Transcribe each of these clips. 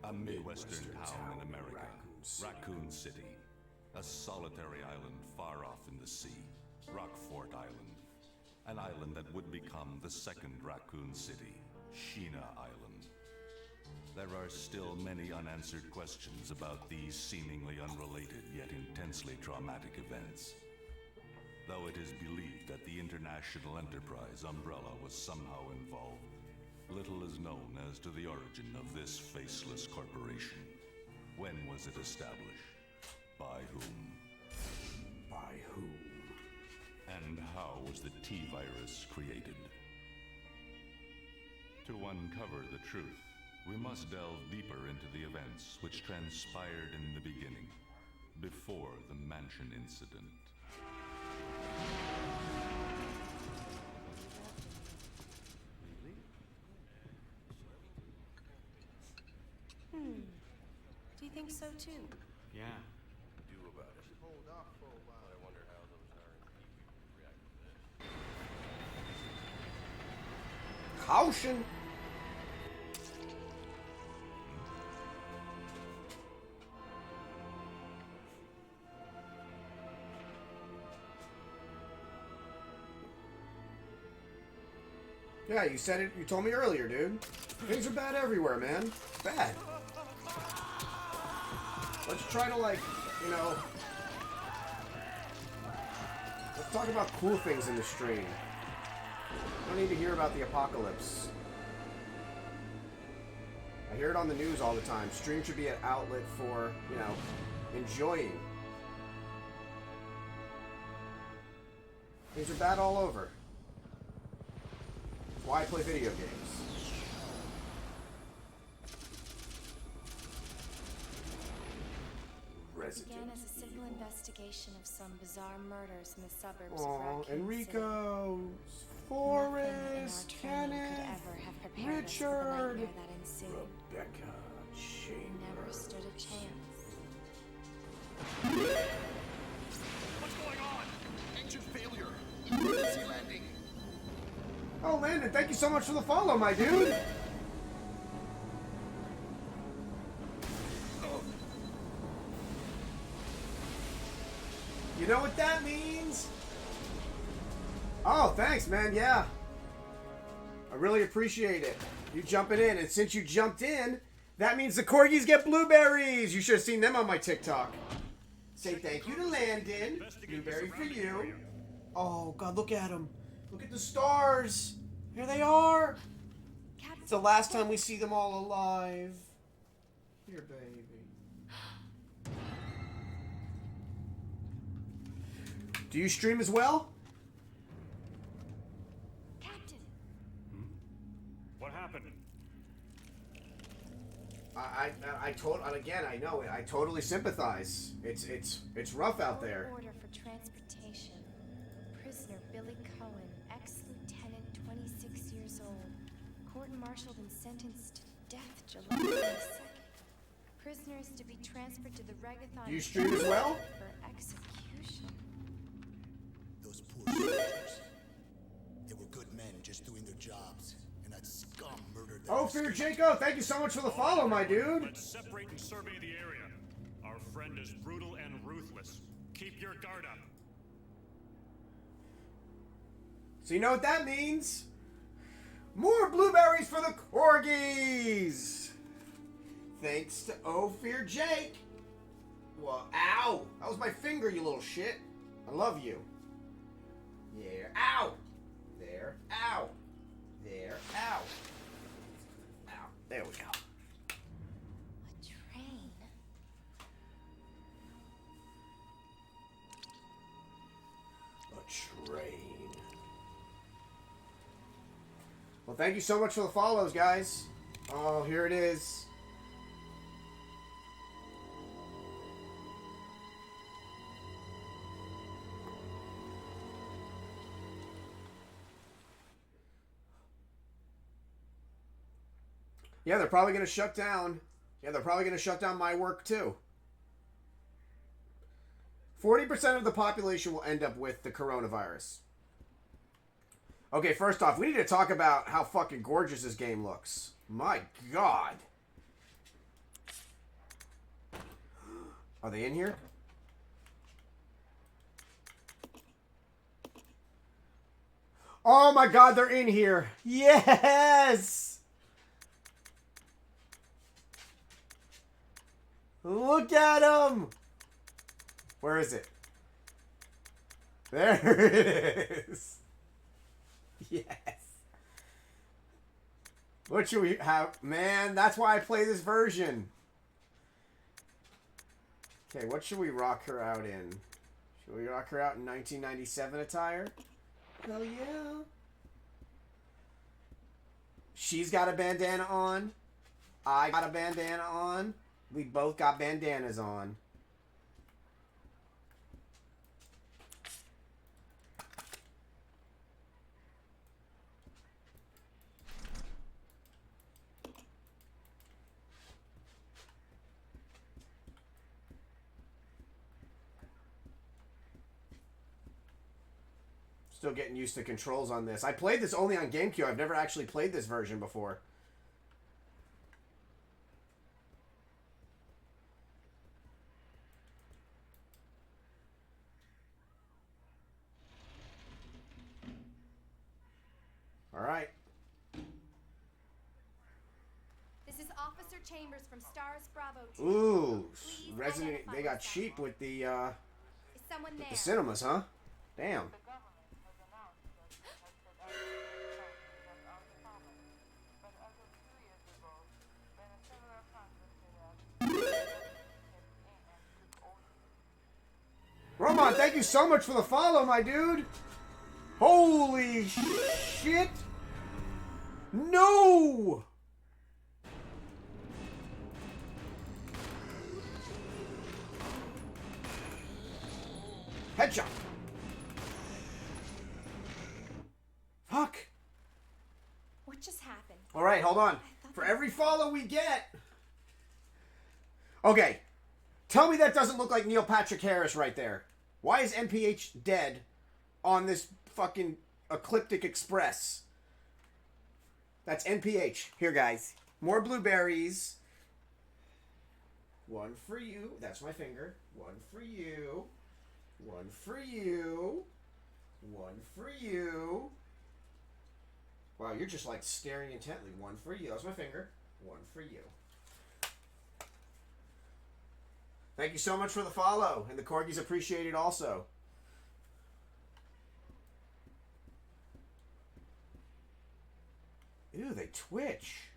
A Midwestern town in America, Raccoon City. A solitary island far off in the sea, Rockfort Island. An island that would become the second Raccoon City, Sheena Island. There are still many unanswered questions about these seemingly unrelated yet intensely traumatic events. Though it is believed that the International Enterprise umbrella was somehow involved, little is known as to the origin of this faceless corporation. When was it established? By whom? By whom? And how was the T-Virus created? To uncover the truth, we must delve deeper into the events which transpired in the beginning, before the Mansion incident. Do you think so too? Yeah. Do about it. Hold off for a while. I wonder how those R&D people react to this. Caution! Yeah, you said it. You told me earlier, dude. Things are bad everywhere, man. Bad. Let's try to, like, you know... Let's talk about cool things in the stream. I don't need to hear about the apocalypse. I hear it on the news all the time. Stream should be an outlet for, you know, enjoying. Things are bad all over. That's why I play video games. It began as a simple investigation of some bizarre murders in the suburbs of Oh, Raccoon Enrico, City. Forrest, Nothing in our training Kenneth, could ever have prepared us for the Richard, nightmare that ensued. Rebecca, We Chambers. never stood a chance. What's going on? Engine failure. Emergency landing. Oh, Landon, thank you so much for the follow, my dude. You know what that means? Oh, thanks, man. Yeah. I really appreciate it. You jumping in. And since you jumped in, that means the corgis get blueberries. You should have seen them on my TikTok. Say thank you to Landon. Blueberry for you. Oh, God, look at them. Look at the stars. Here they are. It's the last time we see them all alive. Here, baby. Do you stream as well? Captain! What happened? Again, I know it. I totally sympathize. It's rough out there. Order for transportation. Prisoner Billy Cohen, ex-lieutenant, 26 years old. Court-martialed and sentenced to death July 22nd. Prisoners to be transferred to the Regathon. Do you stream as well? For execution. Those poor soldiers. They were good men just doing their jobs. And that scum murdered them. Oh, Fear Jaco, thank you so much for the follow, my dude. Let's separate and survey the area. Our friend is brutal and ruthless. Keep your guard up. So you know what that means? More blueberries for the corgis! Thanks to Fear Jake. Well, ow! That was my finger, you little shit. I love you. Yeah, ow! There, ow! There, ow! Ow. There we go. A train. A train. Well, thank you so much for the follows, guys. Oh, here it is. Yeah, they're probably going to shut down. Yeah, they're probably going to shut down my work too. 40% of the population will end up with the coronavirus. Okay, first off, we need to talk about how fucking gorgeous this game looks. My God. Are they in here? Oh my god, they're in here. Yes! Look at them! Where is it? There it is. Yes. What should we have? Man, that's why I play this version. Okay, what should we rock her out in? Should we rock her out in 1997 attire? Hell yeah. She's got a bandana on. I got a bandana on. We both got bandanas on. Still getting used to controls on this. I played this only on GameCube. I've never actually played this version before. All right. This is Officer Chambers from Stars Bravo 2. Ooh, Please Resident. identify They got yourself. cheap with the Is someone there? cinemas, huh? Damn. Roman, thank you so much for the follow, my dude. Holy shit. No! Headshot. Fuck. What just happened? All right, hold on. For every follow we get... Okay. Tell me that doesn't look like Neil Patrick Harris right there. Why is NPH dead on this fucking Ecliptic Express? That's NPH. Here, guys. More blueberries. One for you. That's my finger. One for you. One for you. One for you. Wow, you're just like staring intently. One for you. That's my finger. One for you. Thank you so much for the follow. And the corgis appreciate it also. Ew, they twitch.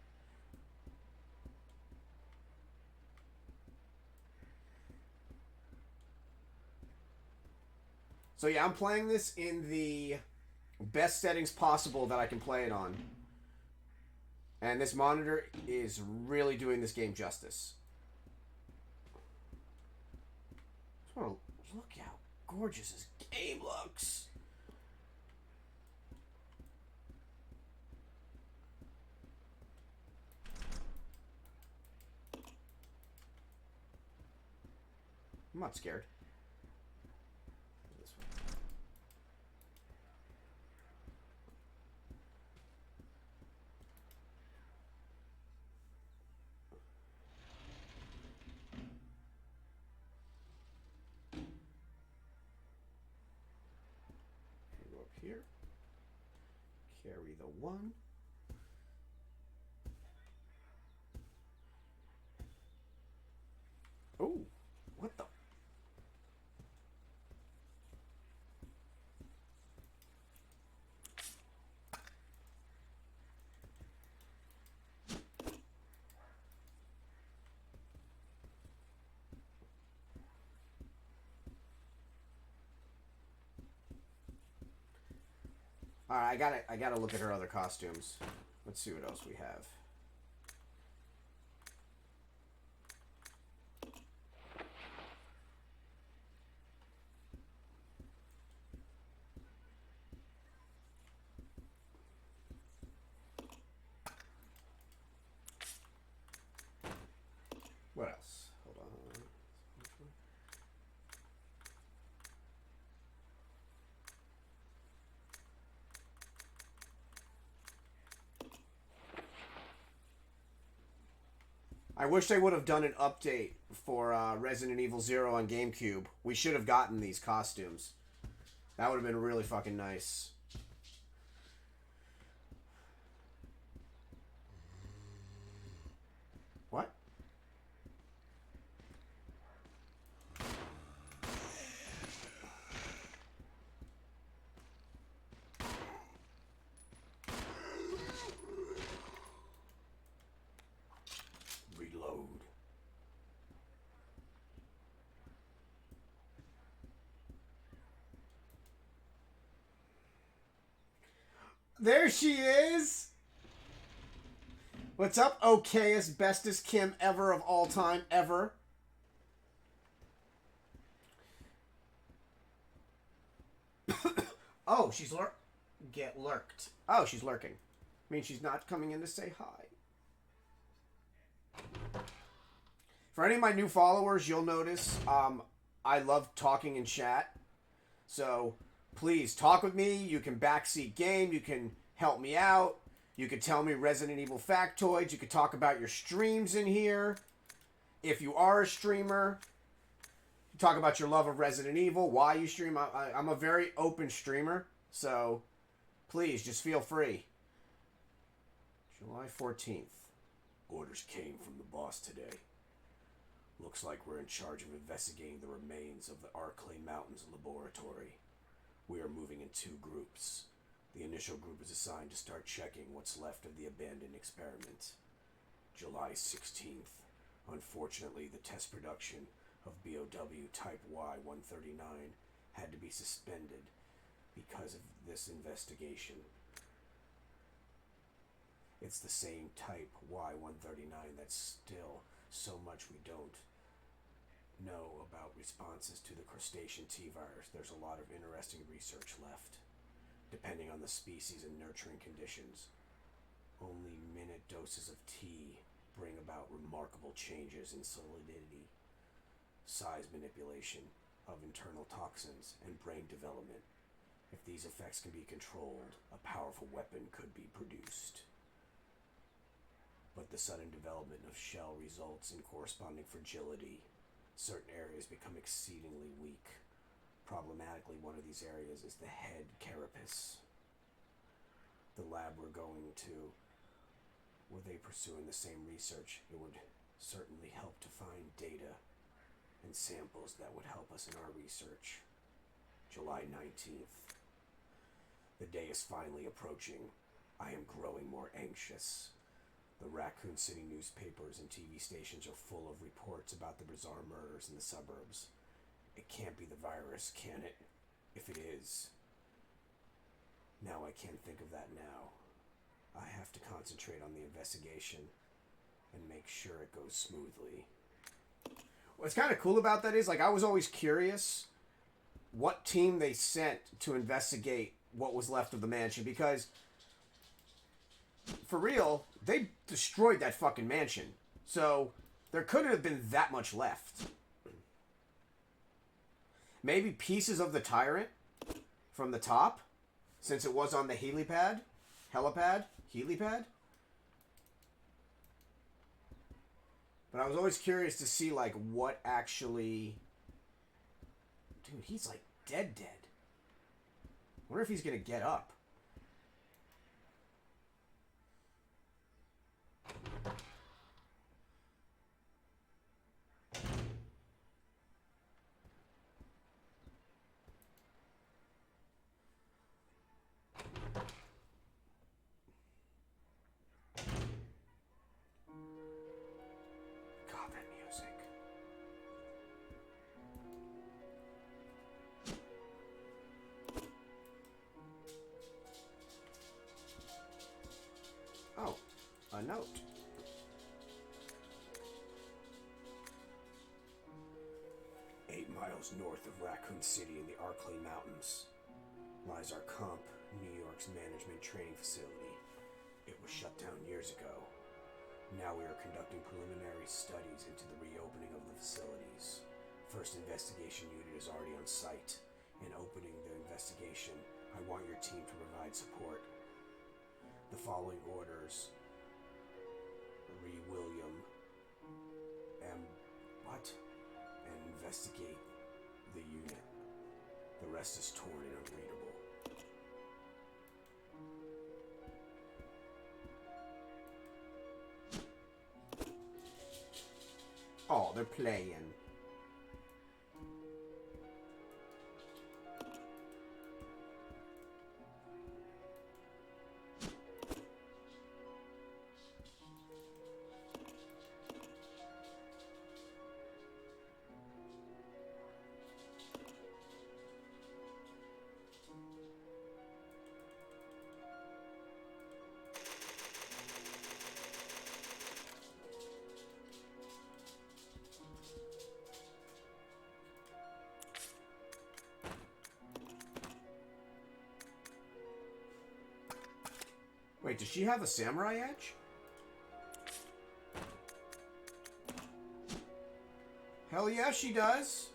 So yeah, I'm playing this in the best settings possible that I can play it on. And this monitor is really doing this game justice. I just want to look how gorgeous this game looks. I'm not scared. This way. Go up here. Carry the one. Oh, what the? All right, I gotta look at her other costumes. Let's see what else we have. What else? Hold on. I wish they would have done an update for Resident Evil 0 on GameCube. We should have gotten these costumes. That would have been really fucking nice. What? Reload. There she is! What's up, okayest, bestest Kim ever of all time, ever? Oh, she's lurked. Oh, she's lurking. I mean, she's not coming in to say hi. For any of my new followers, you'll notice I love talking in chat. So please talk with me. You can backseat game. You can help me out. You could tell me Resident Evil factoids. You could talk about your streams in here. If you are a streamer, talk about your love of Resident Evil, why you stream. I'm a very open streamer, so please just feel free. July 14th. Orders came from the boss today. Looks like we're in charge of investigating the remains of the Arklay Mountains laboratory. We are moving in 2 groups. The initial group is assigned to start checking what's left of the abandoned experiment. July 16th. Unfortunately, the test production of BOW Type Y-139 had to be suspended because of this investigation. It's the same type Y-139 that's still so much we don't know about responses to the crustacean T-virus. There's a lot of interesting research left, depending on the species and nurturing conditions. Only minute doses of T bring about remarkable changes in solidity, size manipulation of internal toxins, and brain development. If these effects can be controlled, a powerful weapon could be produced. But the sudden development of shell results in corresponding fragility. Certain areas become exceedingly weak. Problematically, one of these areas is the head carapace. The lab we're going to, were they pursuing the same research, it would certainly help to find data and samples that would help us in our research. July 19th. The day is finally approaching. I am growing more anxious. The Raccoon City newspapers and TV stations are full of reports about the bizarre murders in the suburbs. It can't be the virus, can it? If it is. Now I can't think of that now. I have to concentrate on the investigation and make sure it goes smoothly. What's kind of cool about that is, like, I was always curious what team they sent to investigate what was left of the mansion, because for real, they destroyed that fucking mansion. So there couldn't have been that much left. Maybe pieces of the Tyrant from the top, since it was on the helipad. But I was always curious to see, like, what actually... Dude, he's, like, dead. I wonder if he's gonna get up. God, that music. Oh, a note. Miles north of Raccoon City in the Arklay Mountains lies our Comp, New York's management training facility. It was shut down years ago. Now we are conducting preliminary studies into the reopening of the facilities. First investigation unit is already on site. In opening the investigation, I want your team to provide support. The following orders: William Investigate the unit. The rest is torn and unreadable. Oh, they're playing. Wait, does she have a samurai edge? Hell yeah, she does.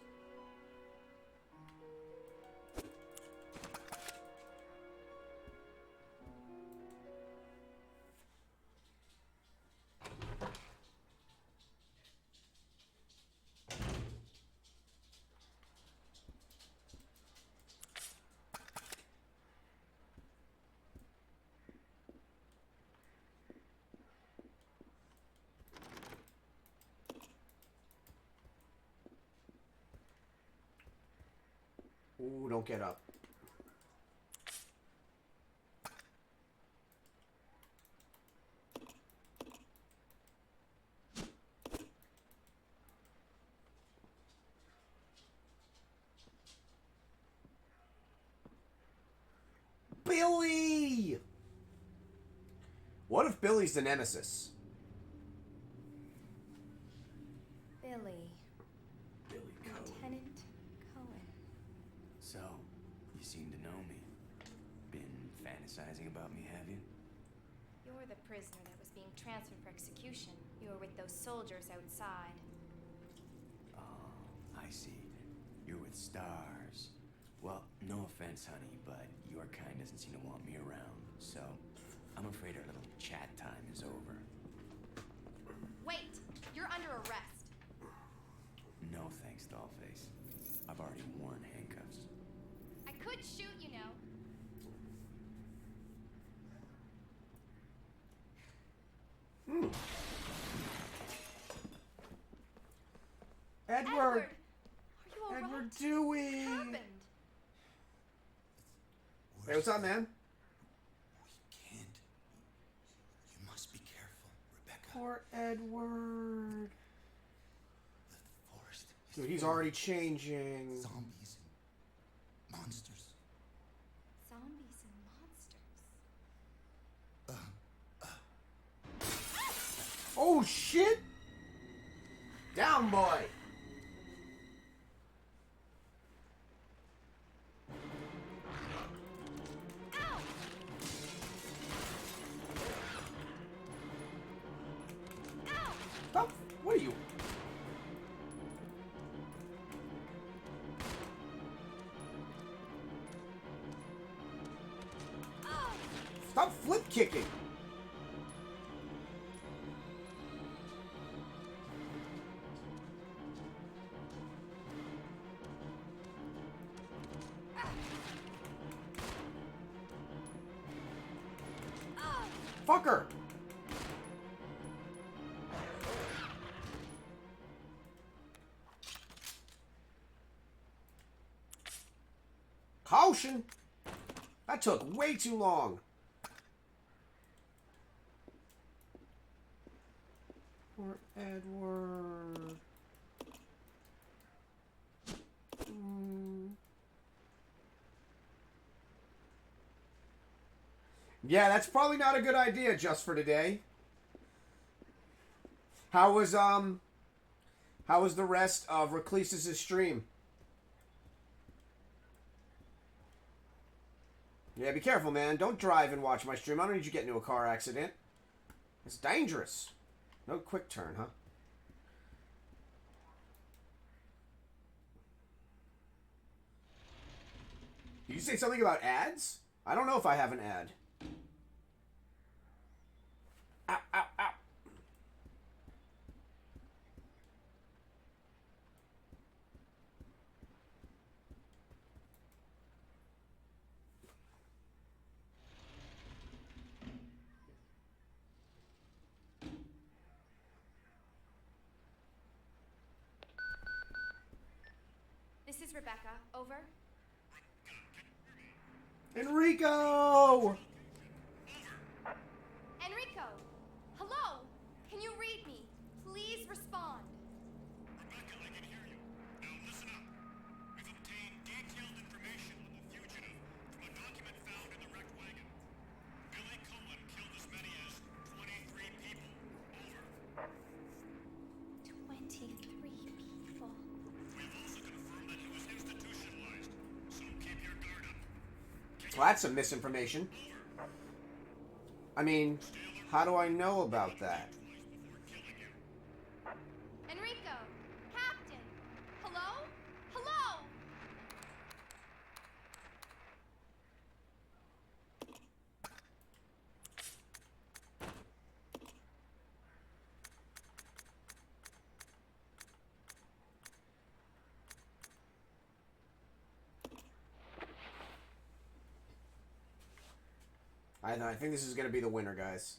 Ooh, don't get up. Billy! What if Billy's the nemesis? Billy. Billy Cohen. Lieutenant Cohen. So, you seem to know me. Been fantasizing about me, have you? You're the prisoner that was being transferred for execution. You were with those soldiers outside. Oh, I see. You're with stars. Well, no offense, honey, but your kind doesn't seem to want me around. So, I'm afraid our little chat time is over. Wait! You're under arrest. No thanks, Dollface. I've already worn handcuffs. I could shoot, you know. Edward! Are you all Edward right? Dewey! What happened? Hey, what's up, man? We can't. You must be careful, Rebecca. Poor Edward. The forest is Dude, he's full of already changing. zombies and monsters. Zombies and monsters. Oh, shit! Down, boy! Ow! Ow! Stop! What are you? Oh! Stop flip kicking! Oh! Fucker! Caution! That took way too long. Poor Edward. Yeah, that's probably not a good idea just for today. How was the rest of Recluse's stream? Yeah, be careful, man. Don't drive and watch my stream. I don't need you to get into a car accident. It's dangerous. No quick turn, huh? Did you say something about ads? I don't know if I have an ad. Ow, ow, ow. 'Cause Rebecca. Over. Enrico! Enrico! Hello? Can you read me? Please respond. Rebecca, I can hear you. Now listen up. We've obtained detailed information on the fugitive from a document found in the wrecked wagon. Billy Cohen killed as many as 23 people. Over. 23 people. We've also confirmed that he was institutionalized, so keep your guard up. Well, that's some misinformation. I mean, how do I know about that? Enrico! Captain! Hello? Hello? I think this is going to be the winner, guys.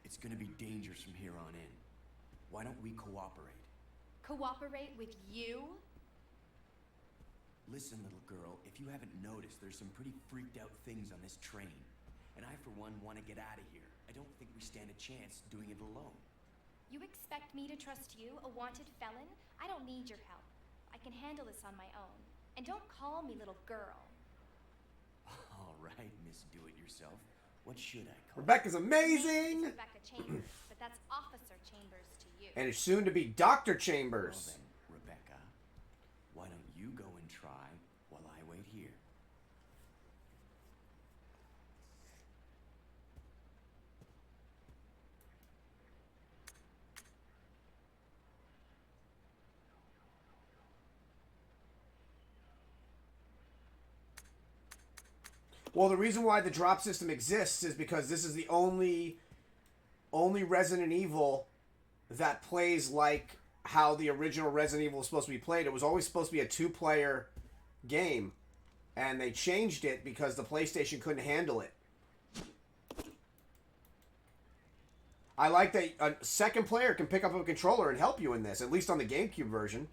It's gonna be dangerous from here on in. Why don't we cooperate? Cooperate with you? Listen, little girl, if you haven't noticed, there's some pretty freaked out things on this train. And I, for one, want to get out of here. I don't think we stand a chance doing it alone. You expect me to trust you, a wanted felon? I don't need your help. I can handle this on my own. And don't call me little girl. All right, Miss Do-It-Yourself. What should I call Rebecca's It's amazing! Rebecca Chambers, but that's Officer Chambers to you. And it's soon to be Dr. Well Chambers. then, Rebecca, why don't you go and try while I wait here? Well, the reason why the drop system exists is because this is the only Resident Evil that plays like how the original Resident Evil was supposed to be played. It was always supposed to be a 2-player game, and they changed it because the PlayStation couldn't handle it. I like that a second player can pick up a controller and help you in this, at least on the GameCube version.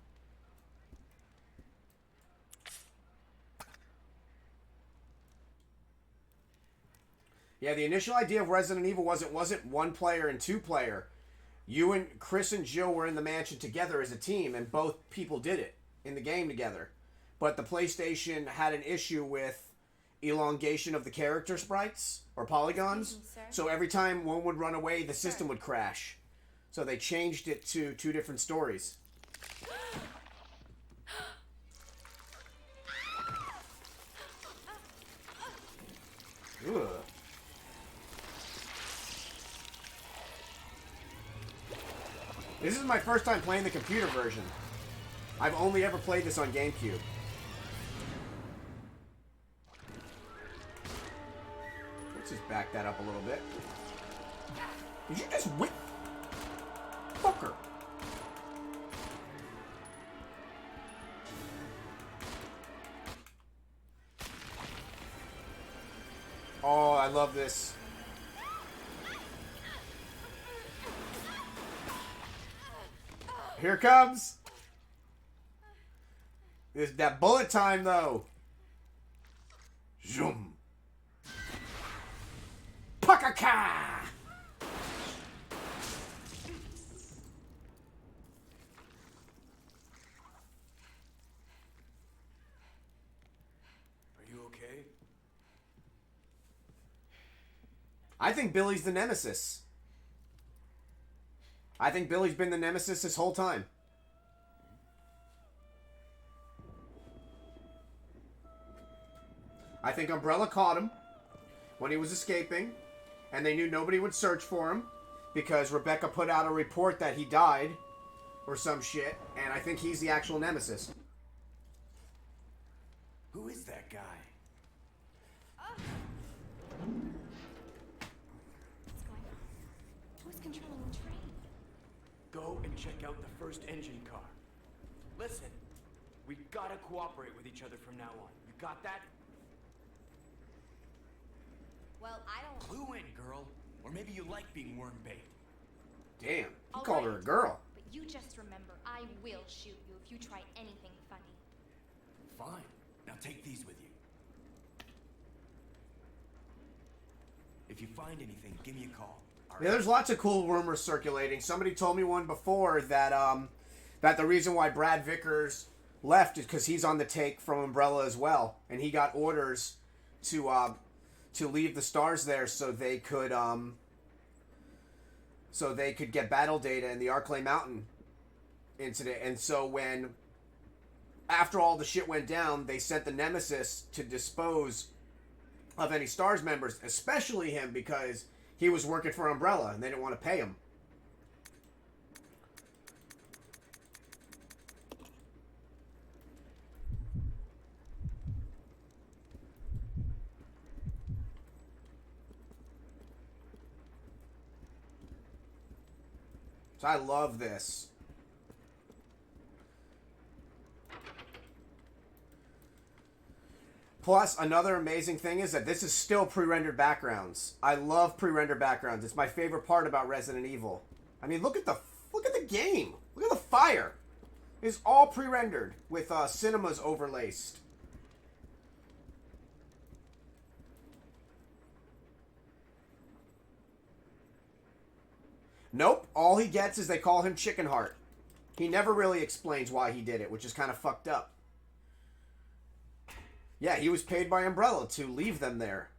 Yeah, the initial idea of Resident Evil wasn't 1-player and 2-player. You and Chris and Jill were in the mansion together as a team, and both people did it in the game together. But the PlayStation had an issue with elongation of the character sprites or polygons. Excuse me, sir? So every time one would run away, the system would crash. So they changed it to 2 different stories. Ugh. This is my first time playing the computer version. I've only ever played this on GameCube. Let's just back that up a little bit. Did you just whip? Fucker. Oh, I love this. Here it comes. It's that bullet time, though. Zoom. Pakaka. Are you okay? I think Billy's the nemesis. I think Billy's been the nemesis this whole time. I think Umbrella caught him when he was escaping, and they knew nobody would search for him because Rebecca put out a report that he died or some shit, and I think he's the actual nemesis. Who is that guy? and check out the first engine car. Listen, we gotta cooperate with each other from now on. You got that? Well, I don't. Clue in, girl. Or maybe you like being worm bait. Damn, he All called her a right. girl. But you just remember, I will shoot you if you try anything funny. Fine. Now take these with you. If you find anything, give me a call. All right? Yeah, there's lots of cool rumors circulating. Somebody told me one before that that the reason why Brad Vickers left is because he's on the take from Umbrella as well, and he got orders to leave the stars there so they could get battle data in the Arclay Mountain incident. And so when after all the shit went down, they sent the Nemesis to dispose of any stars members, especially him, because he was working for Umbrella and they didn't want to pay him. So I love this. Plus, another amazing thing is that this is still pre-rendered backgrounds. I love pre-rendered backgrounds. It's my favorite part about Resident Evil. I mean, look at the game. Look at the fire. It's all pre-rendered with cinemas overlaced. Nope. All he gets is they call him Chicken Heart. He never really explains why he did it, which is kind of fucked up. Yeah, he was paid by Umbrella to leave them there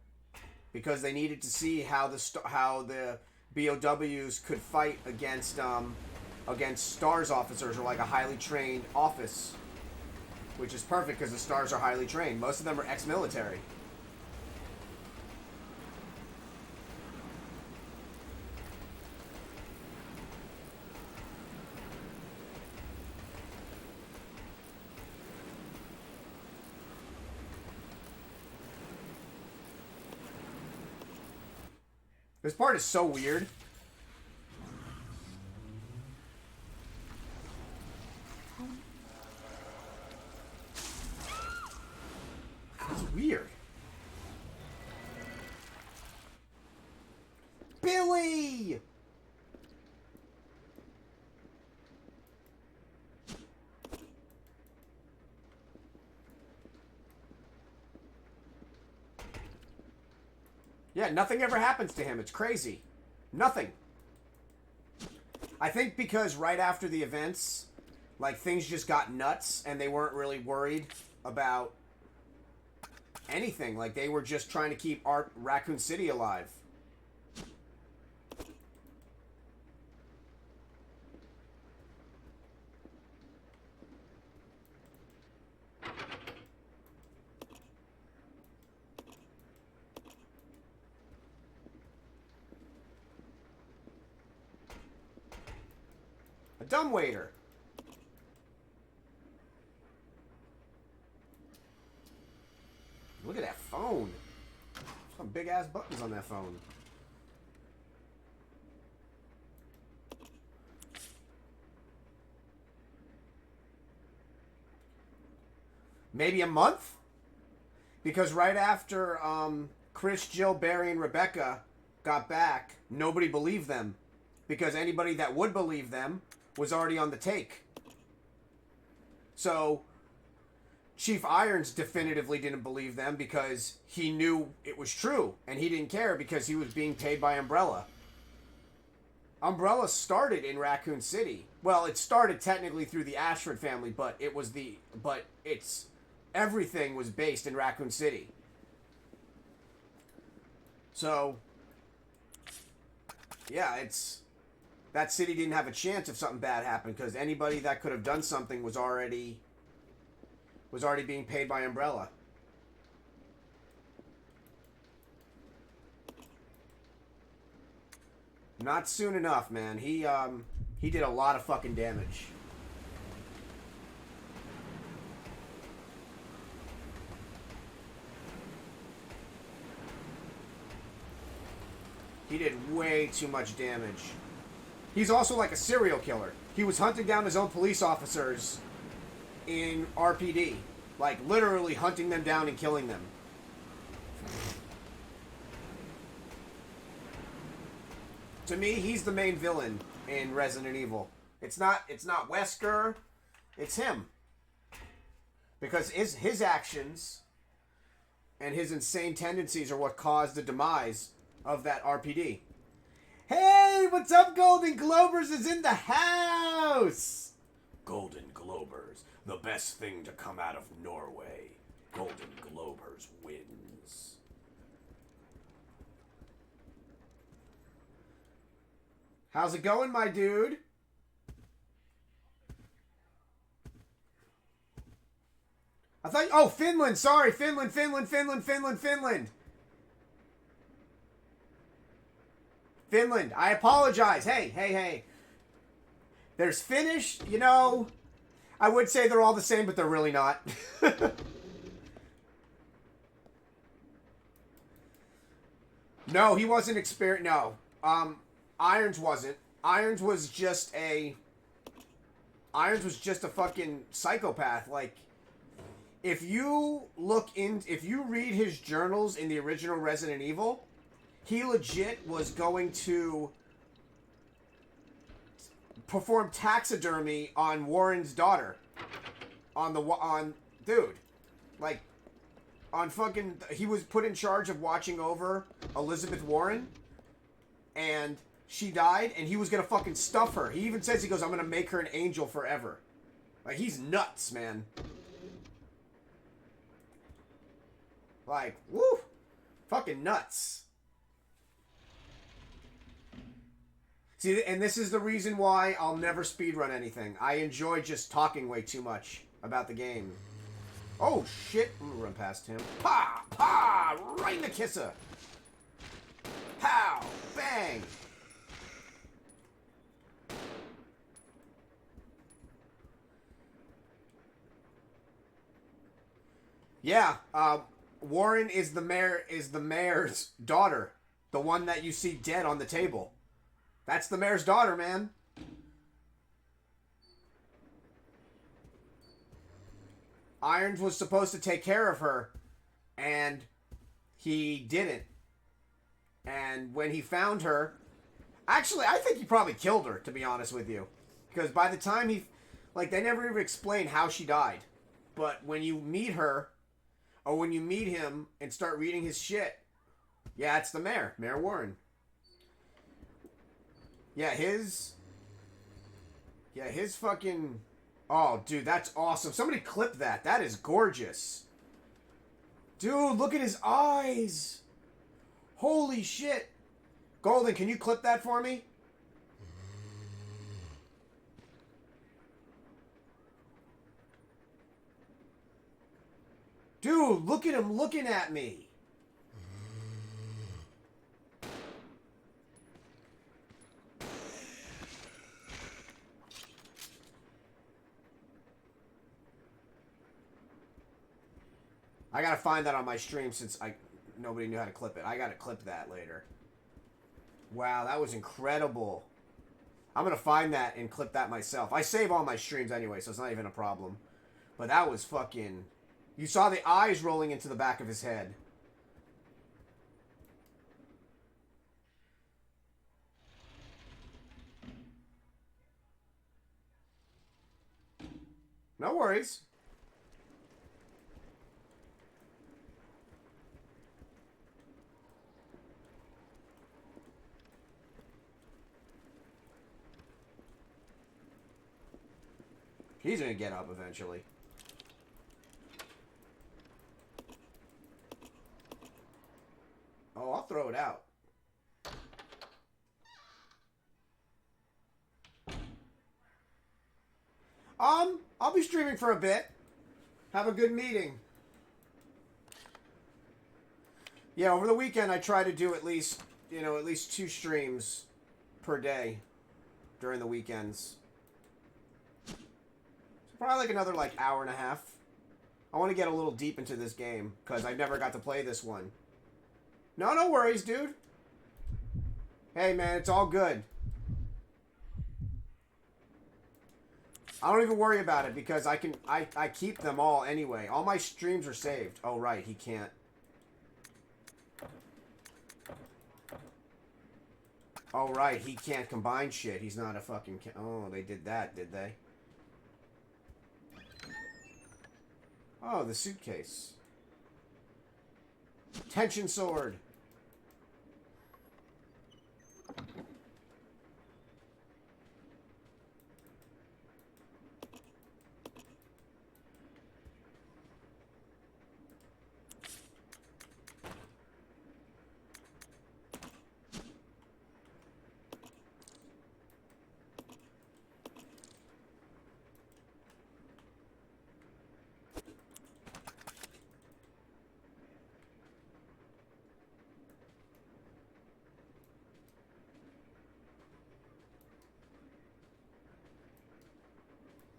because they needed to see how the BOWs could fight against STARS officers, or like a highly trained office, which is perfect because the STARS are highly trained. Most of them are ex-military. This part is so weird. It's weird. Billy! Yeah, nothing ever happens to him. It's crazy. Nothing. I think because right after the events, like, things just got nuts and they weren't really worried about anything. Like, they were just trying to keep Raccoon City alive. A dumbwaiter. Look at that phone. Some big ass buttons on that phone. Maybe a month? Because right after Chris, Jill, Barry, and Rebecca got back, nobody believed them. Because anybody that would believe them was already on the take. So Chief Irons definitively didn't believe them because he knew it was true, and he didn't care because he was being paid by Umbrella. Umbrella started in Raccoon City. Well, it started technically through the Ashford family, but everything was based in Raccoon City. So yeah, that city didn't have a chance if something bad happened, because anybody that could have done something was already being paid by Umbrella. Not soon enough, man. He did a lot of fucking damage. He did way too much damage. He's also like a serial killer. He was hunting down his own police officers in RPD. Like, literally hunting them down and killing them. To me, he's the main villain in Resident Evil. It's not Wesker, it's him. Because his actions and his insane tendencies are what caused the demise of that RPD. Hey, what's up, Golden Globers is in the house! Golden Globers, the best thing to come out of Norway. Golden Globers wins. How's it going, my dude? I thought... Oh, Finland! Sorry, Finland. Finland, I apologize. Hey. There's Finnish, you know... I would say they're all the same, but they're really not. No, he wasn't experienced. No. Irons wasn't. Irons was just a fucking psychopath. Like, if you read his journals in the original Resident Evil, he legit was going to perform taxidermy on Warren's daughter. He was put in charge of watching over Elizabeth Warren, and she died, and he was gonna fucking stuff her. He even says, he goes, I'm gonna make her an angel forever. Like, he's nuts, man. Like, woo! Fucking nuts. See, and this is the reason why I'll never speedrun anything. I enjoy just talking way too much about the game. Oh, shit. I'm gonna run past him. Pa! Pa! Right in the kisser. Pow! Bang! Yeah, Warren is the mayor's daughter. The one that you see dead on the table. That's the mayor's daughter, man. Irons was supposed to take care of her, and he didn't. And when he found her... Actually, I think he probably killed her, to be honest with you. Because by the time he... Like, they never even explain how she died. But when you meet her, or when you meet him and start reading his shit, yeah, it's the mayor. Mayor Warren. Yeah, his fucking... Oh, dude, that's awesome. Somebody clip that. That is gorgeous. Dude, look at his eyes. Holy shit. Golden, can you clip that for me? Dude, look at him looking at me. I gotta find that on my stream since nobody knew how to clip it. I gotta clip that later. Wow, that was incredible. I'm gonna find that and clip that myself. I save all my streams anyway, so it's not even a problem. But that was fucking... You saw the eyes rolling into the back of his head. No worries. He's gonna get up eventually. Oh, I'll throw it out. I'll be streaming for a bit. Have a good meeting. Yeah, over the weekend I try to do at least 2 streams per day during the weekends. So probably like another hour and a half. I want to get a little deep into this game because I've never got to play this one. No worries, dude. Hey, man, it's all good. I don't even worry about it because I keep them all anyway. All my streams are saved. Oh, right. He can't. Oh, right. He can't combine shit. He's not a fucking... Oh, they did that, did they? Oh, the suitcase. Tension sword.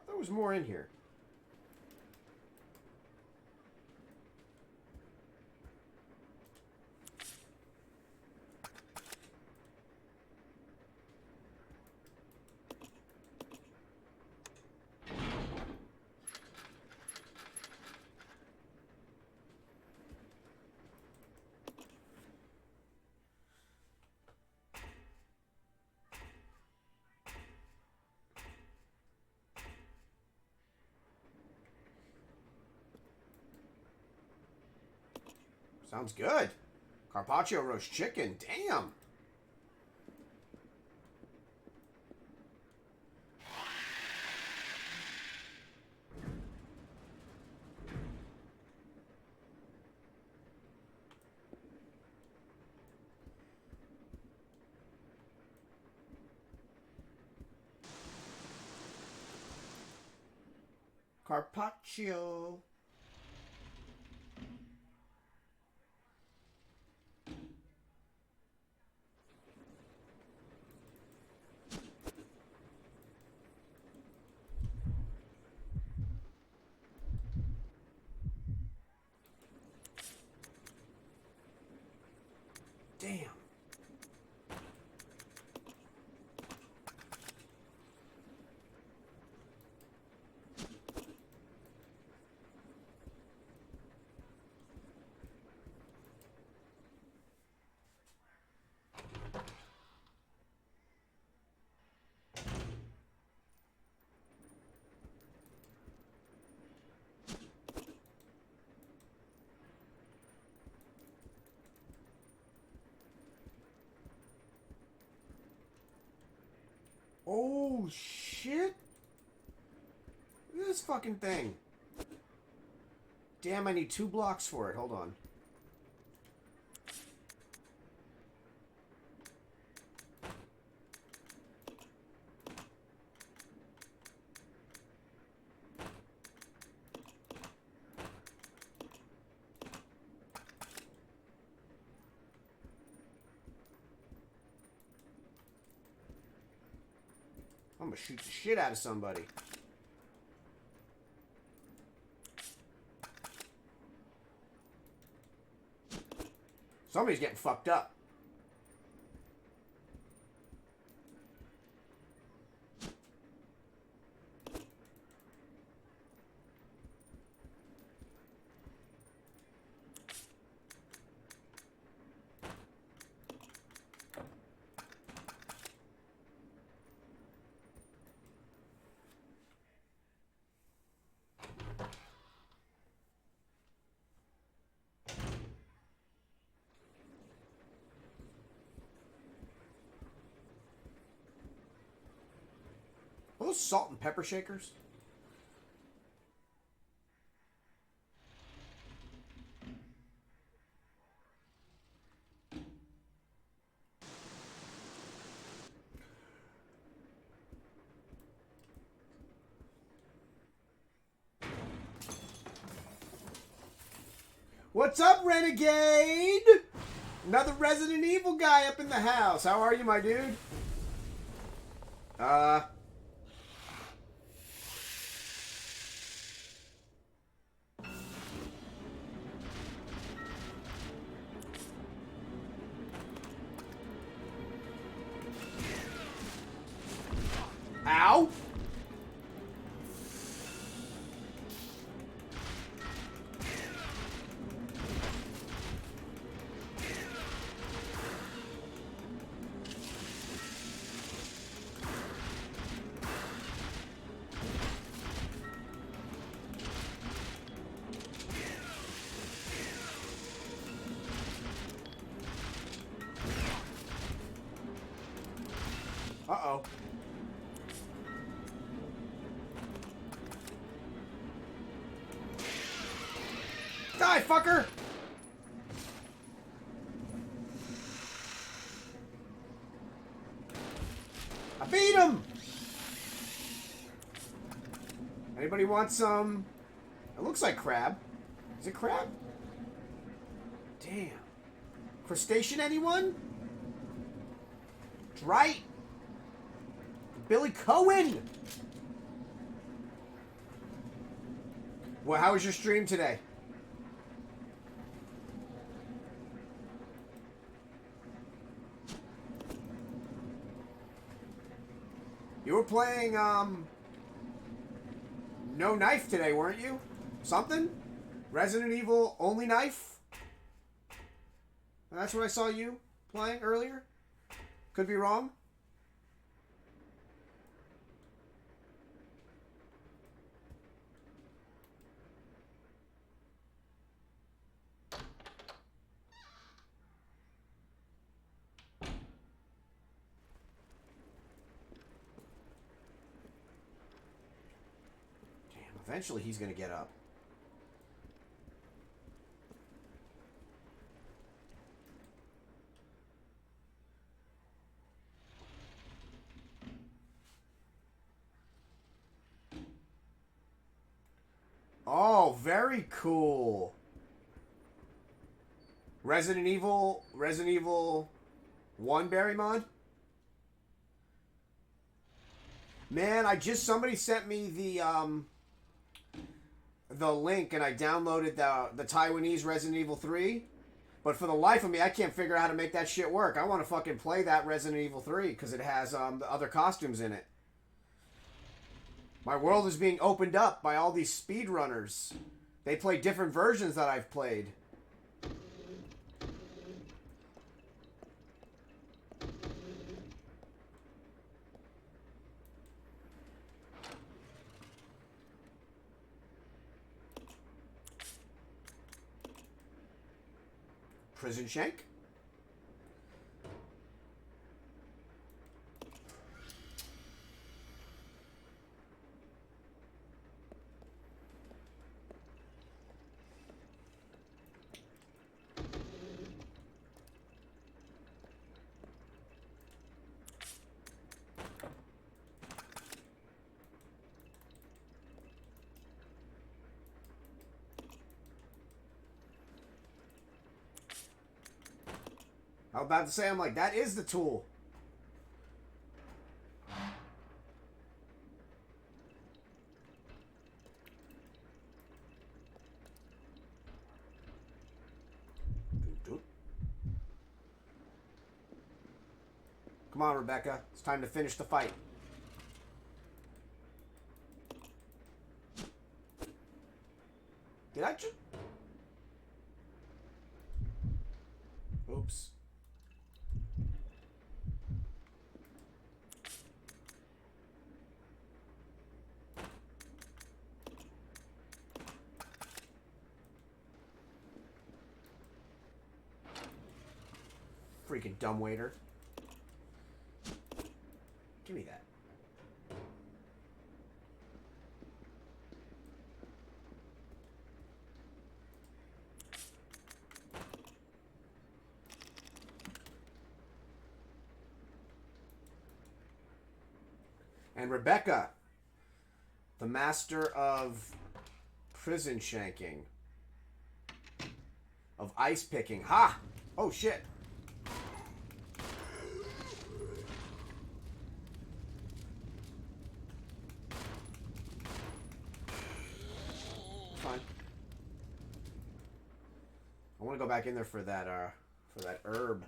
There was more in here. Sounds good. Carpaccio roast chicken. Damn. Carpaccio. Damn. Oh, shit. Look at this fucking thing. Damn, I need 2 blocks for it. Hold on. I'm gonna shoot the shit out of somebody. Somebody's getting fucked up. Are those salt and pepper shakers? What's up, Renegade? Another Resident Evil guy up in the house. How are you, my dude? Ow! Die, fucker! I beat him! Anybody want some... It looks like crab. Is it crab? Damn. Crustacean, anyone? Right. Billy Cohen! Well, how was your stream today? You were playing, No Knife today, weren't you? Something? Resident Evil Only Knife? That's what I saw you playing earlier? Could be wrong. Eventually he's gonna get up. Oh, very cool. Resident Evil 1 Barry mod? Man, somebody sent me the link and I downloaded the Taiwanese Resident Evil 3, but for the life of me I can't figure out how to make that shit work. I want to fucking play that Resident Evil 3 because it has the other costumes in it. My world is being opened up by all these speedrunners. They play different versions that I've played. Prison Shank? I was about to say, I'm like, that is the tool. Come on, Rebecca. It's time to finish the fight. Did I just... Oops. Freaking dumbwaiter. Give me that. And Rebecca, the master of prison shanking, of ice picking. Ha! Oh shit. Fine. I want to go back in there for that herb.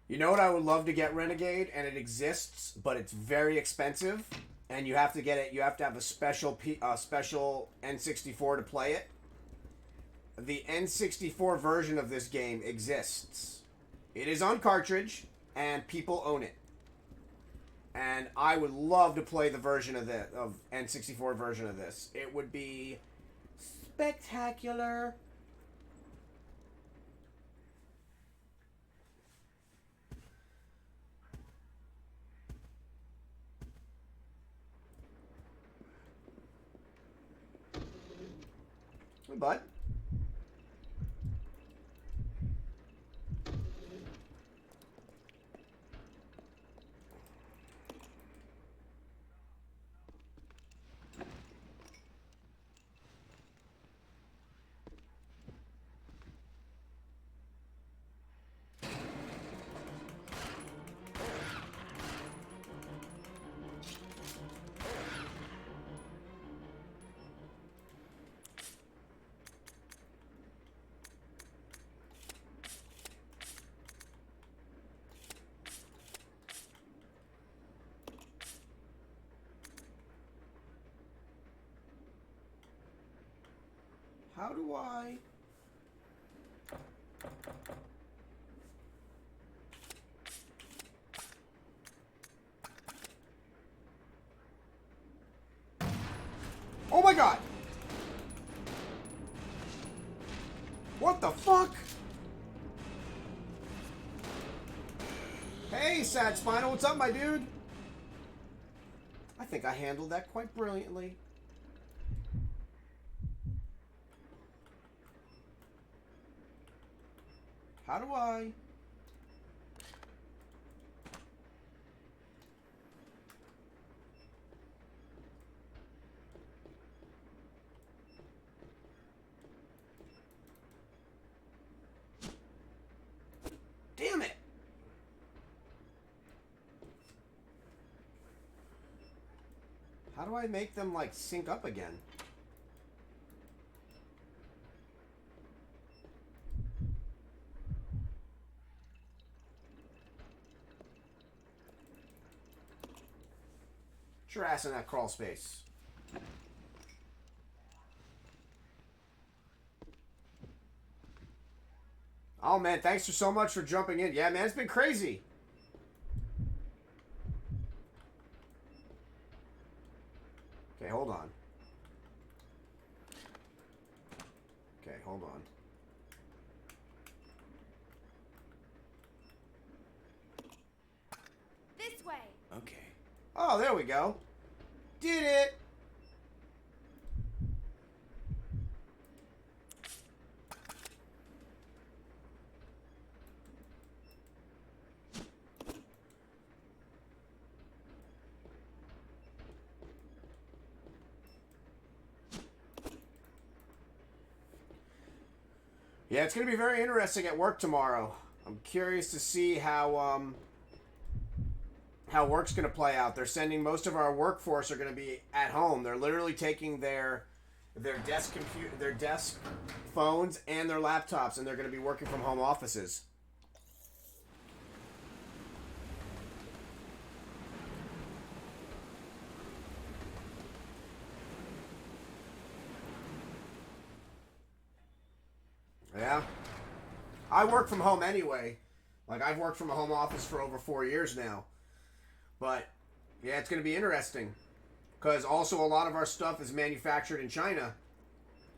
You know what I would love to get Renegade, and it exists, but it's very expensive, and you have to get it. You have to have a special N64 to play it. The N64 version of this game exists. It is on cartridge, and people own it. And I would love to play the version of N64 version of this. It would be spectacular. Hey, bud. How do I... Oh my god! What the fuck? Hey, Sad Spinal, what's up, my dude? I think I handled that quite brilliantly. How do I... Damn it! How do I make them, like, sync up again? Get your ass in that crawl space. Oh, man, thanks so much for jumping in. Yeah, man, it's been crazy. Okay, hold on. Okay, hold on. This way. Okay. Oh, there we go. Did it. Yeah, it's going to be very interesting at work tomorrow. I'm curious to see how work's going to play out. They're sending most of our workforce are going to be at home. They're literally taking their desk phones and their laptops, and they're going to be working from home offices. Yeah. I work from home anyway. Like, I've worked from a home office for over 4 years now. But, yeah, it's going to be interesting. Because also a lot of our stuff is manufactured in China.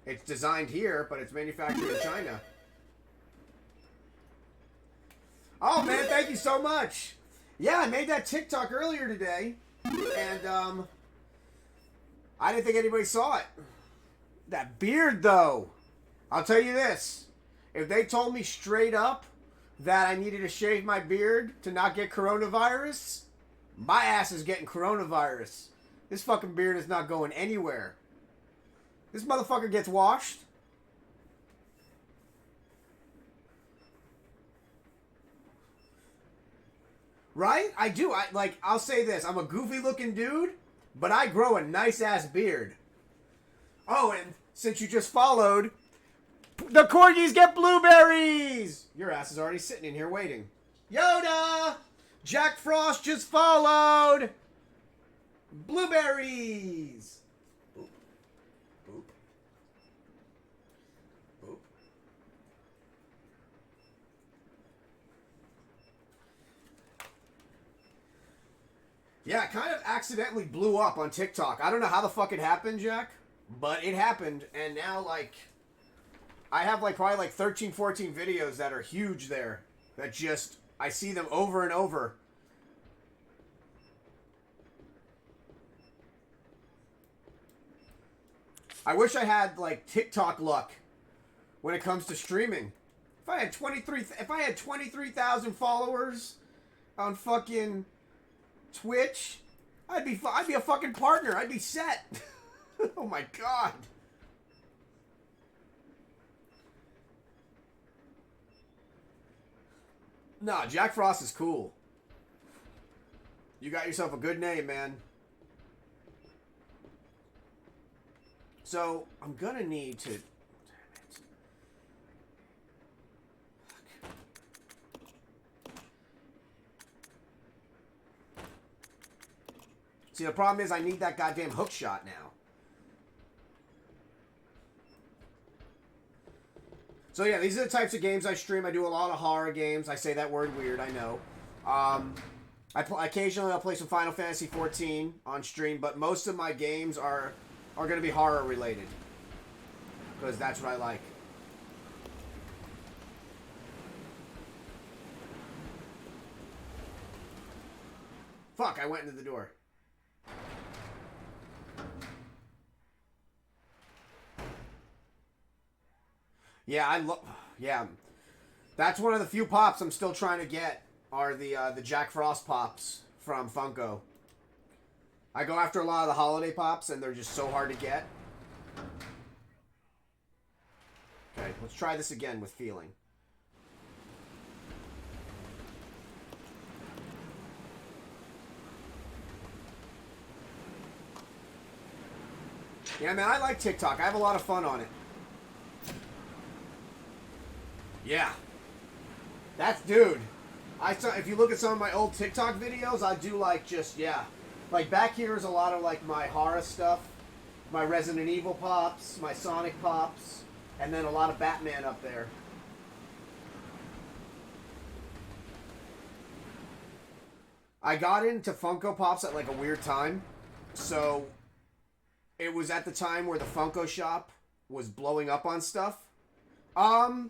It's designed here, but it's manufactured in China. Oh, man, thank you so much. Yeah, I made that TikTok earlier today. And, I didn't think anybody saw it. That beard, though. I'll tell you this. If they told me straight up that I needed to shave my beard to not get coronavirus, my ass is getting coronavirus. This fucking beard is not going anywhere. This motherfucker gets washed. Right? I do. I'll say this. I'm a goofy looking dude, but I grow a nice ass beard. Oh, and since you just followed, the corgis get blueberries! Your ass is already sitting in here waiting. Yoda! Jack Frost just followed! Blueberries! Boop. Boop. Boop. Yeah, it kind of accidentally blew up on TikTok. I don't know how the fuck it happened, Jack. But it happened, and now, like, I have, like, probably, like, 13, 14 videos that are huge there. That just, I see them over and over. I wish I had, like, TikTok luck when it comes to streaming. If I had 23,000 followers on fucking Twitch, I'd be a fucking partner. I'd be set. Oh my god. Nah, Jack Frost is cool. You got yourself a good name, man. So, I'm gonna need to... Damn it. See, the problem is I need that goddamn hook shot now. So yeah, these are the types of games I stream. I do a lot of horror games. I say that word weird, I know. Occasionally I'll play some Final Fantasy 14 on stream, but most of my games are going to be horror related. Because that's what I like. Fuck, I went into the door. Yeah, that's one of the few pops I'm still trying to get are the Jack Frost pops from Funko. I go after a lot of the holiday pops, and they're just so hard to get. Okay, let's try this again with feeling. Yeah, man, I like TikTok. I have a lot of fun on it. Yeah. That's, dude. If you look at some of my old TikTok videos, I do like just, yeah. Like back here is a lot of like my horror stuff. My Resident Evil pops, my Sonic pops, and then a lot of Batman up there. I got into Funko Pops at like a weird time. So, it was at the time where the Funko shop was blowing up on stuff. I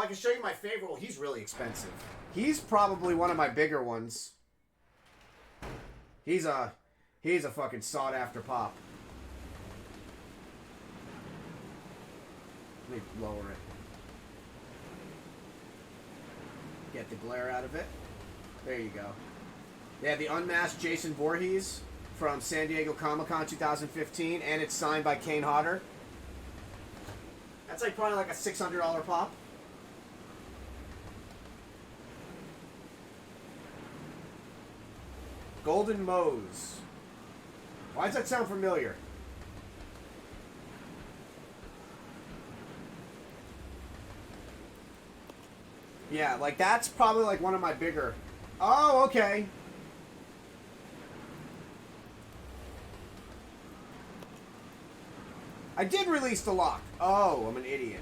can show you my favorite. Well, he's really expensive. He's probably one of my bigger ones. He's a fucking sought after pop. Let me lower it. Get the glare out of it. There you go. Yeah, the unmasked Jason Voorhees from San Diego Comic-Con 2015, and it's signed by Kane Hodder. That's like probably like a $600 pop. Golden Mose. Why does that sound familiar? Yeah, like that's probably like one of my bigger. Oh, okay. I did release the lock. Oh, I'm an idiot.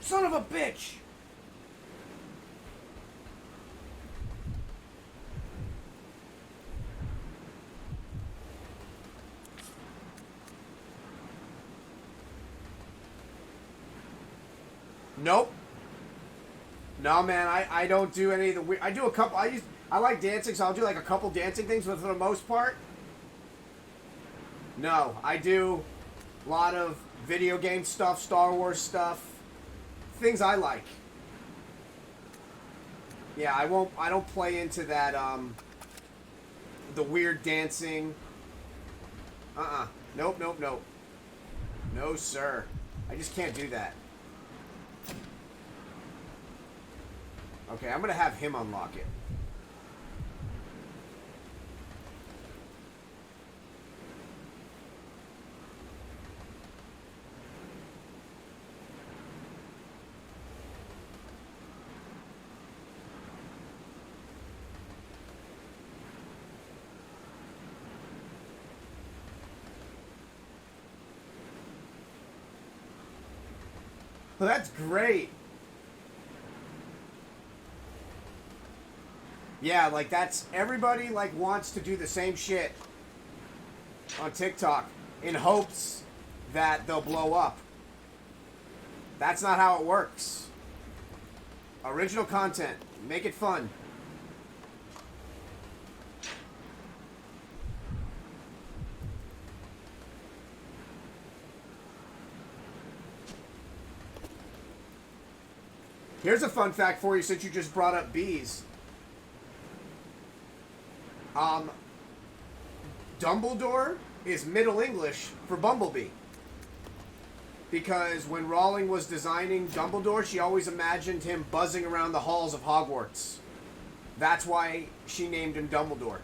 Son of a bitch! Nope. No, man, I don't do any of the weird... I do a couple... I like dancing, so I'll do like a couple dancing things, but for the most part... No, I do a lot of video game stuff, Star Wars stuff, things I like. Yeah, I don't play into that, the weird dancing. Nope, nope, nope. No, sir. I just can't do that. Okay, I'm gonna have him unlock it. Well, that's great. Yeah, like that's everybody like wants to do the same shit on TikTok in hopes that they'll blow up. That's not how it works. Original content. Make it fun. Here's a fun fact for you since you just brought up bees. Dumbledore is Middle English for Bumblebee. Because when Rowling was designing Dumbledore, she always imagined him buzzing around the halls of Hogwarts. That's why she named him Dumbledore.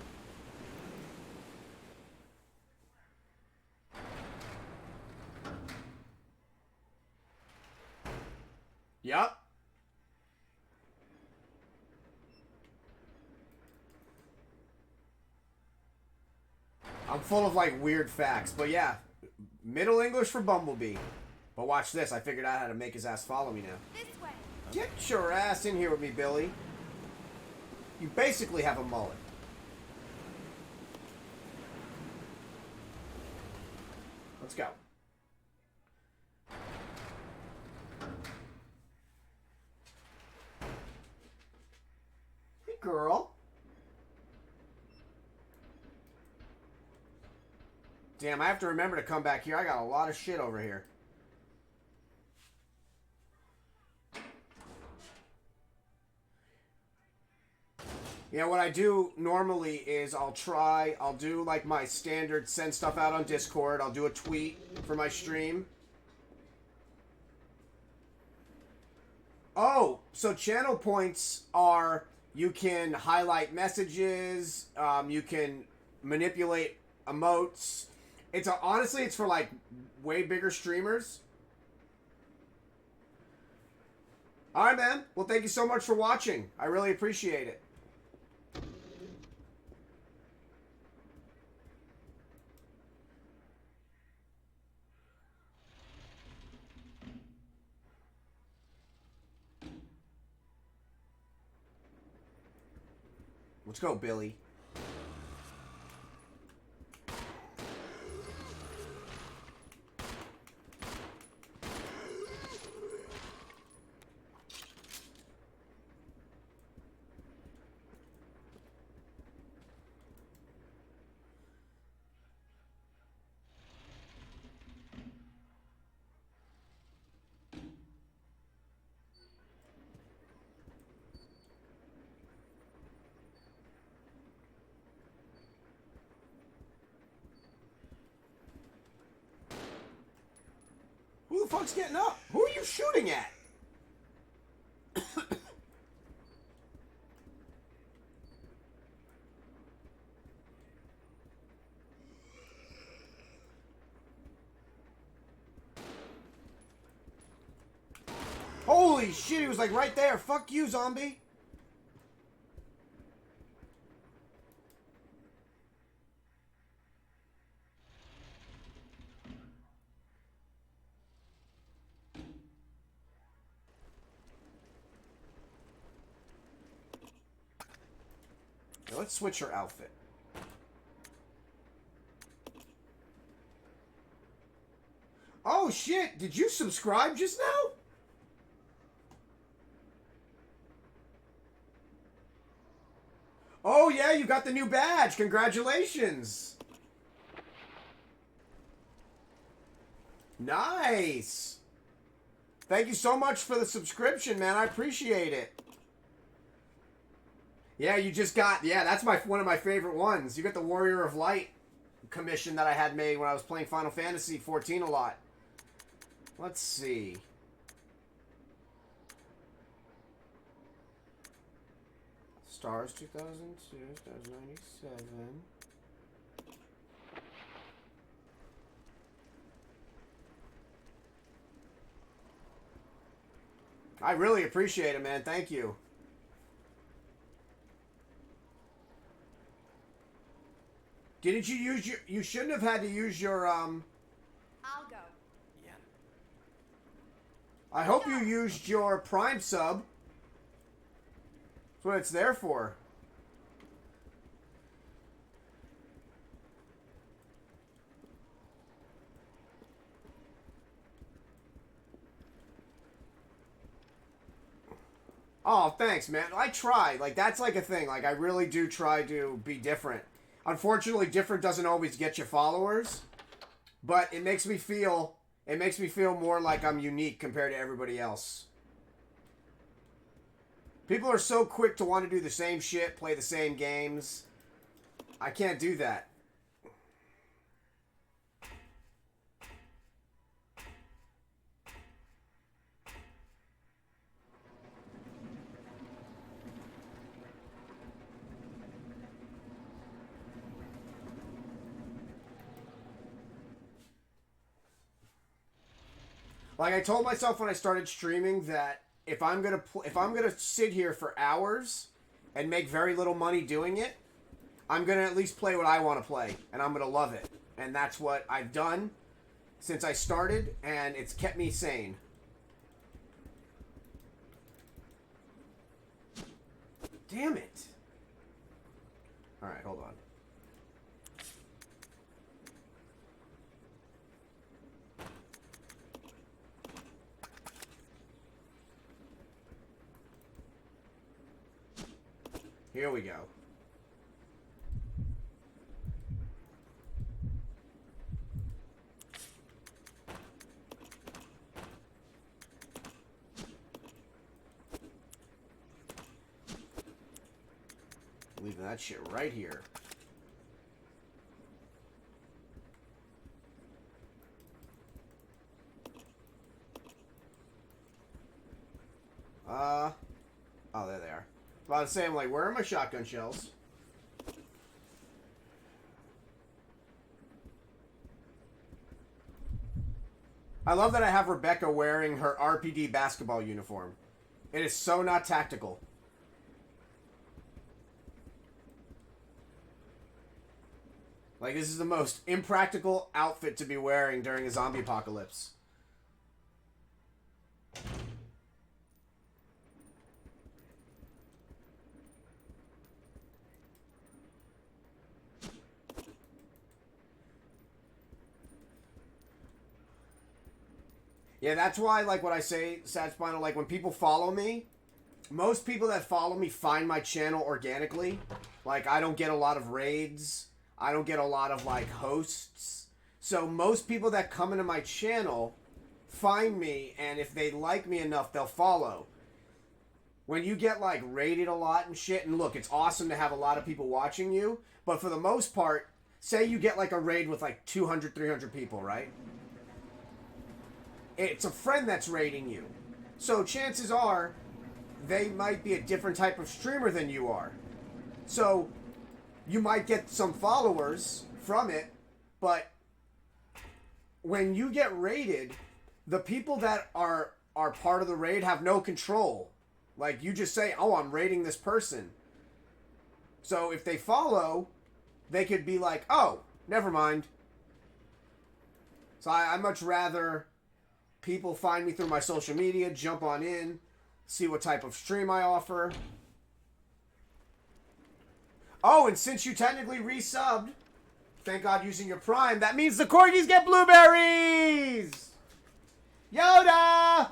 Yup. I'm full of like weird facts, but yeah, Middle English for Bumblebee. But watch this, I figured out how to make his ass follow me now. This way. Get your ass in here with me, Billy. You basically have a mullet. Let's go. Hey, girl. Damn, I have to remember to come back here. I got a lot of shit over here. Yeah, what I do normally is I'll do like my standard send stuff out on Discord. I'll do a tweet for my stream. Oh, so channel points are you can highlight messages, you can manipulate emotes. Honestly, it's for like way bigger streamers. Alright, man. Well, thank you so much for watching. I really appreciate it. Let's go, Billy. Who the fuck's getting up? Who are you shooting at? Holy shit, he was like right there. Fuck you, zombie. Now let's switch her outfit. Oh shit, did you subscribe just now? Oh yeah, you got the new badge. Congratulations. Nice. Thank you so much for the subscription, man. I appreciate it. Yeah, you just got... Yeah, that's one of my favorite ones. You got the Warrior of Light commission that I had made when I was playing Final Fantasy XIV a lot. Let's see. Stars 2002, Stars 97. I really appreciate it, man. Thank you. Didn't you use your... You shouldn't have had to use your, I'll go. Yeah. I hope you used your Prime sub. That's what it's there for. Oh, thanks, man. I try. Like, that's like a thing. Like, I really do try to be different. Unfortunately, different doesn't always get you followers. But it makes me feel more like I'm unique compared to everybody else. People are so quick to want to do the same shit, play the same games. I can't do that. Like I told myself when I started streaming that if I'm gonna sit here for hours and make very little money doing it, I'm gonna at least play what I want to play, and I'm gonna love it. And that's what I've done since I started, and it's kept me sane. Damn it! All right, hold on. Here we go. Leaving that shit right here. Oh, there they are. About to say, I'm like, where are my shotgun shells? I love that I have Rebecca wearing her RPD basketball uniform. It is so not tactical. Like, this is the most impractical outfit to be wearing during a zombie apocalypse. Yeah, that's why, like, what I say, Sad Spinal, like, when people follow me, most people that follow me find my channel organically. Like, I don't get a lot of raids. I don't get a lot of, like, hosts. So most people that come into my channel find me, and if they like me enough, they'll follow. When you get, like, raided a lot and shit, and look, it's awesome to have a lot of people watching you, but for the most part, say you get, like, a raid with, like, 200, 300 people, right? It's a friend that's raiding you. So chances are, they might be a different type of streamer than you are. So, you might get some followers from it, but when you get raided, the people that are part of the raid have no control. Like, you just say, oh, I'm raiding this person. So if they follow, they could be like, oh, never mind. So I much rather people find me through my social media, jump on in, see what type of stream I offer. Oh, and since you technically resubbed, thank God using your Prime, that means the corgis get blueberries! Yoda!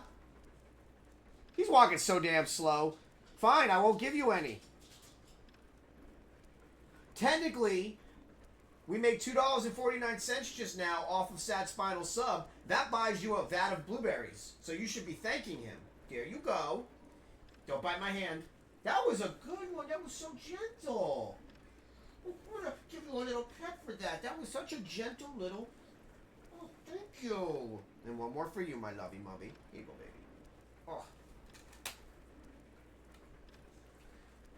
He's walking so damn slow. Fine, I won't give you any. Technically, we made $2.49 just now off of Sad Spinal sub. That buys you a vat of blueberries. So you should be thanking him. Here you go. Don't bite my hand. That was a good one. That was so gentle. I want to give you a little pet for that. That was such a gentle little... Oh, thank you. And one more for you, my lovey mubby. Here you go, baby. Oh.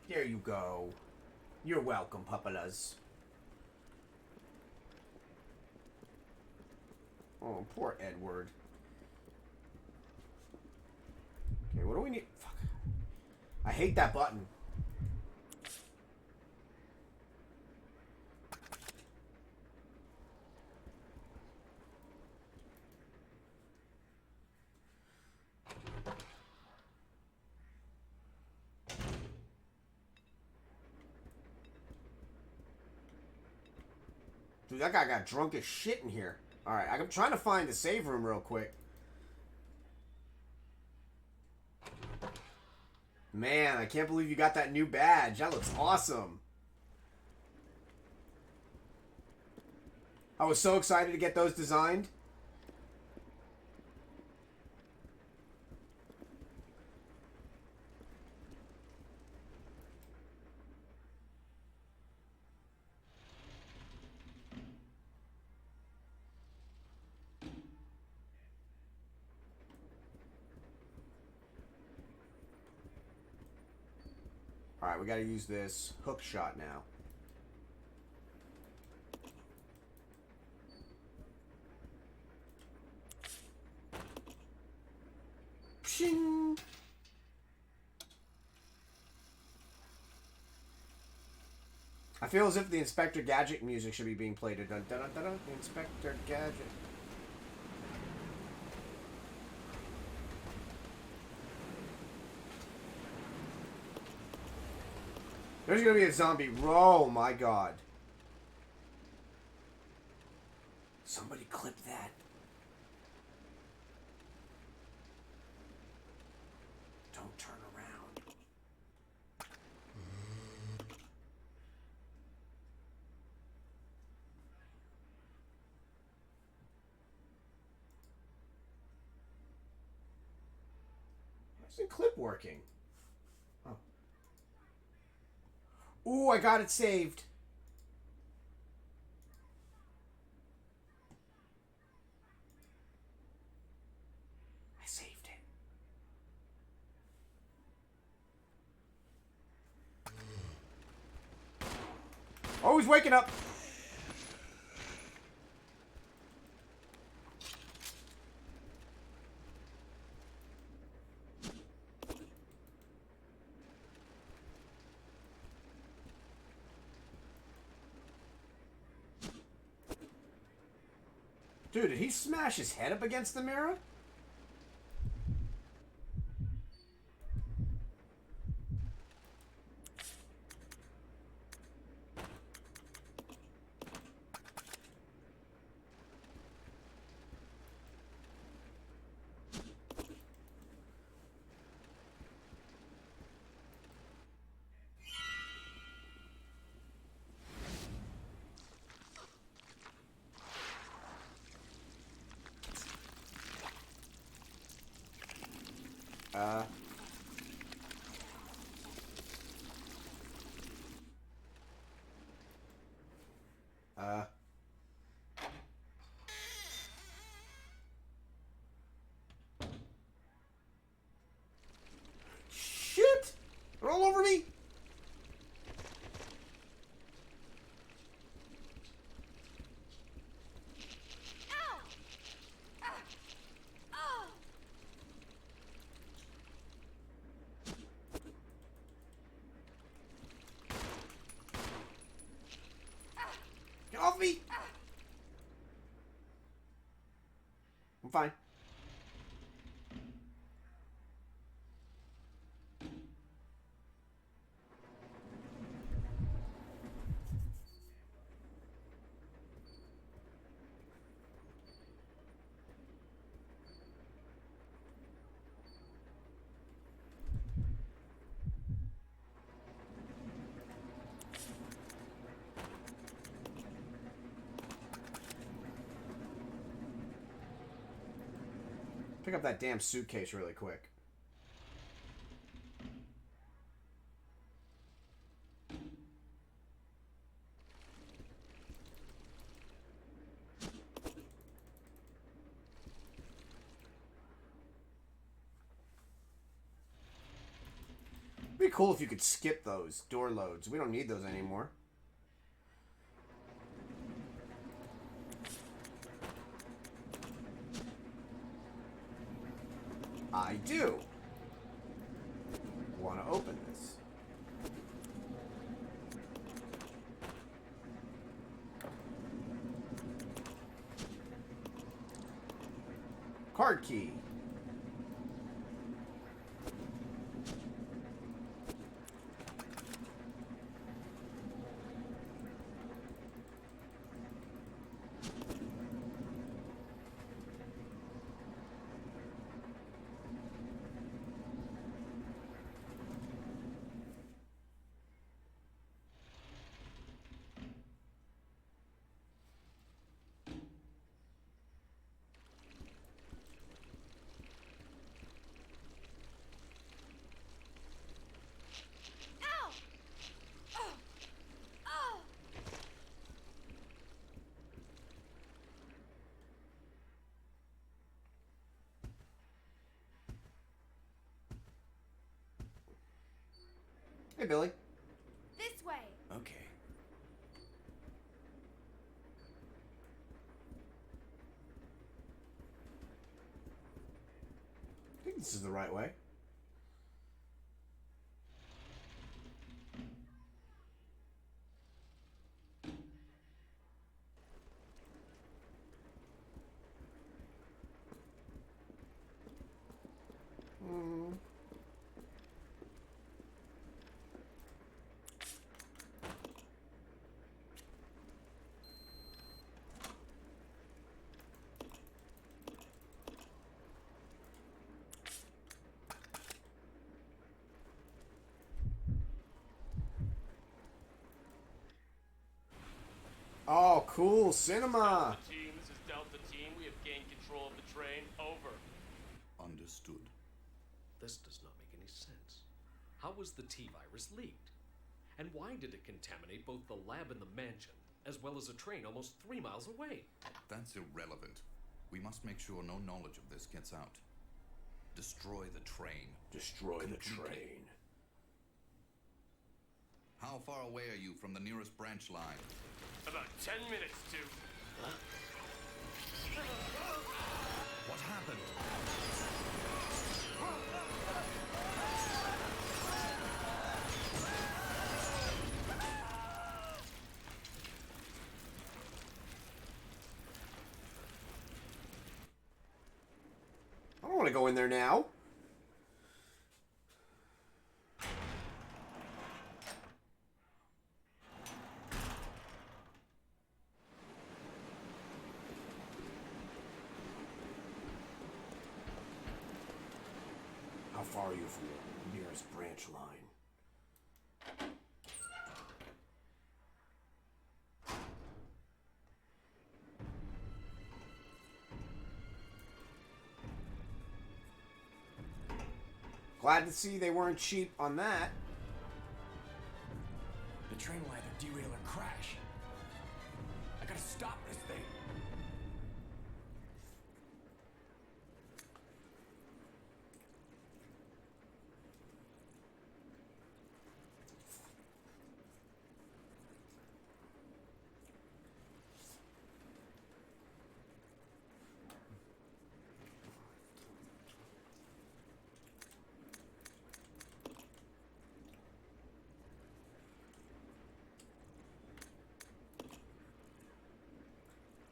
There you go. You're welcome, Papalas. Oh, poor Edward. Okay, what do we need? Fuck. I hate that button. Dude, that guy got drunk as shit in here. Alright, I'm trying to find the save room real quick. Man, I can't believe you got that new badge. That looks awesome. I was so excited to get those designed. Alright, we gotta use this hook shot now. Pshing! I feel as if the Inspector Gadget music should be being played. Dun, dun, dun, dun, dun. Inspector Gadget. There's gonna be a zombie. Oh my god. Somebody clip that. Don't turn around. Why isn't clip working? Oh. Ooh, I got it saved. I saved it. Oh, he's waking up. Dude, did he smash his head up against the mirror? Shit! They're all over me! Get off me! I'm fine. Pick up that damn suitcase really quick. It'd be cool if you could skip those door loads. We don't need those anymore. I do want to open this. Card key. Hey, Billy. This way. Okay. I think this is the right way. Oh, cool. Cinema. Delta team, this is Delta team. We have gained control of the train. Over. Understood. This does not make any sense. How was the T-virus leaked? And why did it contaminate both the lab and the mansion, as well as a train almost 3 miles away? That's irrelevant. We must make sure no knowledge of this gets out. Destroy the train. Destroy the Completely. train. How far away are you from the nearest branch line? About 10 minutes to... What happened? I don't want to go in there now. How far are you from the nearest branch line? Glad to see they weren't cheap on that. The train will either derail or crash. I gotta stop this thing.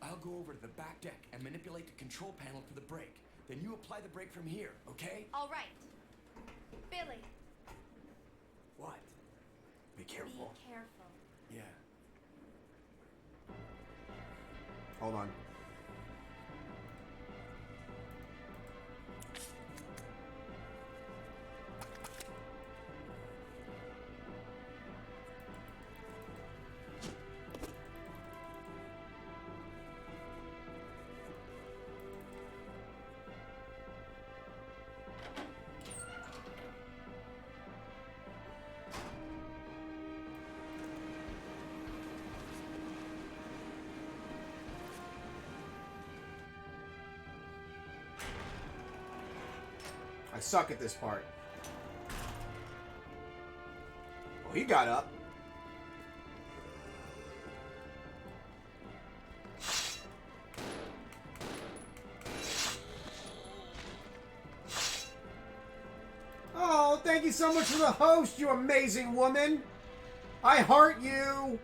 I'll go over to the back deck and manipulate the control panel for the brake. Then you apply the brake from here, okay? All right. Billy, What? Be careful. be careful. Yeah. Hold on. I suck at this part. Well, he got up. Oh, thank you so much for the host, you amazing woman. I heart you.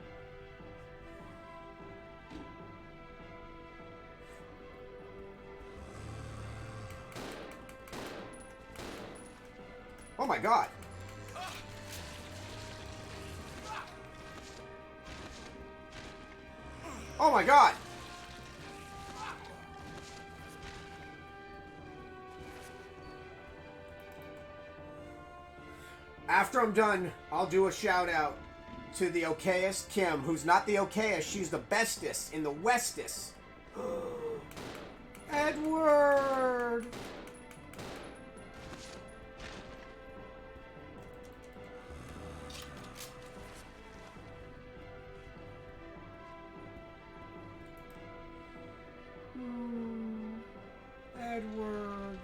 Oh my god. Oh my god. After I'm done, I'll do a shout out to the okayest Kim, who's not the okayest, she's the bestest in the westest. Edward! Edward.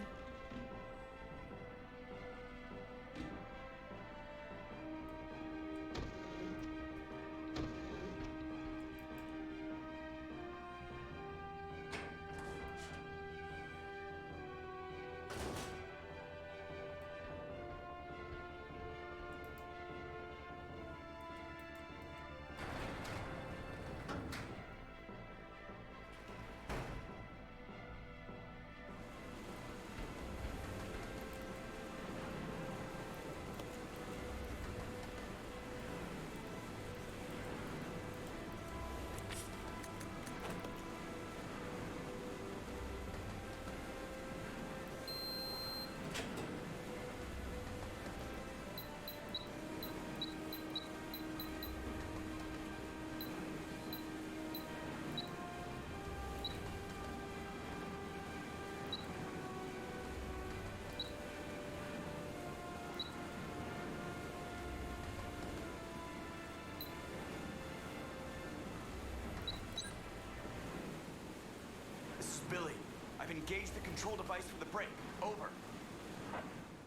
I've engaged the control device for the brake. Over.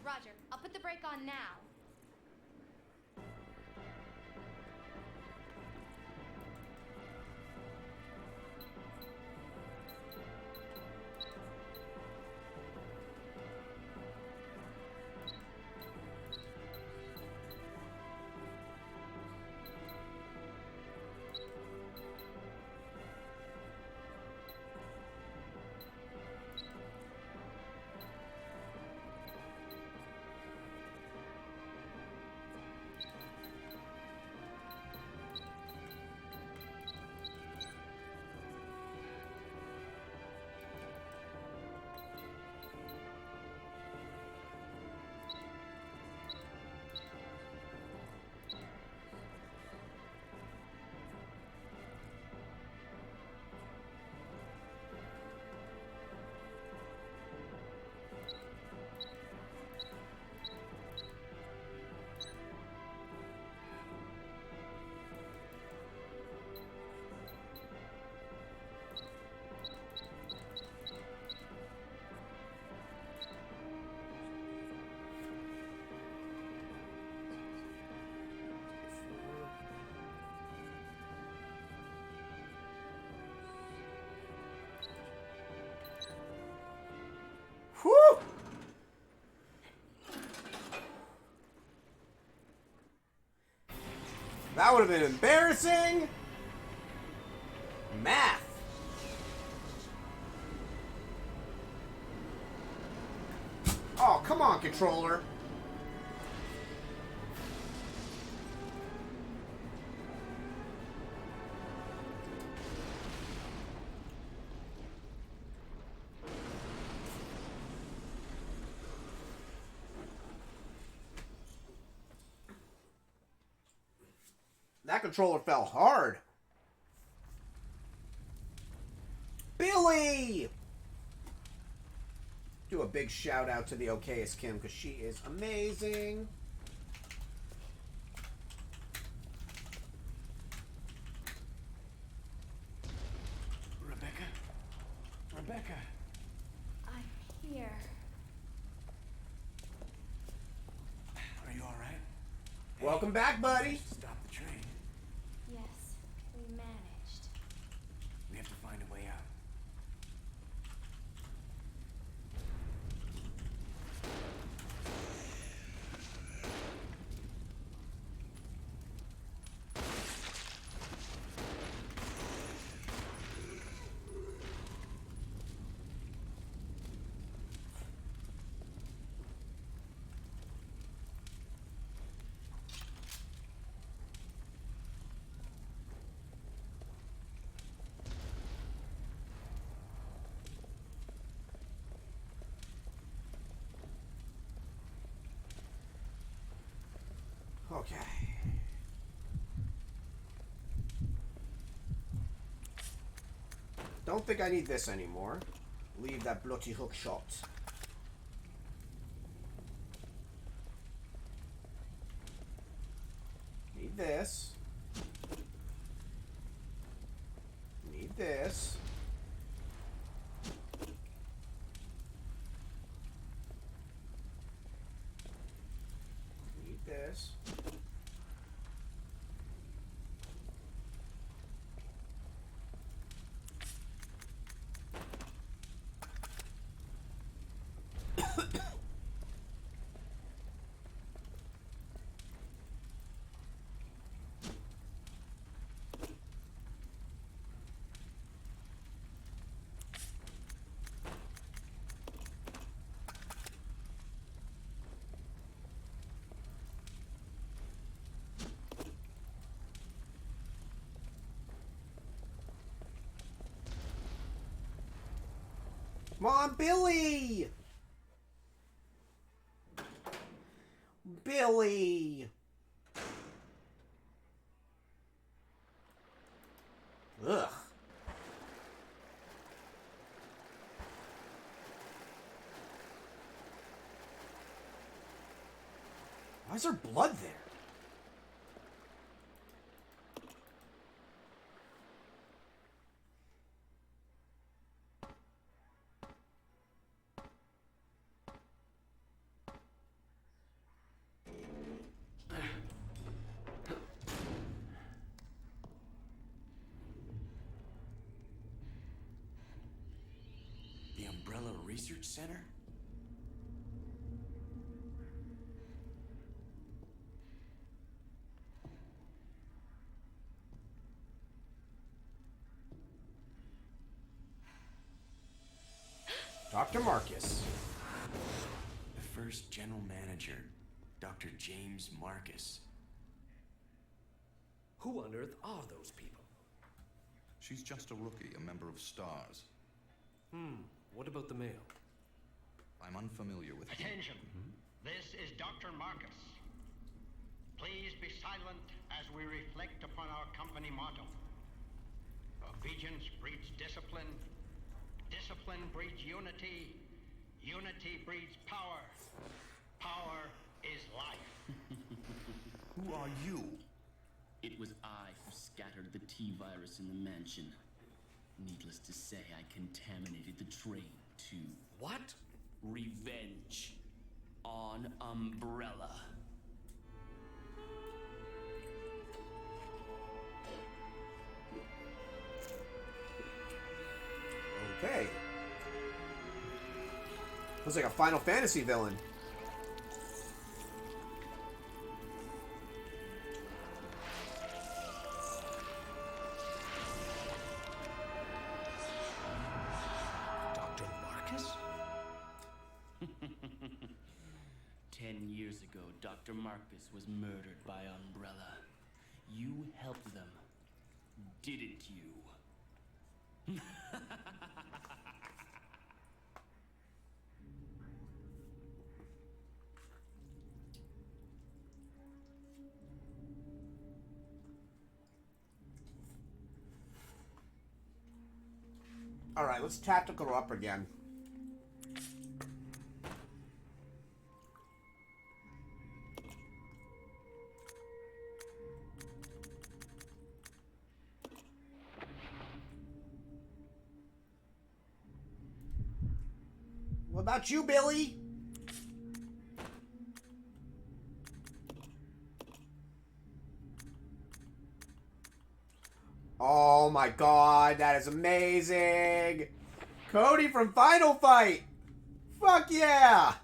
Roger. I'll put the brake on now. Whew! That would have been embarrassing. Math. Oh, come on, controller. That controller fell hard. Billy! Do a big shout out to the Okayest Kim because she is amazing. Rebecca? Rebecca! I'm here. Are you alright? Welcome back, buddy. Stop the train. Yes, we managed. We have to find a way out. Okay. Don't think I need this anymore. Leave that bloody hook shot. Need this. Need this. Need this. Come on, Billy! Billy! Ugh. Why is there blood there? Umbrella Research Center? Dr. Marcus. The first general manager, Dr. James Marcus. Who on earth are those people? She's just a rookie, a member of STARS. What about the male? I'm unfamiliar with him. Attention. This is Dr. Marcus. Please be silent as we reflect upon our company motto. Obedience breeds discipline. Discipline breeds unity. Unity breeds power. Power is life. Who are you? It was I who scattered the T-virus in the mansion. Needless to say, I contaminated the train too. What? Revenge. On Umbrella. Okay. Looks like a Final Fantasy villain. Dr. Marcus? 10 years ago, Dr. Marcus was murdered by Umbrella. You helped them, didn't you? Alright, let's tactical her up again. What about you, Billy? Oh my god, that is amazing! Cody from Final Fight! Fuck yeah!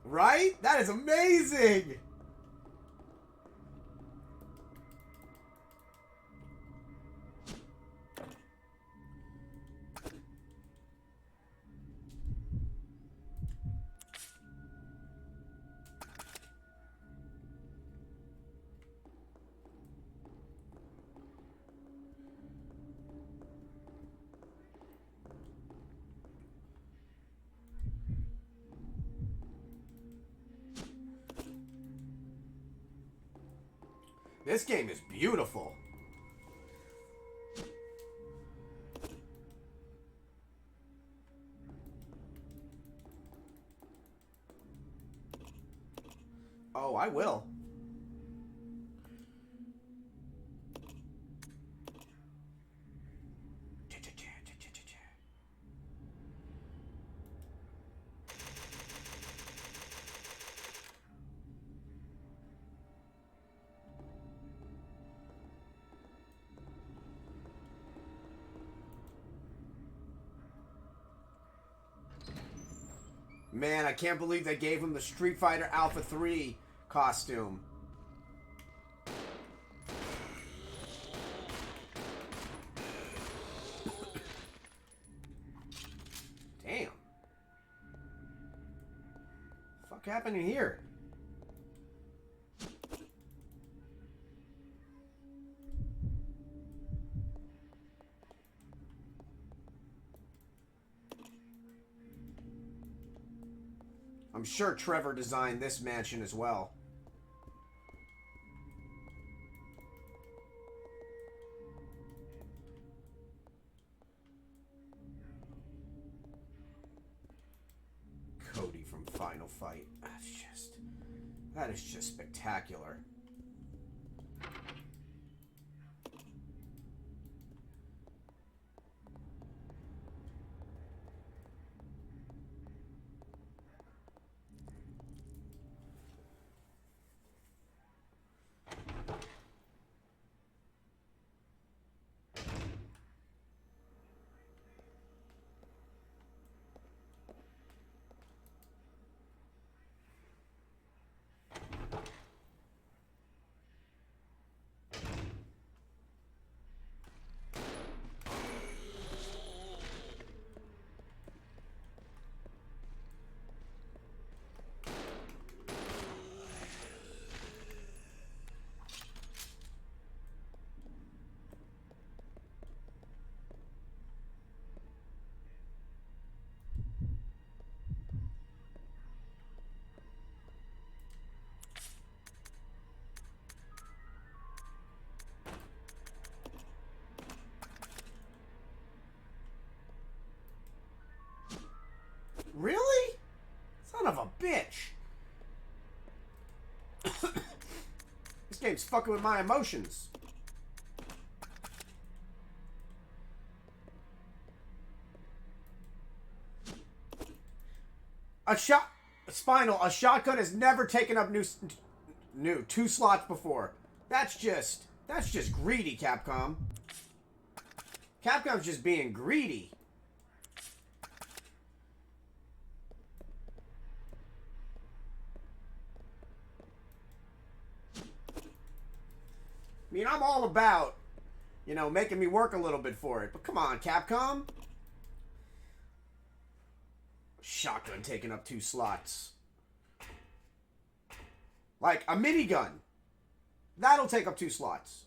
Right? That is amazing! This game is beautiful. Oh, I will. Man, I can't believe they gave him the Street Fighter Alpha 3 costume. Damn. Fuck happened in here? I'm sure Trevor designed this mansion as well. Cody from Final Fight. That is just spectacular. bitch. This game's fucking with my emotions. Spinal, a shotgun has never taken up new 2 slots before. That's just greedy, Capcom. Capcom's just being greedy. I mean, I'm all about, you know, making me work a little bit for it. But come on, Capcom. Shotgun taking up 2 slots. Like a minigun. That'll take up 2 slots.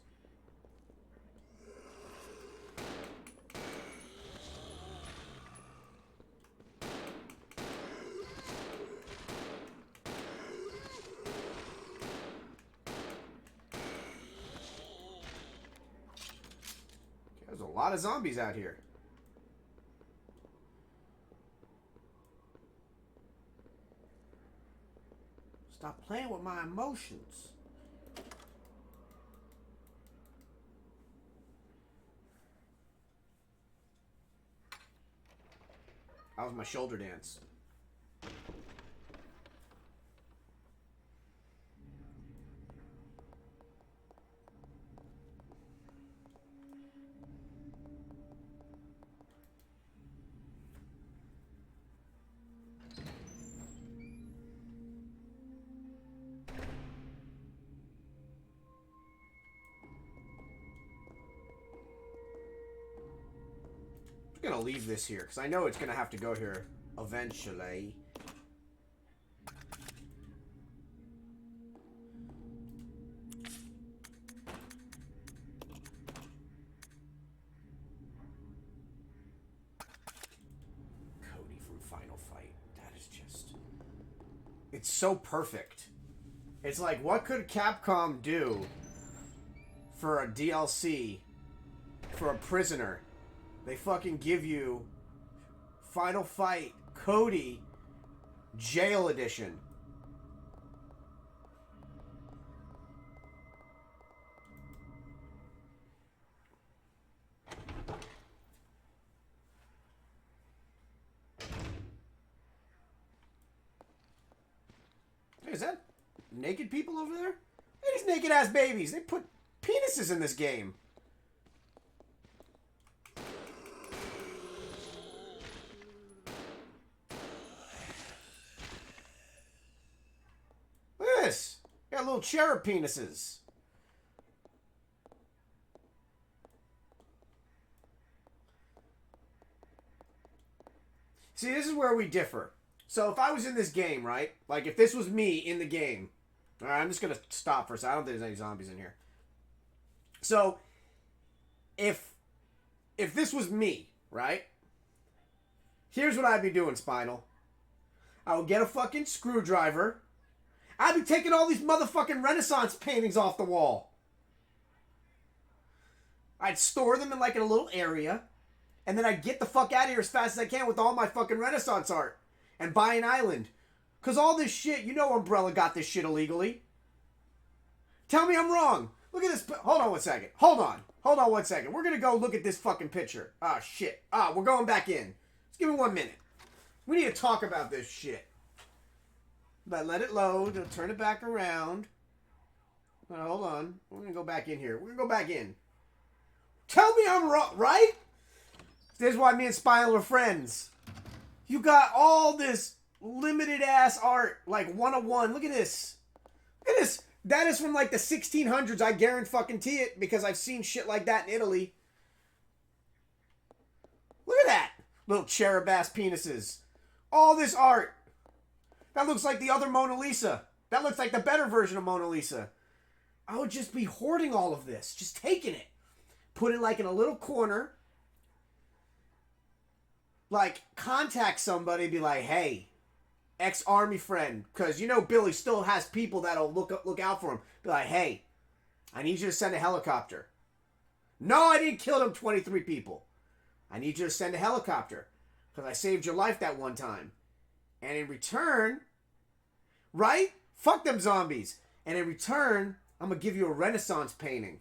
There's a lot of zombies out here. Stop playing with my emotions. That was my shoulder dance. I'm gonna leave this here because I know it's gonna have to go here eventually. Cody from Final Fight. That is just... It's so perfect. It's like, what could Capcom do for a DLC for a prisoner? They fucking give you Final Fight Cody Jail Edition. Hey, is that naked people over there? Hey, these naked ass babies. They put penises in this game. This got little cherub penises. See, this is where we differ. So if I was in this game, right? Like if this was me in the game. Alright, I'm just gonna stop for a second. I don't think there's any zombies in here. So if this was me, right? Here's what I'd be doing, Spinal. I would get a fucking screwdriver. I'd be taking all these motherfucking Renaissance paintings off the wall. I'd store them in like in a little area. And then I'd get the fuck out of here as fast as I can with all my fucking Renaissance art. And buy an island. Because all this shit, you know Umbrella got this shit illegally. Tell me I'm wrong. Look at this. Hold on one second. Hold on 1 second. We're going to go look at this fucking picture. Ah, shit. Ah, we're going back in. Just give me 1 minute. We need to talk about this shit. But let it load. It'll turn it back around. Hold on. We're going to go back in here. We're going to go back in. Tell me I'm wrong, right? This is why me and Spinal are friends. You got all this limited ass art. Like 101. Look at this. Look at this. That is from like the 1600s. I guarantee it because I've seen shit like that in Italy. Look at that. Little cherub ass penises. All this art. That looks like the other Mona Lisa. That looks like the better version of Mona Lisa. I would just be hoarding all of this. Just taking it. Put it like in a little corner. Like, contact somebody and be like, hey, ex-army friend. Because you know Billy still has people that'll look out for him. Be like, hey, I need you to send a helicopter. No, I didn't kill them 23 people. I need you to send a helicopter. Because I saved your life that one time. And in return, Right? Fuck them zombies. And in return, I'm going to give you a Renaissance painting.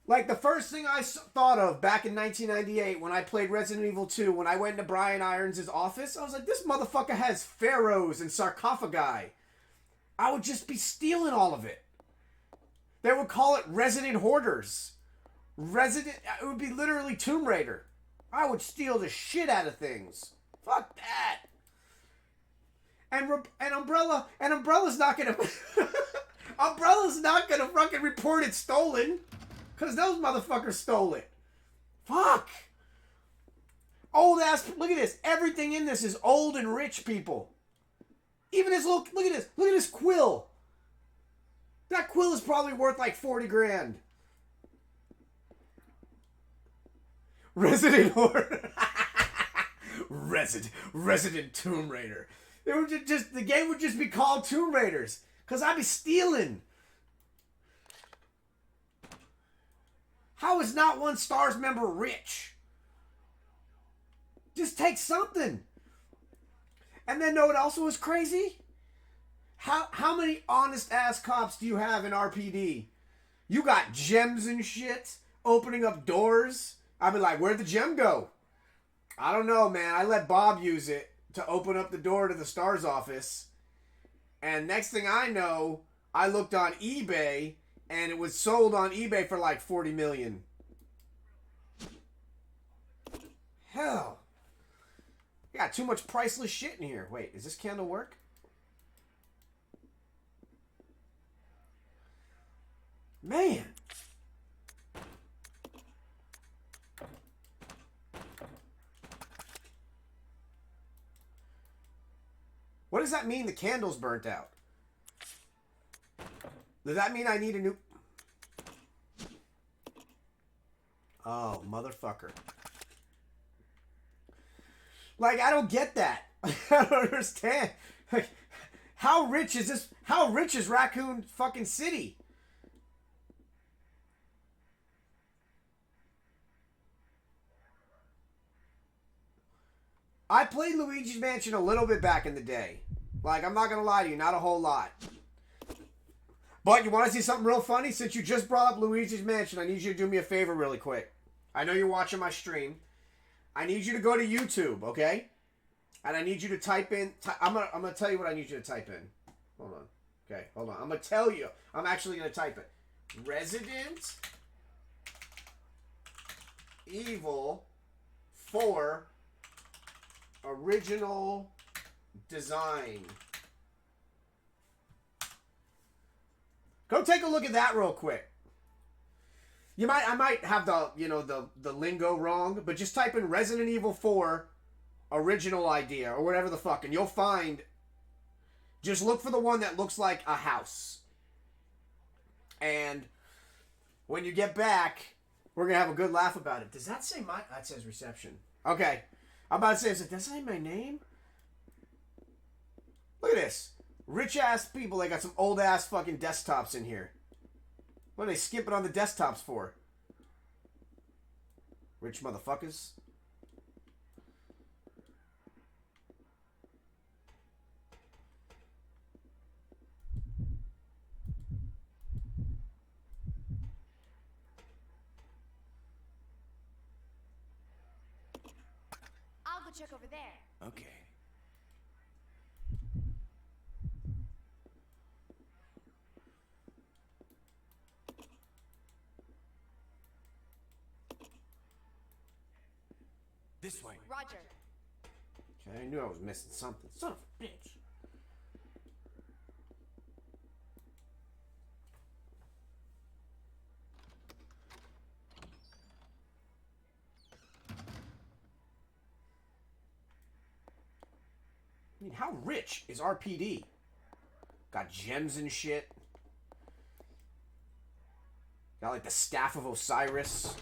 Like the first thing I thought of back in 1998 when I played Resident Evil 2, when I went into Brian Irons' office, I was like, this motherfucker has pharaohs and sarcophagi. I would just be stealing all of it. They would call it Resident Hoarders. It would be literally Tomb Raider. I would steal the shit out of things. Fuck that. And Umbrella's not gonna Umbrella's not gonna fucking report it stolen, cause those motherfuckers stole it. Fuck. Old ass. Look at this. Everything in this is old and rich people. Even his look at this. Look at this quill. That quill is probably worth like 40 grand. Resident Horror. Resident Tomb Raider. It would just the game would just be called Tomb Raiders. Cause I'd be stealing. How is not one STARS member rich? Just take something. And then know what also is crazy? How many honest ass cops do you have in RPD? You got gems and shit opening up doors. I'd be like, where'd the gem go? I don't know, man. I let Bob use it to open up the door to the STARS office. And next thing I know, I looked on eBay and it was sold on eBay for like 40 million. Hell. I got too much priceless shit in here. Wait, does this candle work? Man. What does that mean the candle's burnt out? Does that mean I need a new... Oh, motherfucker. Like, I don't get that. I don't understand. Like, how rich is this? How rich is Raccoon fucking City? I played Luigi's Mansion a little bit back in the day. Like, I'm not going to lie to you, not a whole lot. But you want to see something real funny? Since you just brought up Luigi's Mansion, I need you to do me a favor really quick. I know you're watching my stream. I need you to go to YouTube, okay? And I need you to type in... I'm gonna tell you what I need you to type in. Hold on. Okay, hold on. I'm going to tell you. I'm actually going to type it. Resident Evil 4 original design. Go take a look at that real quick. I might have the lingo wrong, but just type in Resident Evil 4 original idea or whatever the fuck, and you'll find. Just look for the one that looks like a house. And when you get back, we're gonna have a good laugh about it. Does that say my? That says reception. Okay. I'm about to say, does that say my name? Look at this. Rich ass people, they got some old ass fucking desktops in here. What are they skipping on the desktops for? Rich motherfuckers. I'll go check over there. Okay. This way. Roger. Okay, I knew I was missing something. Son of a bitch. I mean, how rich is RPD? Got gems and shit. Got like the Staff of Osiris.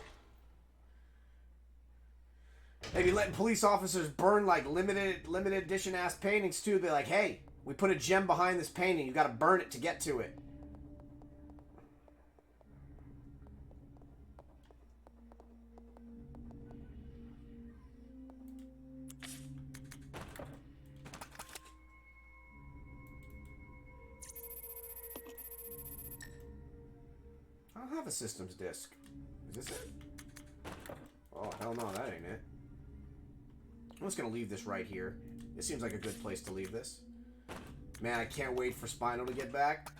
They be letting police officers burn like limited edition ass paintings too. They're like, hey, we put a gem behind this painting. You got to burn it to get to it. have a systems disk. Is this it? Oh, hell no, that ain't it. I'm just gonna leave this right here. This seems like a good place to leave this. Man, I can't wait for Spinal to get back.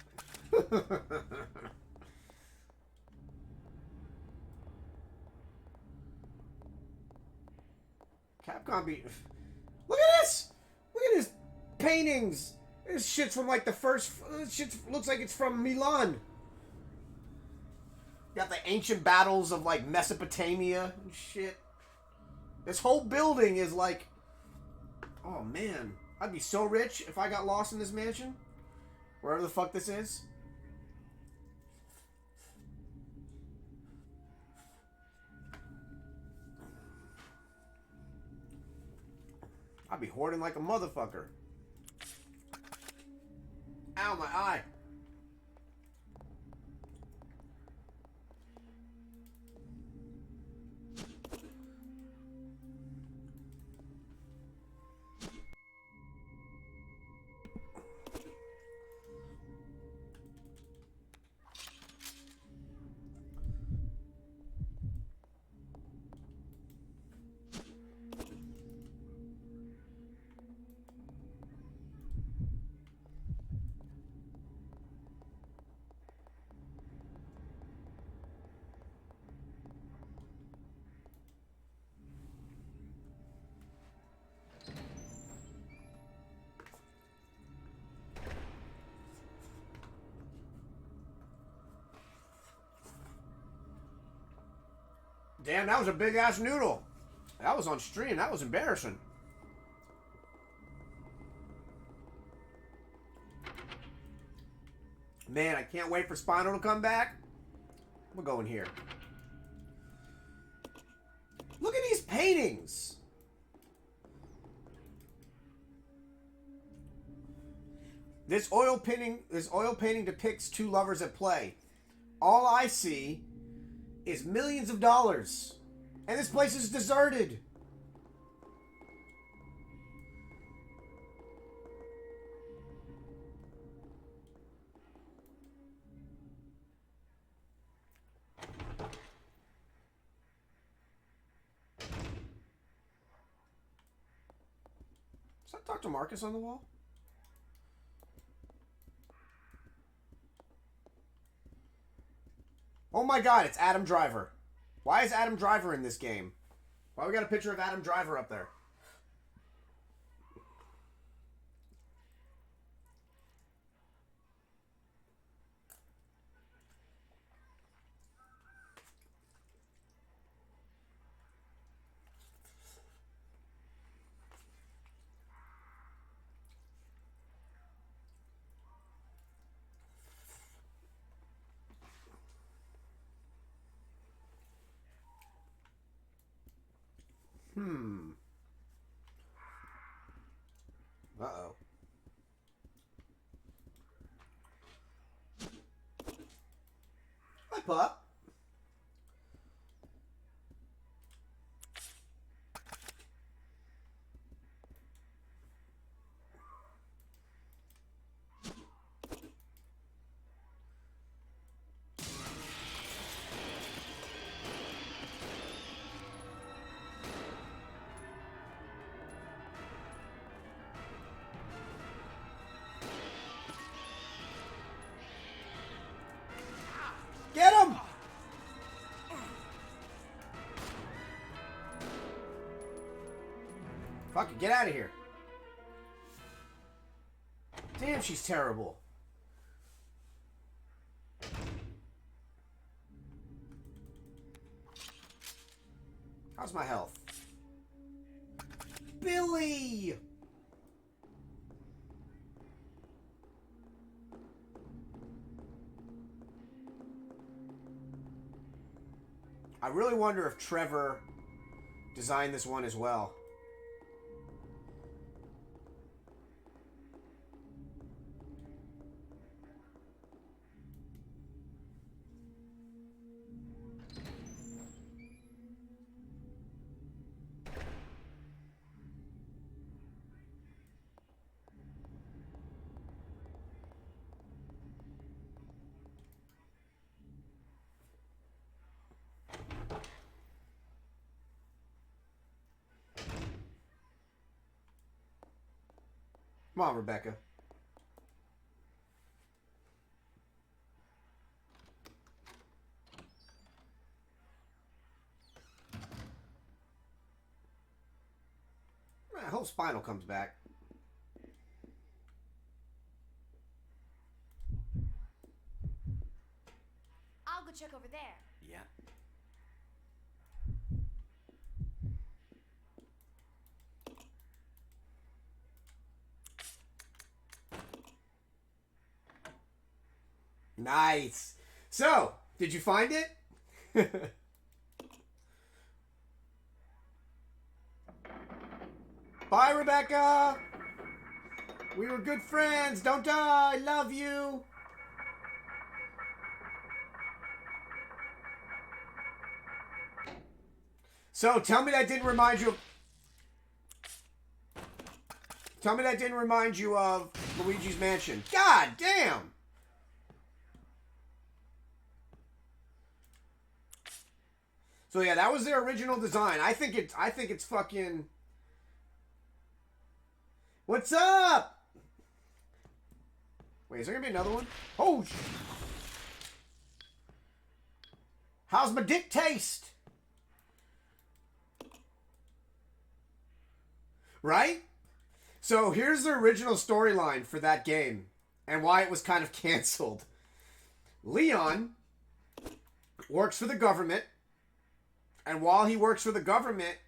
Capcom beat... Look at this! Look at his paintings! This shit's from like the first... This shit looks like it's from Milan. Got the ancient battles of like Mesopotamia and shit. This whole building is like... Oh man. I'd be so rich if I got lost in this mansion. Wherever the fuck this is. I'd be hoarding like a motherfucker. Ow, my eye. Damn, that was a big ass noodle. That was on stream. That was embarrassing. Man, I can't wait for Spinal to come back. We'll go in here. Look at these paintings. This oil painting depicts two lovers at play. All I see is millions of dollars. And this place is deserted. Is that Dr. Marcus on the wall? Oh my god, it's Adam Driver. Why is Adam Driver in this game? Why we got a picture of Adam Driver up there? Uh-oh. Hi, pup. Get him! Fuck it, get out of here. Damn, she's terrible. How's my health? Billy! I really wonder if Trevor designed this one as well. Come on, Rebecca. I hope Spinal comes back. I'll go check over there. Yeah. Nice. So, did you find it? Bye, Rebecca. We were good friends. Don't die. Love you. So, tell me that didn't remind you of... Tell me that didn't remind you of Luigi's Mansion. God damn. So yeah, that was their original design. I think it's fucking... What's up? Wait, is there gonna be another one? Oh, how's my dick taste? Right? So here's the original storyline for that game and why it was kind of canceled. Leon works for the government, and while he works for the government,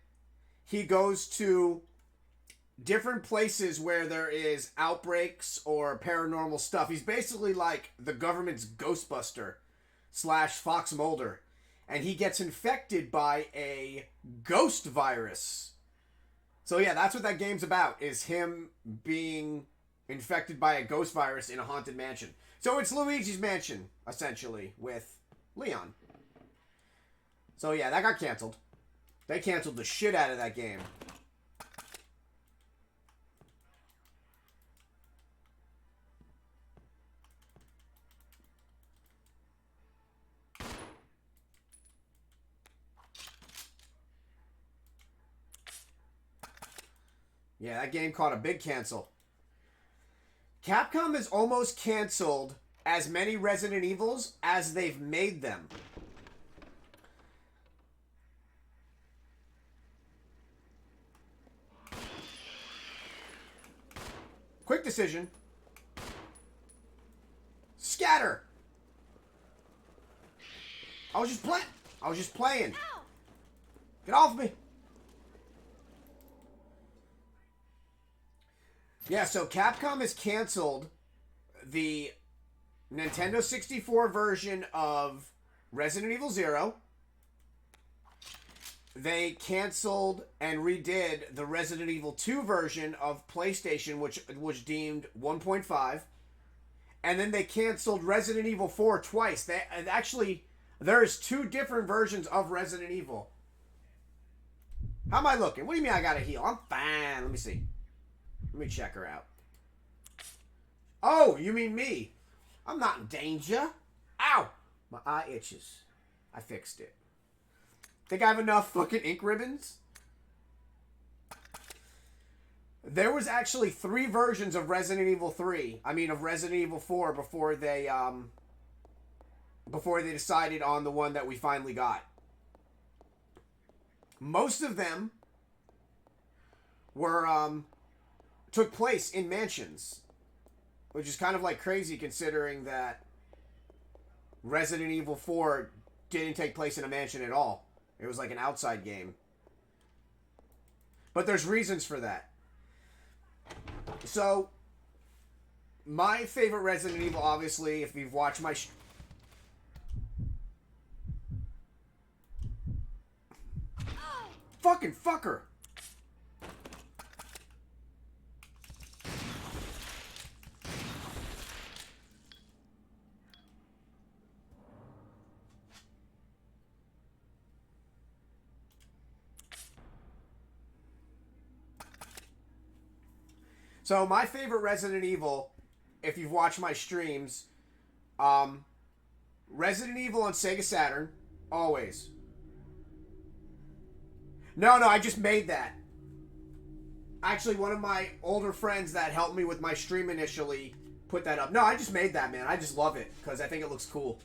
he goes to different places where there is outbreaks or paranormal stuff. He's basically like the government's Ghostbuster / Fox Mulder. And he gets infected by a ghost virus. So yeah, that's what that game's about, is him being infected by a ghost virus in a haunted mansion. So it's Luigi's Mansion, essentially, with Leon. So yeah, that got canceled. They canceled the shit out of that game. Yeah, that game caught a big cancel. Capcom has almost canceled as many Resident Evils as they've made them. Quick decision. Scatter. I was just playing. Get off me. Yeah, so Capcom has canceled the Nintendo 64 version of Resident Evil 0. They canceled and redid the Resident Evil 2 version of PlayStation, which was deemed 1.5. And then they canceled Resident Evil 4 twice. There's two different versions of Resident Evil. How am I looking? What do you mean I gotta heal? I'm fine. Let me see. Let me check her out. Oh, you mean me? I'm not in danger. Ow! My eye itches. I fixed it. Think I have enough fucking ink ribbons? There was actually 3 versions of Resident Evil 3. I mean, of Resident Evil 4 before they decided on the one that we finally got. Most of them were, took place in mansions, which is kind of like crazy considering that Resident Evil 4 didn't take place in a mansion at all. It was like an outside game. But there's reasons for that. So, my favorite Resident Evil, obviously, if you've watched my... Fucking fucker! So, my favorite Resident Evil, if you've watched my streams, Resident Evil on Sega Saturn, always. No, I just made that. Actually, one of my older friends that helped me with my stream initially put that up. No, I just made that, man. I just love it because I think it looks cool.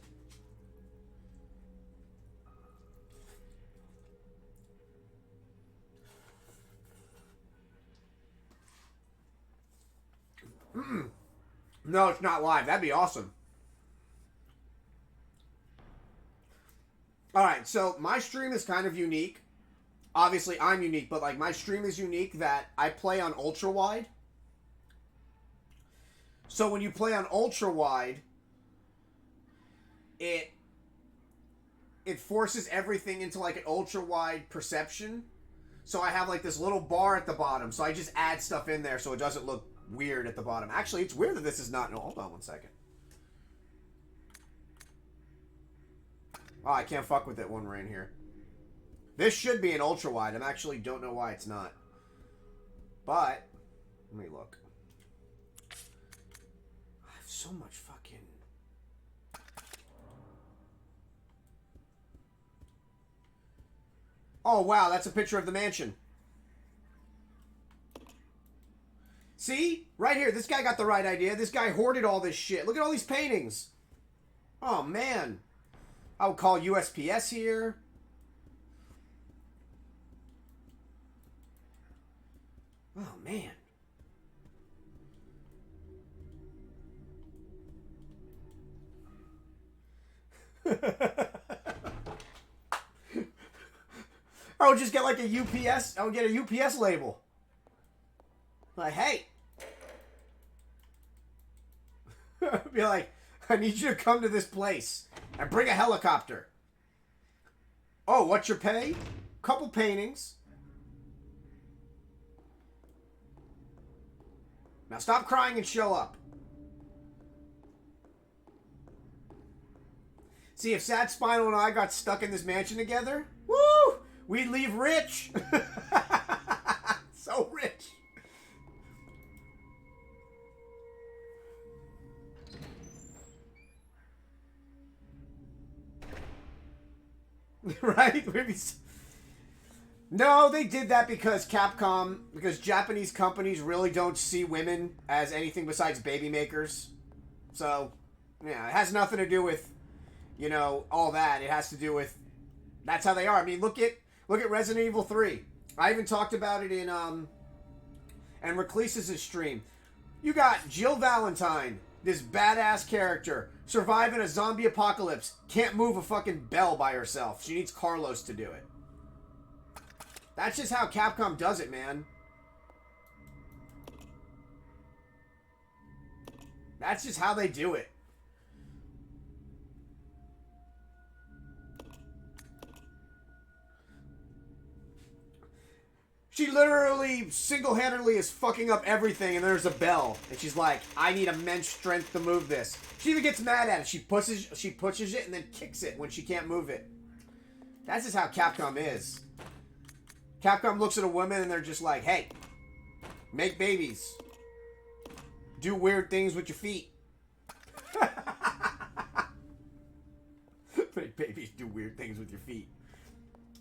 No, it's not live. That'd be awesome. Alright, so my stream is kind of unique. Obviously, I'm unique, but like my stream is unique that I play on ultra wide. So when you play on ultra wide, it forces everything into like an ultra wide perception. So I have like this little bar at the bottom. So I just add stuff in there so it doesn't look weird at the bottom. Actually, it's weird that this is not. No, hold on one second. Oh, I can't fuck with it when we're in here. This should be an ultra wide. I actually don't know why it's not. But let me look. I have so much fucking. Oh wow, that's a picture of the mansion. See? Right here, this guy got the right idea. This guy hoarded all this shit. Look at all these paintings. Oh, man. I would call USPS here. Oh, man. I would just get like a UPS. I would get a UPS label. Like, hey. Be like, I need you to come to this place and bring a helicopter. Oh, what's your pay? Couple paintings. Now stop crying and show up. See, if Sad Spinal and I got stuck in this mansion together, woo, we'd leave rich. So rich. Right? No, they did that because Capcom, because Japanese companies really don't see women as anything besides baby makers. So, yeah, it has nothing to do with, you know, all that. It has to do with, that's how they are. I mean, look at Resident Evil 3. I even talked about it in, and Recluse's stream. You got Jill Valentine, this badass character, surviving a zombie apocalypse, can't move a fucking bell by herself. She needs Carlos to do it. That's just how Capcom does it, man. That's just how they do it. She literally single-handedly is fucking up everything, and there's a bell, and she's like, I need immense strength to move this. She even gets mad at it. She pushes it and then kicks it when she can't move it. That's just how Capcom is. Capcom looks at a woman and they're just like, hey, make babies. Do weird things with your feet. Make babies do weird things with your feet.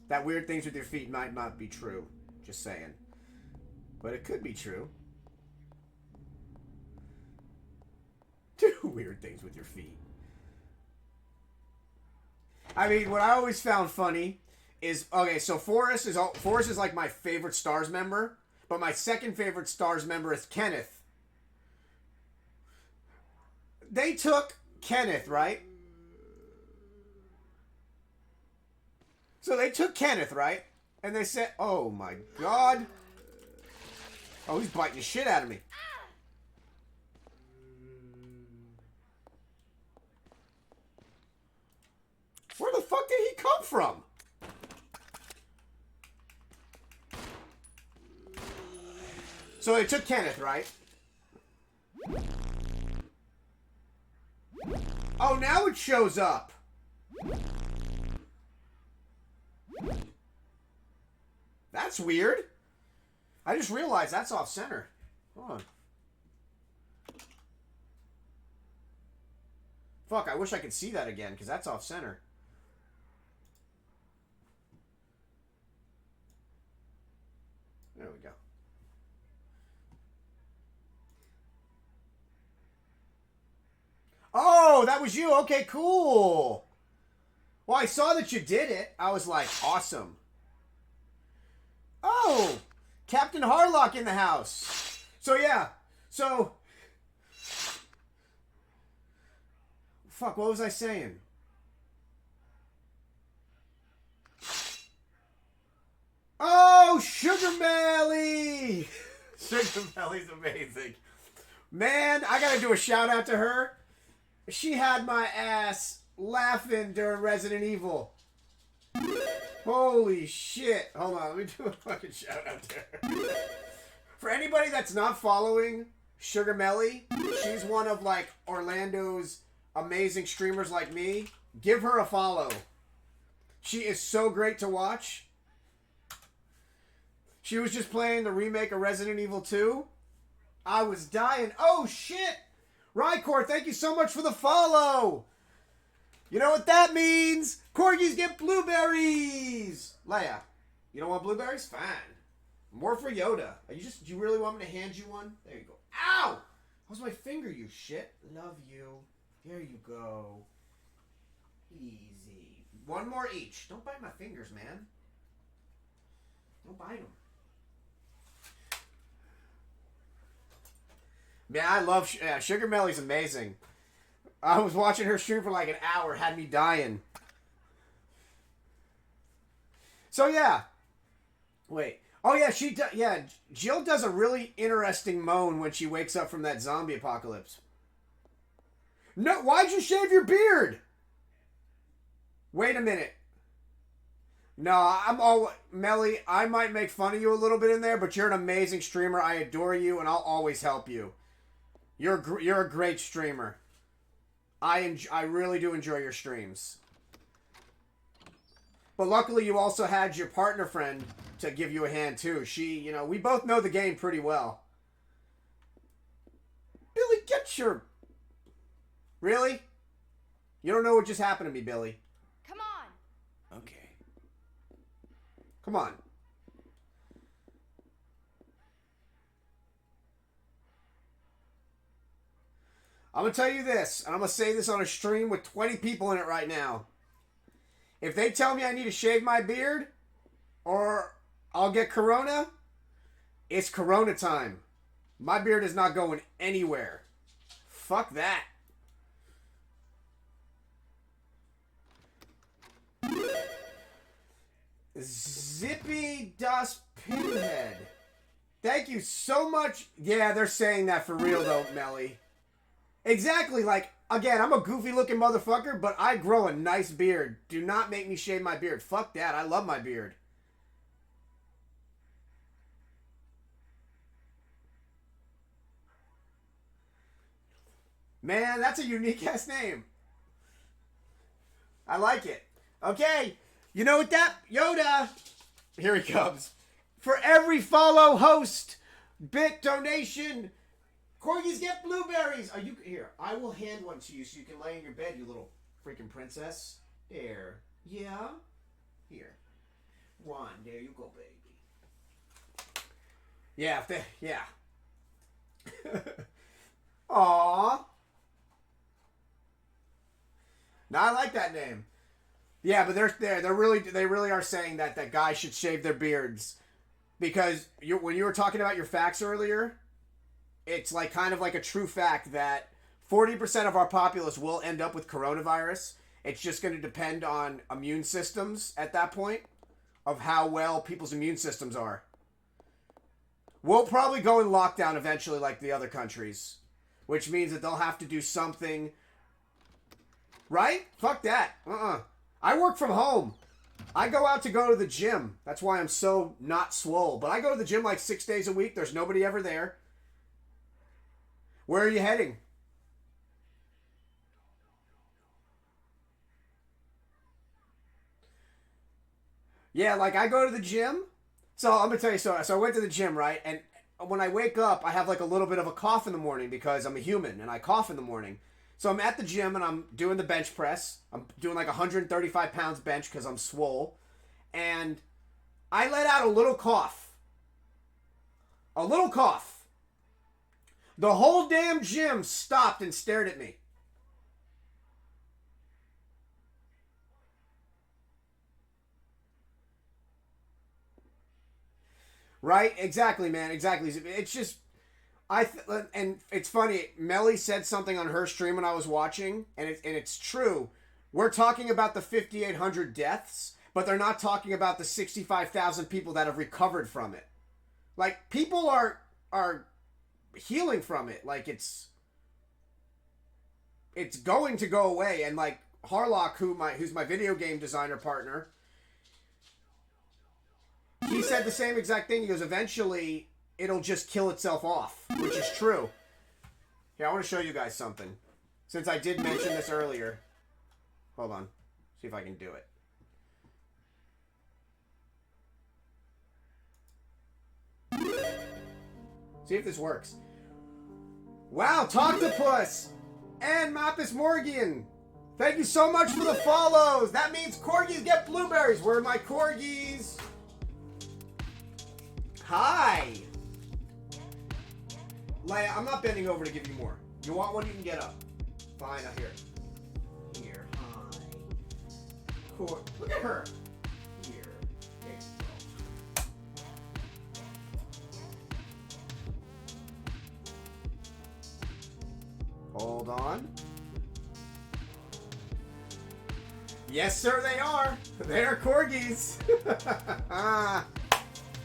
That weird things with your feet might not be true. Just saying. But it could be true. Do weird things with your feet. I mean, what I always found funny is, okay, so Forrest is like my favorite Stars member, but my second favorite Stars member is Kenneth. They took Kenneth, right? So they took Kenneth, right? And they said, oh my god. Oh, he's biting the shit out of me. Where the fuck did he come from? So they took Kenneth, right? Oh, now it shows up. That's weird. I just realized that's off center. Hold on. Fuck, I wish I could see that again, because that's off center. There we go. Oh, that was you. Okay, cool. Well, I saw that you did it. I was like, awesome. Oh, Captain Harlock in the house. So, yeah. So, fuck, what was I saying? Oh, Sugar Melly! Sugar Melly's amazing. Man, I gotta do a shout out to her. She had my ass laughing during Resident Evil. Holy shit. Hold on, let me do a fucking shout out to her. For anybody that's not following Sugar Melly, she's one of like Orlando's amazing streamers like me. Give her a follow. She is so great to watch. She was just playing the remake of Resident Evil 2. I was dying. Oh, shit! Rycor, thank you so much for the follow! You know what that means? Corgis get blueberries! Leia, you don't want blueberries? Fine. More for Yoda. Do you really want me to hand you one? There you go. Ow! How's my finger, you shit? Love you. There you go. Easy. One more each. Don't bite my fingers, man. Don't bite them. Man, I love Sugar Melly's amazing. I was watching her stream for like an hour, had me dying. So yeah. Wait. Oh yeah, Jill does a really interesting moan when she wakes up from that zombie apocalypse. No, why'd you shave your beard? Wait a minute. No, Melly, I might make fun of you a little bit in there, but you're an amazing streamer. I adore you, and I'll always help you. You're a great streamer. I really do enjoy your streams. But luckily, you also had your partner friend to give you a hand, too. We both know the game pretty well. Billy, get your... Really? You don't know what just happened to me, Billy. Come on. Okay. Come on. I'm going to tell you this, and I'm going to say this on a stream with 20 people in it right now. If they tell me I need to shave my beard, or I'll get corona, it's corona time. My beard is not going anywhere. Fuck that. Zippy Das Pinhead. Thank you so much. Yeah, they're saying that for real though, Melly. Exactly, like, again, I'm a goofy looking motherfucker, but I grow a nice beard. Do not make me shave my beard. Fuck that, I love my beard. Man, that's a unique ass name. I like it. Okay, you know what that... Yoda! Here he comes. For every follow, host, bit, donation... Corgis get blueberries. Are you here? I will hand one to you so you can lay in your bed, you little freaking princess. There. Yeah. Here. One. There you go, baby. Yeah. Yeah. Aww. Now I like that name. Yeah, but they really are saying that guys should shave their beards because when you were talking about your facts earlier. It's like kind of like a true fact that 40% of our populace will end up with coronavirus. It's just going to depend on immune systems at that point of how well people's immune systems are. We'll probably go in lockdown eventually like the other countries, which means that they'll have to do something. Right? Fuck that. I work from home. I go out to go to the gym. That's why I'm so not swole. But I go to the gym like 6 days a week. There's nobody ever there. Where are you heading? Yeah, like I go to the gym. So I'm gonna tell you, so I went to the gym, right? And when I wake up, I have like a little bit of a cough in the morning because I'm a human and I cough in the morning. So I'm at the gym and I'm doing the bench press. I'm doing like 135 pounds bench because I'm swole. And I let out a little cough. A little cough. The whole damn gym stopped and stared at me. Right? Exactly, man. Exactly. It's just, and it's funny. Melly said something on her stream when I was watching, and it's true. We're talking about the 5,800 deaths, but they're not talking about the 65,000 people that have recovered from it. Like, people are healing from it. Like, it's going to go away. And like Harlock, who's my video game designer partner, he said the same exact thing. He goes, eventually it'll just kill itself off, which is true. Here, I want to show you guys something, since I did mention this earlier. Hold on, see if I can do it. See if this works. Wow, Toctopus and Mappus Morgan, thank you so much for the follows. That means corgis get blueberries. Where are my corgis? Hi. Leia, I'm not bending over to give you more. You want one, you can get up. Fine, now here. Here, hi. Cool. Look at her. Here. There you go. Hold on. Yes, sir, they are. They're corgis.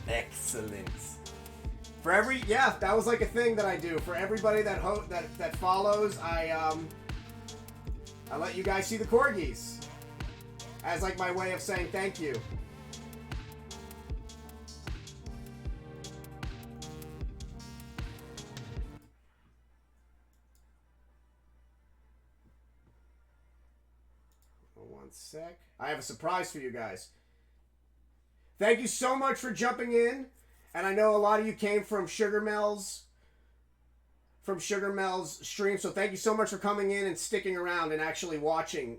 Excellent. For every, yeah, that was like a thing that I do. For everybody that that follows, I let you guys see the corgis as like my way of saying thank you. One sec. I have a surprise for you guys. Thank you so much for jumping in. And I know a lot of you came from Sugar Mel's stream, so thank you so much for coming in and sticking around and actually watching.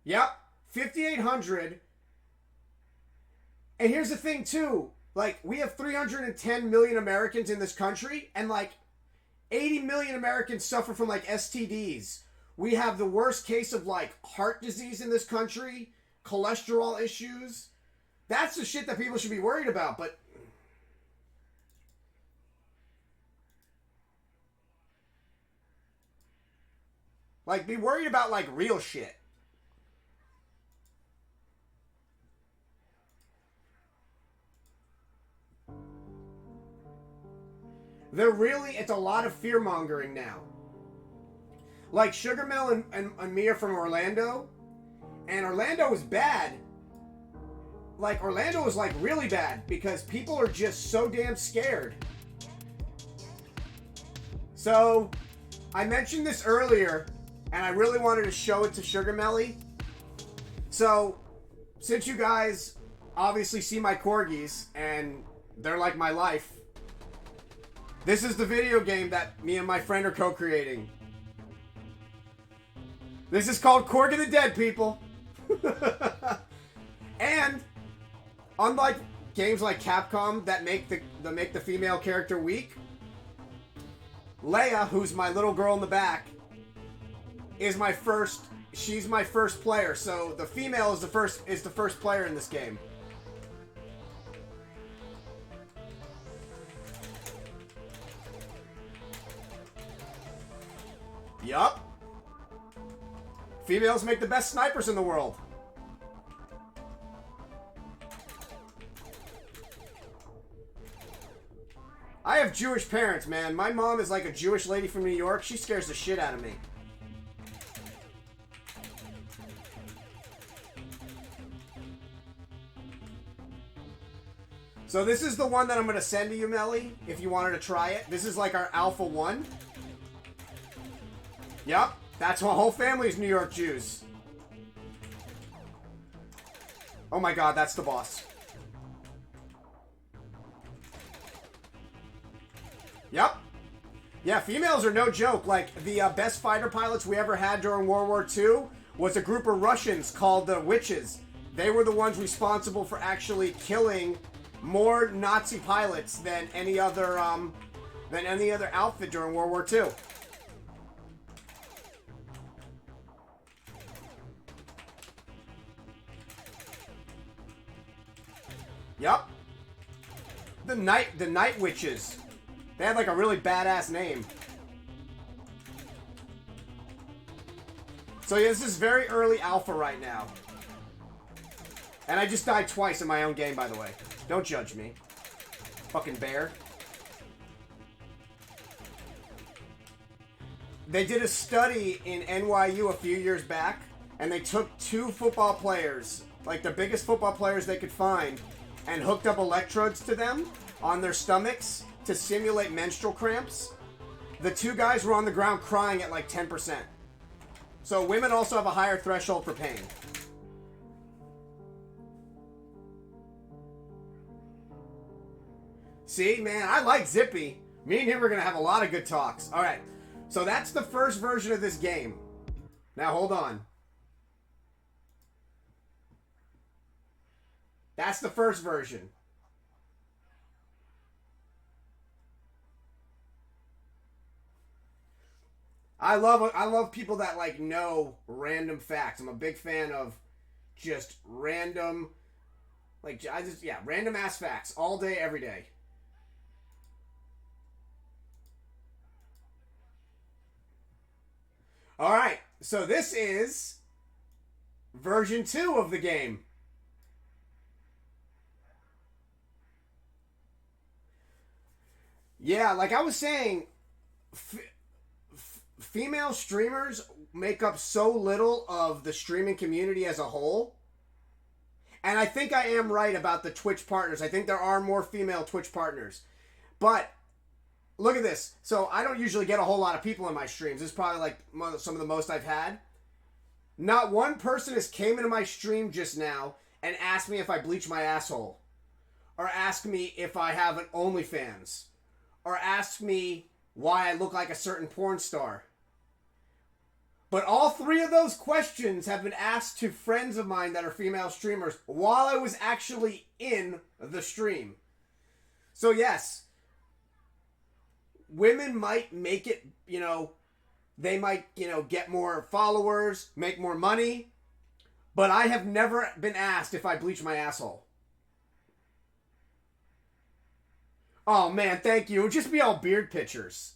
Yep, 5,800. And here's the thing too, like, we have 310 million Americans in this country, and like 80 million Americans suffer from like STDs. We have the worst case of like heart disease in this country, cholesterol issues. That's the shit that people should be worried about, but like, be worried about like real shit. It's a lot of fear mongering now. Like Sugar Mel and Mia from Orlando, and Orlando was bad. Like, Orlando was like really bad because people are just so damn scared. So, I mentioned this earlier, and I really wanted to show it to Sugar Melly. So, since you guys obviously see my corgis, and they're like my life, this is the video game that me and my friend are co-creating. This is called Corgi of the Dead, people. And unlike games like Capcom that make the female character weak, Leia, who's my little girl in the back, is my first. She's my first player. So the female is the first player in this game. Yup. Females make the best snipers in the world. I have Jewish parents, man. My mom is like a Jewish lady from New York. She scares the shit out of me. So this is the one that I'm going to send to you, Melly, if you wanted to try it. This is like our Alpha 1. Yup, that's my whole family's New York Jews. Oh my god, that's the boss. Yep. Yeah, females are no joke. Like, the best fighter pilots we ever had during World War II was a group of Russians called the Witches. They were the ones responsible for actually killing more Nazi pilots than any other outfit during World War II. Yep. The Night Witches. They had like a really badass name. So yeah, this is very early alpha right now. And I just died twice in my own game, by the way. Don't judge me. Fucking bear. They did a study in NYU a few years back, and they took 2 football players, like the biggest football players they could find, and hooked up electrodes to them on their stomachs to simulate menstrual cramps. The 2 guys were on the ground crying at like 10%. So women also have a higher threshold for pain. See, man, I like Zippy. Me and him are going to have a lot of good talks. All right. So that's the first version of this game. Now, hold on. That's the first version. I love people that like know random facts. I'm a big fan of just random, random ass facts all day, every day. All right, so this is version 2 of the game. Yeah, like I was saying, female streamers make up so little of the streaming community as a whole. And I think I am right about the Twitch partners. I think there are more female Twitch partners. But look at this. So I don't usually get a whole lot of people in my streams. This is probably like some of the most I've had. Not one person has came into my stream just now and asked me if I bleach my asshole. Or asked me if I have an OnlyFans. Or asked me why I look like a certain porn star. But all 3 of those questions have been asked to friends of mine that are female streamers while I was actually in the stream. So yes, women might make it, they might, get more followers, make more money, but I have never been asked if I bleach my asshole. Oh man, thank you. It would just be all beard pictures.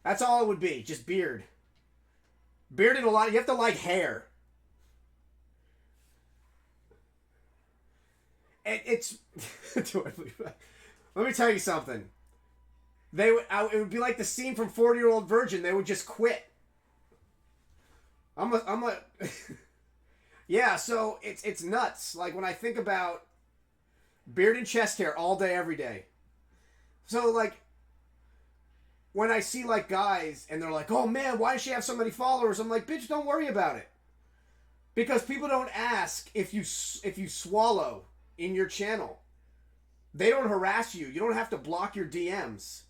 That's all it would be, just beard. Beard and a lot, you have to like hair. It's, let me tell you something. It would be like the scene from 40-Year-Old Virgin. They would just quit. Yeah, so it's nuts. Like when I think about beard and chest hair all day, every day. So like, when I see like guys and they're like, oh man, why does she have so many followers? I'm like, bitch, don't worry about it. Because people don't ask if you swallow in your channel. They don't harass you. You don't have to block your DMs.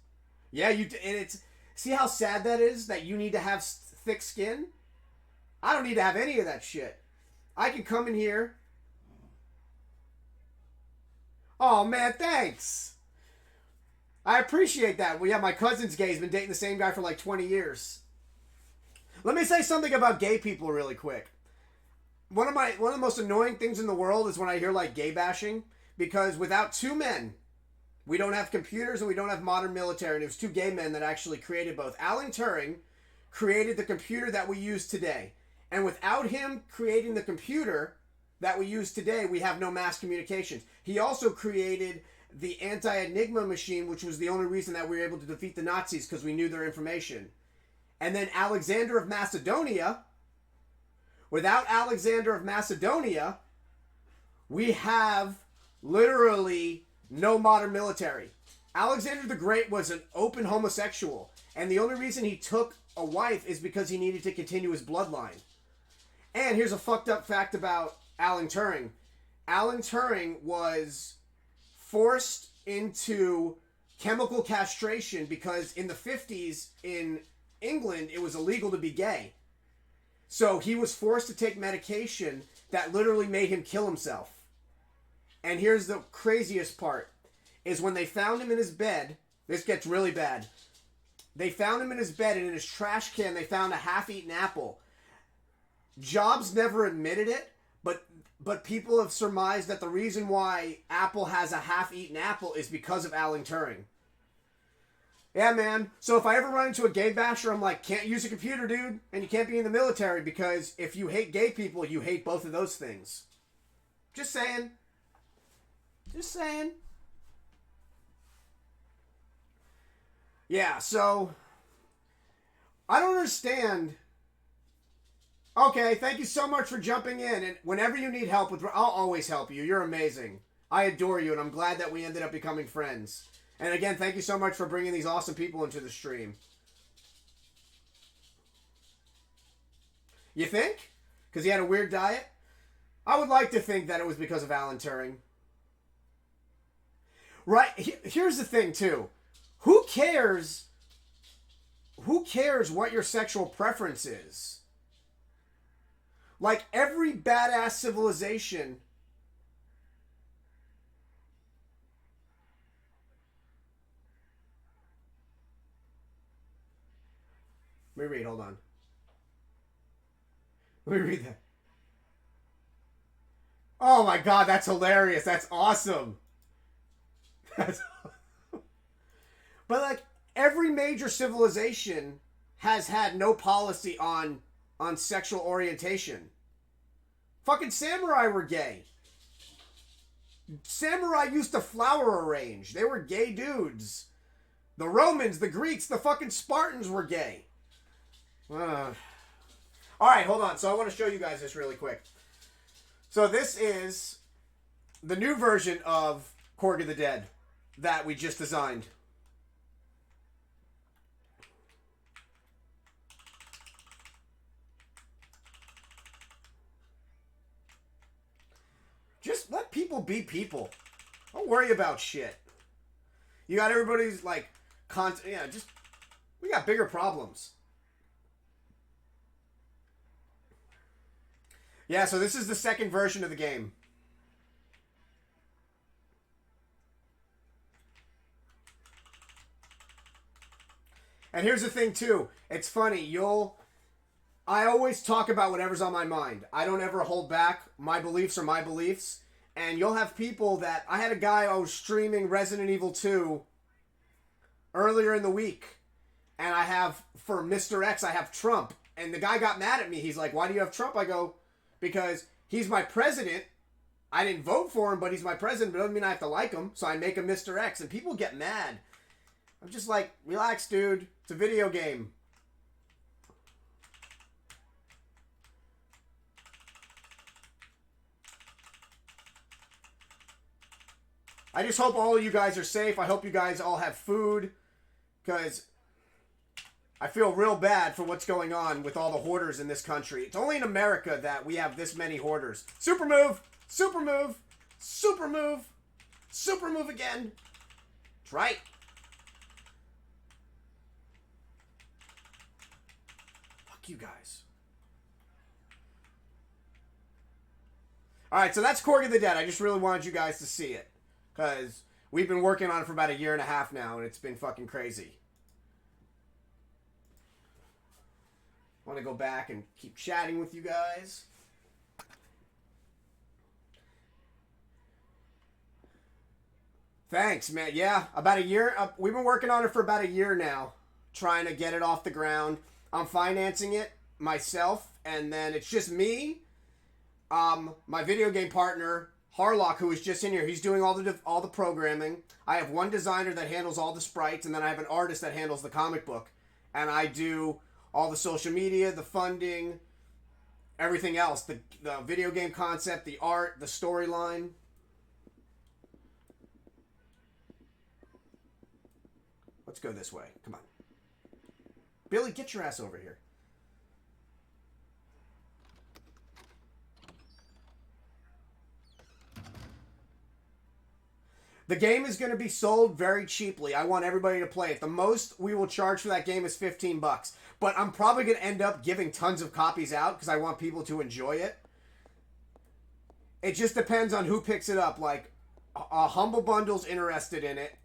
Yeah, and it's, see how sad that is that you need to have thick skin? I don't need to have any of that shit. I can come in here. Oh man, thanks. I appreciate that. Well, yeah, my cousin's gay. He's been dating the same guy for like 20 years. Let me say something about gay people really quick. One of the most annoying things in the world is when I hear like gay bashing, because without 2 men, we don't have computers and we don't have modern military. And it was 2 gay men that actually created both. Alan Turing created the computer that we use today. And without him creating the computer that we use today, we have no mass communications. He also created the anti-Enigma machine, which was the only reason that we were able to defeat the Nazis, because we knew their information. And then Alexander of Macedonia, without Alexander of Macedonia, we have literally no modern military. Alexander the Great was an open homosexual, and the only reason he took a wife is because he needed to continue his bloodline. And here's a fucked up fact about Alan Turing. Alan Turing was forced into chemical castration because in the 50s in England it was illegal to be gay. So he was forced to take medication that literally made him kill himself. And here's the craziest part, is when they found him in his bed, this gets really bad. They found him in his bed, and in his trash can they found a half-eaten apple. Jobs never admitted it, But people have surmised that the reason why Apple has a half-eaten apple is because of Alan Turing. Yeah, man. So if I ever run into a gay basher, I'm like, can't use a computer, dude, and you can't be in the military, because if you hate gay people, you hate both of those things. Just saying. Just saying. Yeah, so I don't understand. Okay, thank you so much for jumping in. And whenever you need help with, I'll always help you. You're amazing. I adore you, and I'm glad that we ended up becoming friends. And again, thank you so much for bringing these awesome people into the stream. You think? Because he had a weird diet? I would like to think that it was because of Alan Turing. Right, here's the thing, too. Who cares? Who cares what your sexual preference is? Like, every badass civilization... Let me read, hold on. Let me read that. Oh my god, that's hilarious. That's awesome. That's awesome. But, like, every major civilization has had no policy on sexual orientation. Fucking samurai were gay. Samurai used to flower arrange. They were gay dudes. The Romans, the Greeks, the fucking Spartans were gay. Alright, hold on. So I want to show you guys this really quick. So this is the new version of Korg of the Dead that we just designed. Just let people be people. Don't worry about shit. You got everybody's, like, yeah, just... We got bigger problems. Yeah, so this is the second version of the game. And here's the thing, too. It's funny, I always talk about whatever's on my mind. I don't ever hold back. My beliefs are my beliefs. And you'll have people that... I had a guy I was streaming Resident Evil 2 earlier in the week. And I have, for Mr. X, I have Trump. And the guy got mad at me. He's like, why do you have Trump? I go, because he's my president. I didn't vote for him, but he's my president. But it doesn't mean I have to like him. So I make him Mr. X. And people get mad. I'm just like, relax, dude. It's a video game. I just hope all of you guys are safe. I hope you guys all have food. Because I feel real bad for what's going on with all the hoarders in this country. It's only in America that we have this many hoarders. Super move! Super move! Super move! Super move again! That's right. Fuck you guys. Alright, so that's Korg of the Dead. I just really wanted you guys to see it. Because we've been working on it for about 1.5 years now, and it's been fucking crazy. I want to go back and keep chatting with you guys. Thanks, man. Yeah, about 1 year. We've been working on it for about 1 year now, trying to get it off the ground. I'm financing it myself, and then it's just me, my video game partner, Harlock, who is just in here. He's doing all the programming. I have one designer that handles all the sprites, and then I have an artist that handles the comic book. And I do all the social media, the funding, everything else. The video game concept, the art, the storyline. Let's go this way. Come on. Billy, get your ass over here. The game is going to be sold very cheaply. I want everybody to play it. The most we will charge for that game is $15. But I'm probably going to end up giving tons of copies out because I want people to enjoy it. It just depends on who picks it up. Like, Humble Bundle's interested in it.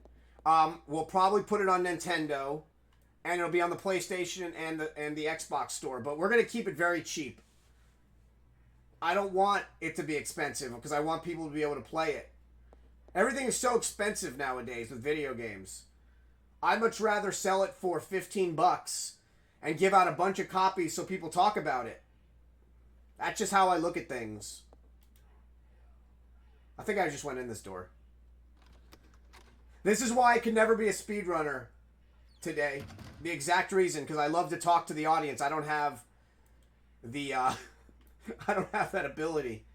We'll probably put it on Nintendo. And it'll be on the PlayStation and the Xbox store. But we're going to keep it very cheap. I don't want it to be expensive because I want people to be able to play it. Everything is so expensive nowadays with video games. I'd much rather sell it for $15 and give out a bunch of copies so people talk about it. That's just how I look at things. I think I just went in this door. This is why I can never be a speedrunner today. The exact reason, because I love to talk to the audience. I don't have the, I don't have that ability.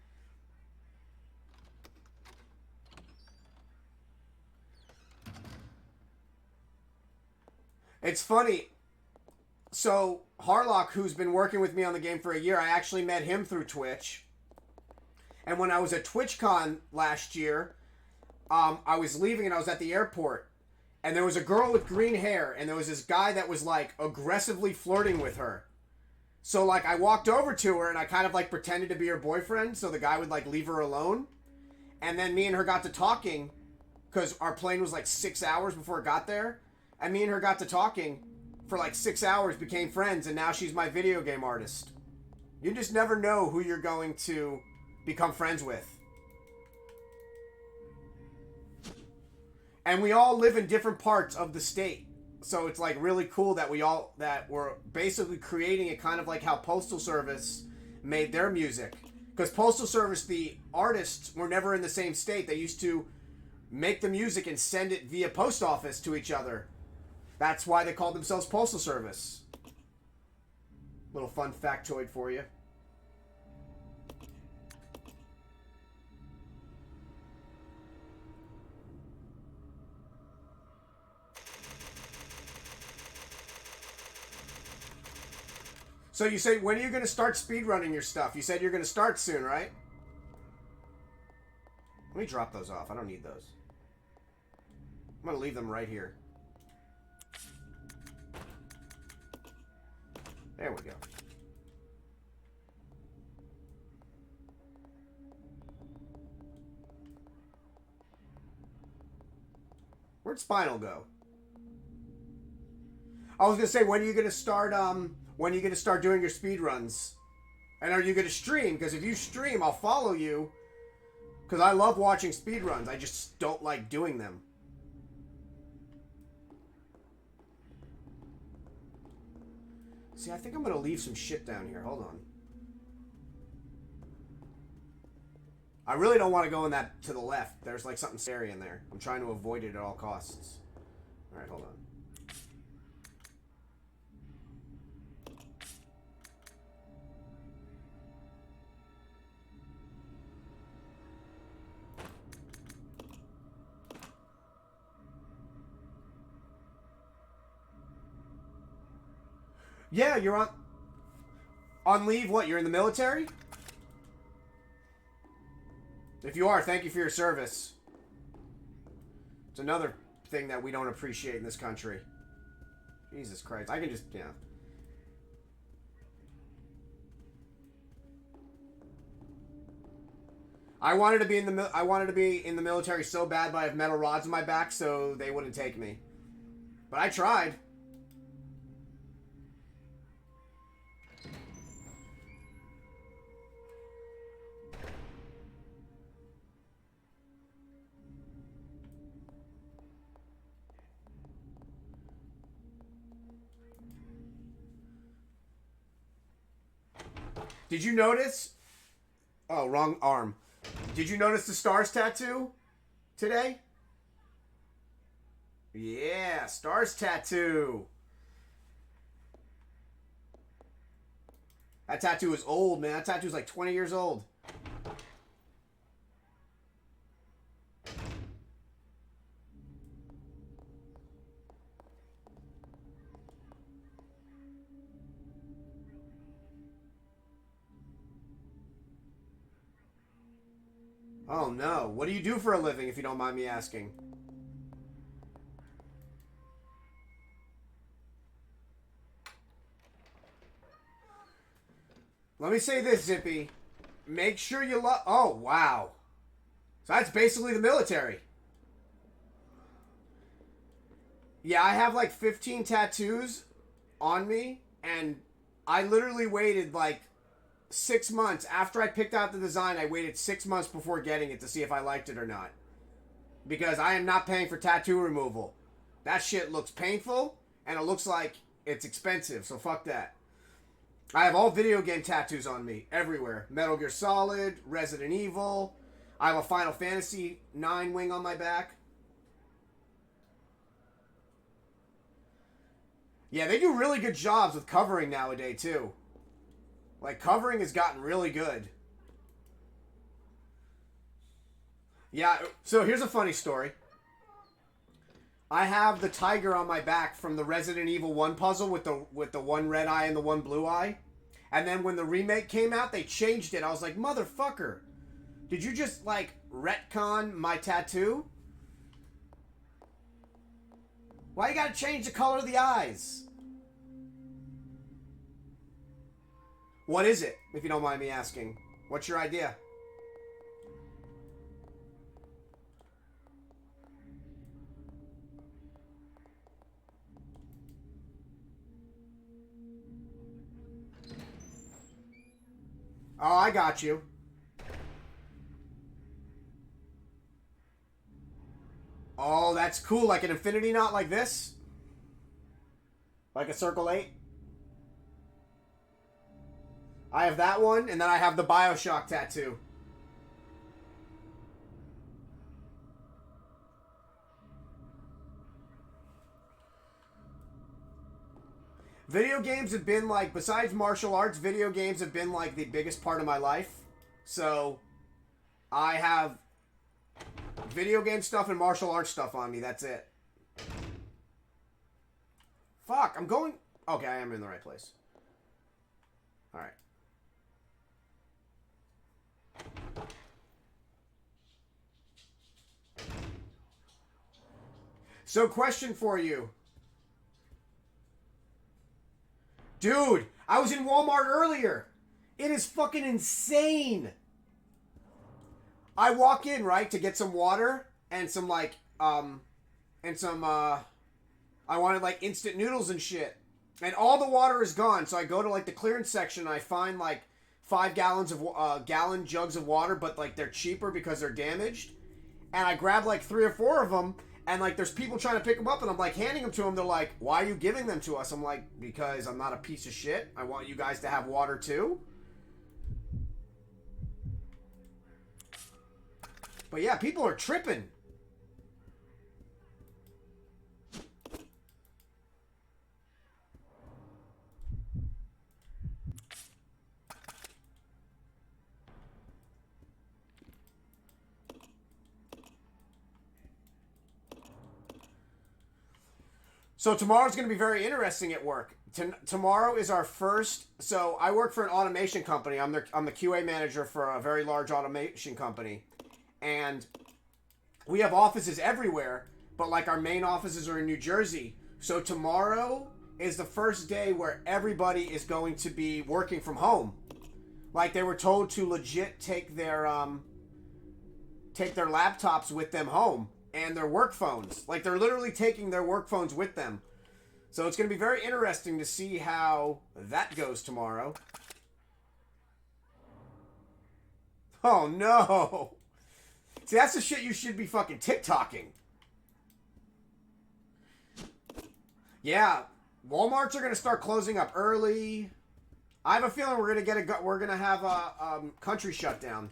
It's funny. So, Harlock, who's been working with me on the game for a year, I actually met him through Twitch. And when I was at TwitchCon last year, I was leaving and I was at the airport. And there was a girl with green hair, and there was this guy that was, like, aggressively flirting with her. So, like, I walked over to her, and I kind of, like, pretended to be her boyfriend, so the guy would, like, leave her alone. And then me and her got to talking, because our plane was, like, 6 hours before it got there. And me and her got to talking for, like, 6 hours, became friends, and now she's my video game artist. You just never know who you're going to become friends with. And we all live in different parts of the state. So it's like really cool that we're basically creating it kind of like how Postal Service made their music. Because Postal Service, the artists were never in the same state. They used to make the music and send it via post office to each other. That's why they called themselves Postal Service. Little fun factoid for you. So you say, when are you going to start speedrunning your stuff? You said you're going to start soon, right? Let me drop those off. I don't need those. I'm going to leave them right here. There we go. Where'd Spinal go? I was going to say, when are you going to start, when are you going to start doing your speed runs? And are you going to stream? Because if you stream, I'll follow you. Because I love watching speed runs. I just don't like doing them. See, I think I'm going to leave some shit down here. Hold on. I really don't want to go in that to the left. There's like something scary in there. I'm trying to avoid it at all costs. Alright, hold on. Yeah, you're on leave. What, you're in the military? If you are, thank you for your service. It's another thing that we don't appreciate in this country. Jesus Christ. I can just, yeah. I wanted to be in the military so bad, but I have metal rods in my back, so they wouldn't take me. But I tried. Did you notice? Oh, wrong arm. Did you notice the stars tattoo today? Yeah, stars tattoo. That tattoo is old, man. That tattoo is like 20 years old. Oh no. What do you do for a living, if you don't mind me asking? Let me say this, Zippy. Make sure you love... Oh, wow. So that's basically the military. Yeah, I have like 15 tattoos on me, and I literally waited like 6 months. After I picked out the design, I waited 6 months before getting it to see if I liked it or not. Because I am not paying for tattoo removal. That shit looks painful, and it looks like it's expensive, so fuck that. I have all video game tattoos on me, everywhere. Metal Gear Solid, Resident Evil. I have a Final Fantasy 9 wing on my back. Yeah, they do really good jobs with covering nowadays, too. Like, covering has gotten really good. Yeah, so here's a funny story. I have the tiger on my back from the Resident Evil 1 puzzle with the one red eye and the one blue eye. And then when the remake came out, they changed it. I was like, motherfucker. Did you just, like, retcon my tattoo? Why you gotta change the color of the eyes? What is it, if you don't mind me asking? What's your idea? Oh, I got you. Oh, that's cool. Like an infinity knot like this? Like a circle 8? I have that one, and then I have the Bioshock tattoo. Video games have been like, besides martial arts, video games have been like the biggest part of my life. So, I have video game stuff and martial arts stuff on me. That's it. Fuck, I'm going... Okay, I am in the right place. Alright. So, question for you. Dude, I was in Walmart earlier. It is fucking insane. I walk in, right, to get some water and some, like, I wanted, like, instant noodles and shit. And all the water is gone, so I go to, like, the clearance section and I find, like, 5 gallons of, gallon jugs of water, but, like, they're cheaper because they're damaged. And I grab, like, 3 or 4 of them, and, like, there's people trying to pick them up, and I'm, like, handing them to them. They're like, why are you giving them to us? I'm like, because I'm not a piece of shit. I want you guys to have water, too. But, yeah, people are tripping. So tomorrow's going to be very interesting at work. Tomorrow is our first... So I work for an automation company. I'm the QA manager for a very large automation company. And we have offices everywhere, but like our main offices are in New Jersey. So tomorrow is the first day where everybody is going to be working from home. Like they were told to legit take their laptops with them home. And their work phones. Like, they're literally taking their work phones with them. So it's going to be very interesting to see how that goes tomorrow. Oh, no. See, that's the shit you should be fucking TikToking. Yeah, Walmarts are going to start closing up early. I have a feeling we're going to have a country shutdown.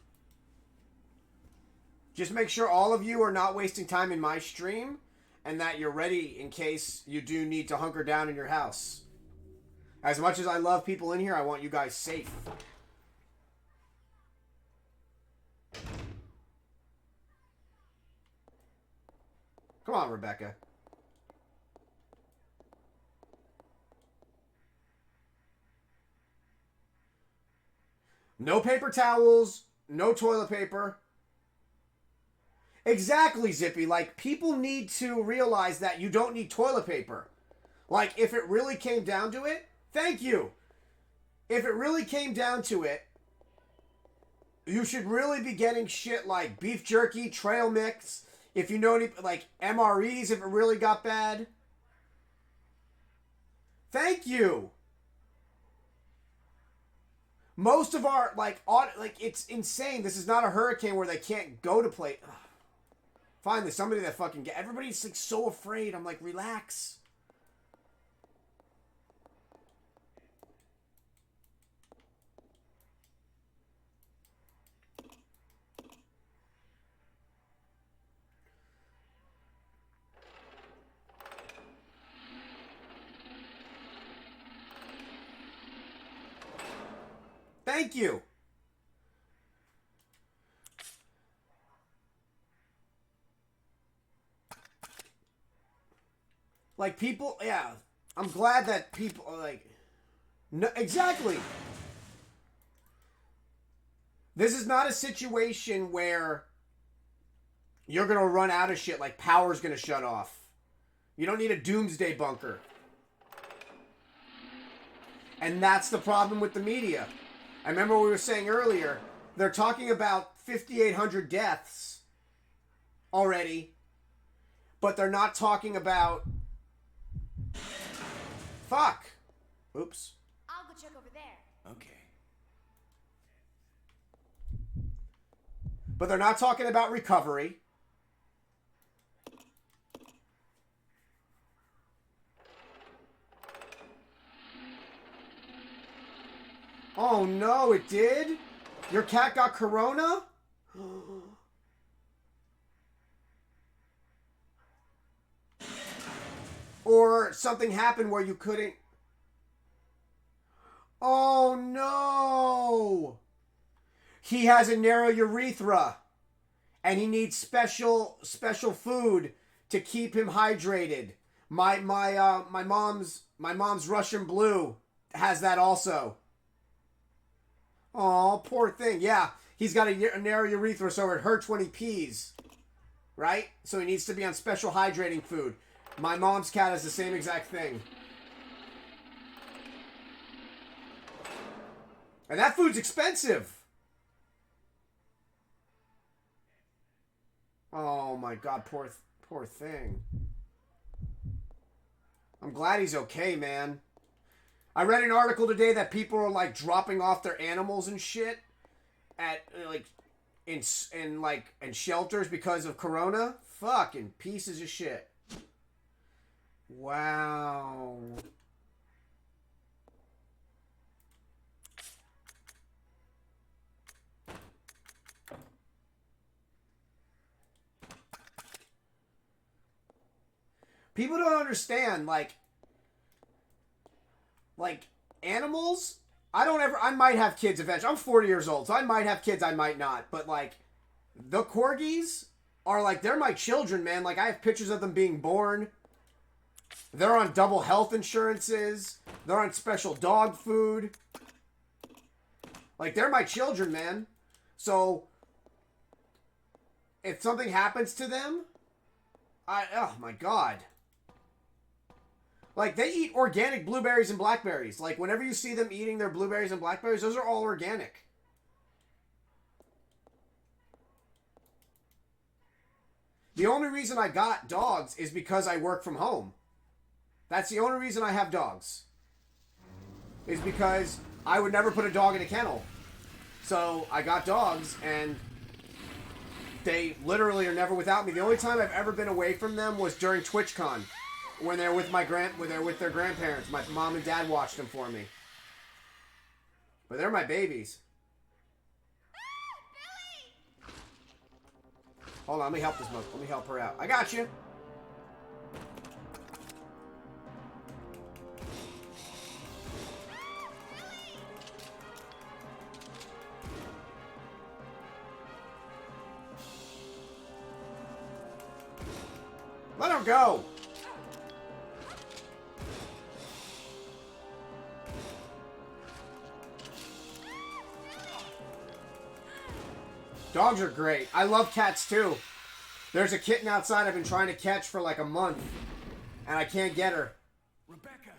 Just make sure all of you are not wasting time in my stream and that you're ready in case you do need to hunker down in your house. As much as I love people in here, I want you guys safe. Come on, Rebecca. No paper towels, no toilet paper. Exactly, Zippy. Like, people need to realize that you don't need toilet paper. Like, if it really came down to it, thank you. If it really came down to it, you should really be getting shit like beef jerky, trail mix, if you know any, like, MREs if it really got bad. Thank you. Most of our, like, it's insane. This is not a hurricane where they can't go to play. Ugh. Finally, somebody that fucking get. Everybody's, like, so afraid. I'm like, relax. Thank you. Like, people, yeah. I'm glad that people are like, no, exactly. This is not a situation where you're going to run out of shit, like power's going to shut off. You don't need a doomsday bunker. And that's the problem with the media. I remember we were saying earlier, they're talking about 5,800 deaths already, but they're not talking about... Fuck! Oops. I'll go check over there. Okay. But they're not talking about recovery. Oh no, it did? Your cat got corona? Or something happened where you couldn't... Oh no! He has a narrow urethra. And he needs special food to keep him hydrated. My mom's Russian Blue has that also. Oh, poor thing. Yeah, he's got a narrow urethra, so it hurts when he pees. Right? So he needs to be on special hydrating food. My mom's cat has the same exact thing. And that food's expensive. Oh my god, poor thing. I'm glad he's okay, man. I read an article today that people are like dropping off their animals and shit at like in shelters because of corona. Fucking pieces of shit. Wow. People don't understand, like animals. I might have kids eventually. I'm 40 years old, so I might have kids, I might not. But like, the corgis are like, they're my children, man. Like, I have pictures of them being born. They're on double health insurances. They're on special dog food. Like, they're my children, man. So, if something happens to them, oh my god. Like, they eat organic blueberries and blackberries. Like, whenever you see them eating their blueberries and blackberries, those are all organic. The only reason I got dogs is because I work from home. That's the only reason I have dogs. Is because I would never put a dog in a kennel. So, I got dogs, and they literally are never without me. The only time I've ever been away from them was during TwitchCon. When they're with when they're with their grandparents. My mom and dad watched them for me. But they're my babies. Billy! Hold on, let me help this mother. Let me help her out. I got you. Let her go. Dogs are great. I love cats too. There's a kitten outside I've been trying to catch for like a month. And I can't get her. Rebecca!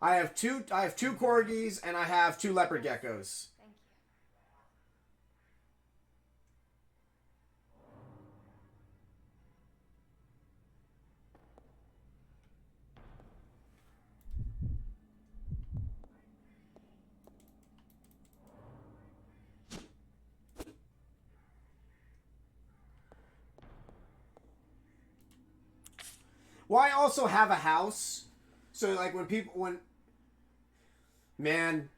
I have two corgis and I have 2 leopard geckos. Thank you. Well, I also have a house. So, like, man,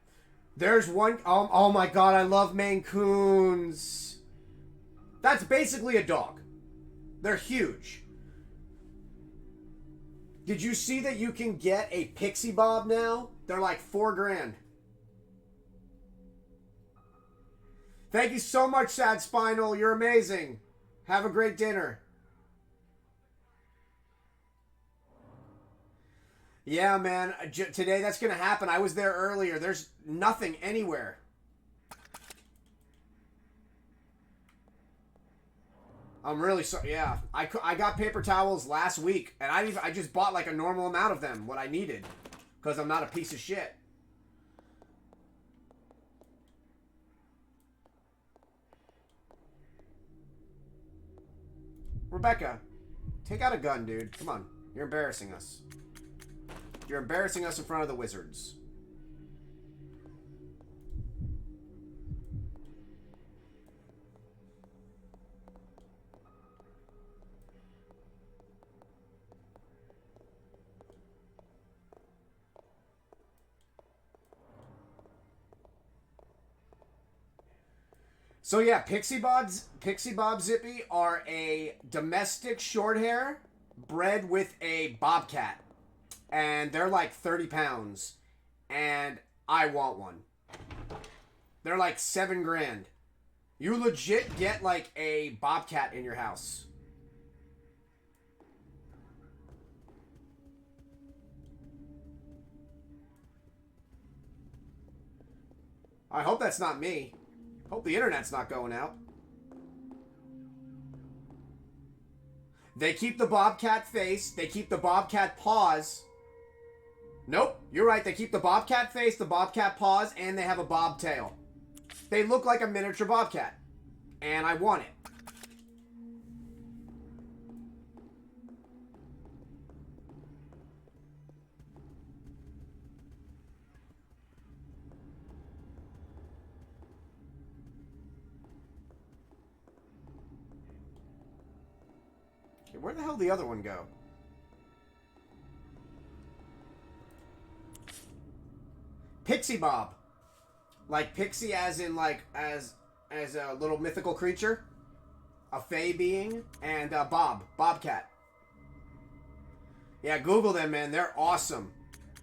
there's one... Oh my god, I love Maine Coons. That's basically a dog. They're huge. Did you see that you can get a Pixie Bob now? They're like $4,000. Thank you so much, Sad Spinal. You're amazing. Have a great dinner. Yeah, man. Today that's going to happen. I was there earlier. There's nothing anywhere. I'm really sorry. Yeah, I got paper towels last week, and I just bought like a normal amount of them, what I needed, because I'm not a piece of shit. Rebecca, take out a gun, dude. Come on. You're embarrassing us. You're embarrassing us in front of the wizards. So yeah, Pixie Bob Zippy are a domestic short hair bred with a bobcat. And they're like 30 pounds. And I want one. They're like $7,000. You legit get like a bobcat in your house. I hope that's not me. Hope the internet's not going out. They keep the bobcat face. They keep the bobcat paws. Nope, you're right. They keep the bobcat face, the bobcat paws, and they have a bobtail. They look like a miniature bobcat. And I want it. Where the hell did the other one go? Pixie Bob. Like Pixie as in like as a little mythical creature. A fae being. And Bobcat. Yeah, Google them, man. They're awesome.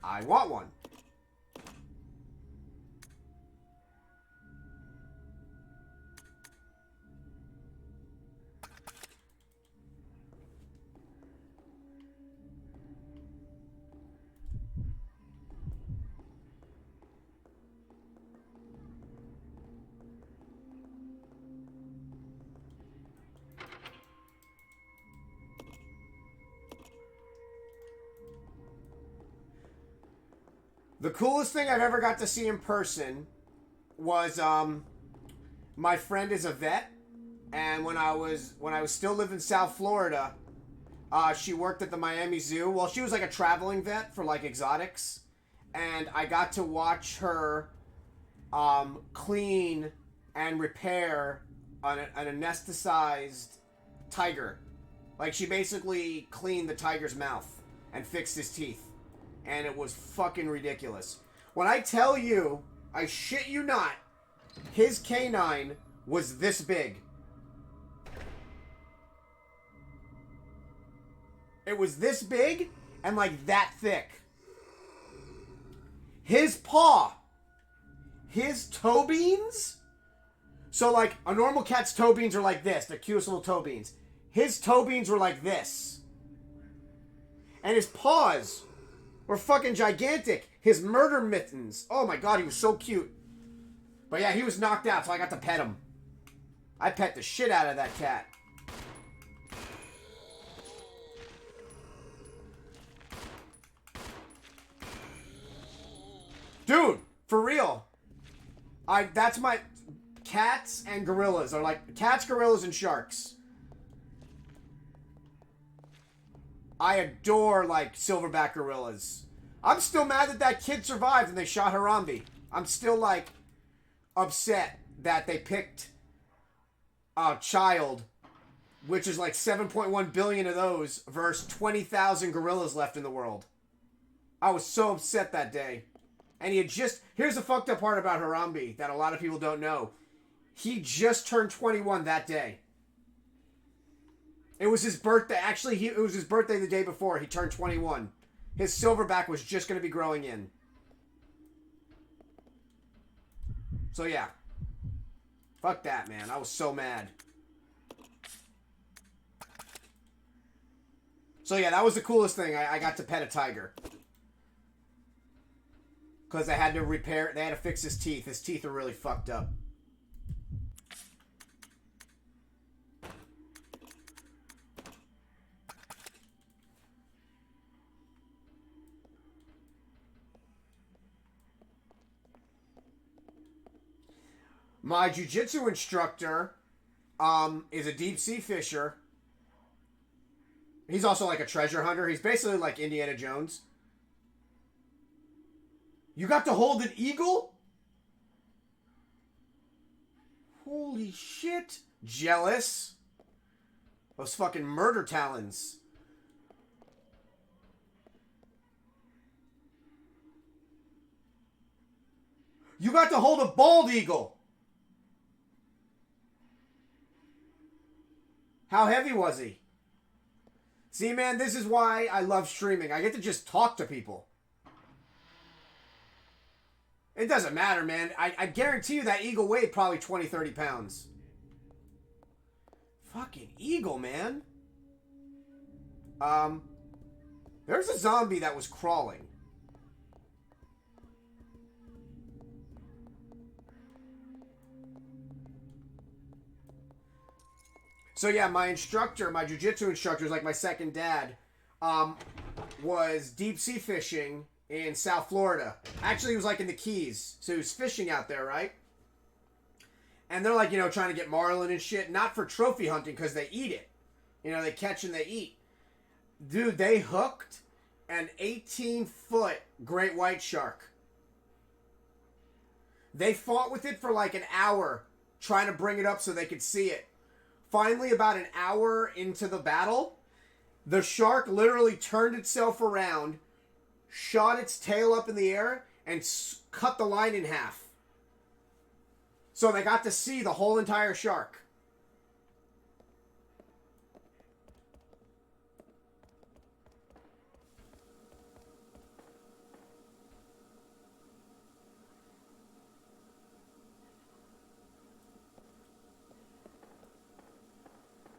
I want one. The coolest thing I've ever got to see in person was my friend is a vet, and when I was still living in South Florida, she worked at the Miami Zoo. Well, she was like a traveling vet for like exotics, and I got to watch her clean and repair an anesthetized tiger. Like she basically cleaned the tiger's mouth and fixed his teeth. And it was fucking ridiculous. When I tell you, I shit you not, his canine was this big. It was this big and like that thick. His paw, his toe beans. So like a normal cat's toe beans are like this, the cutest little toe beans. His toe beans were like this. And his paws were fucking gigantic. His murder mittens. Oh my god, he was so cute. But yeah, he was knocked out, so I got to pet him. I pet the shit out of that cat. Dude, for real. That's my... Cats and gorillas are like... Cats, gorillas, and sharks. I adore, like, silverback gorillas. I'm still mad that that kid survived and they shot Harambe. I'm still, like, upset that they picked a child which is like 7.1 billion of those versus 20,000 gorillas left in the world. I was so upset that day. And he had just... Here's the fucked up part about Harambe that a lot of people don't know. He just turned 21 that day. It was his birthday. Actually, it was his birthday the day before. He turned 21. His silverback was just going to be growing in. So, yeah. Fuck that, man. I was so mad. So, yeah, that was the coolest thing. I got to pet a tiger. Because they had to repair... They had to fix his teeth. His teeth are really fucked up. My jiu-jitsu instructor is a deep sea fisher. He's also like a treasure hunter. He's basically like Indiana Jones. You got to hold an eagle? Holy shit. Jealous. Those fucking murder talons. You got to hold a bald eagle. How heavy was he? See, man, this is why I love streaming. I get to just talk to people. It doesn't matter, man. I guarantee you that eagle weighed probably 20, 30 pounds. Fucking eagle, man. There's a zombie that was crawling. So yeah, my instructor, my jiu-jitsu instructor, is like my second dad, was deep sea fishing in South Florida. Actually, he was like in the Keys. So he was fishing out there, right? And they're like, you know, trying to get marlin and shit. Not for trophy hunting because they eat it. You know, they catch and they eat. Dude, they hooked an 18-foot great white shark. They fought with it for like an hour trying to bring it up so they could see it. Finally, about an hour into the battle, the shark literally turned itself around, shot its tail up in the air, and cut the line in half. So they got to see the whole entire shark.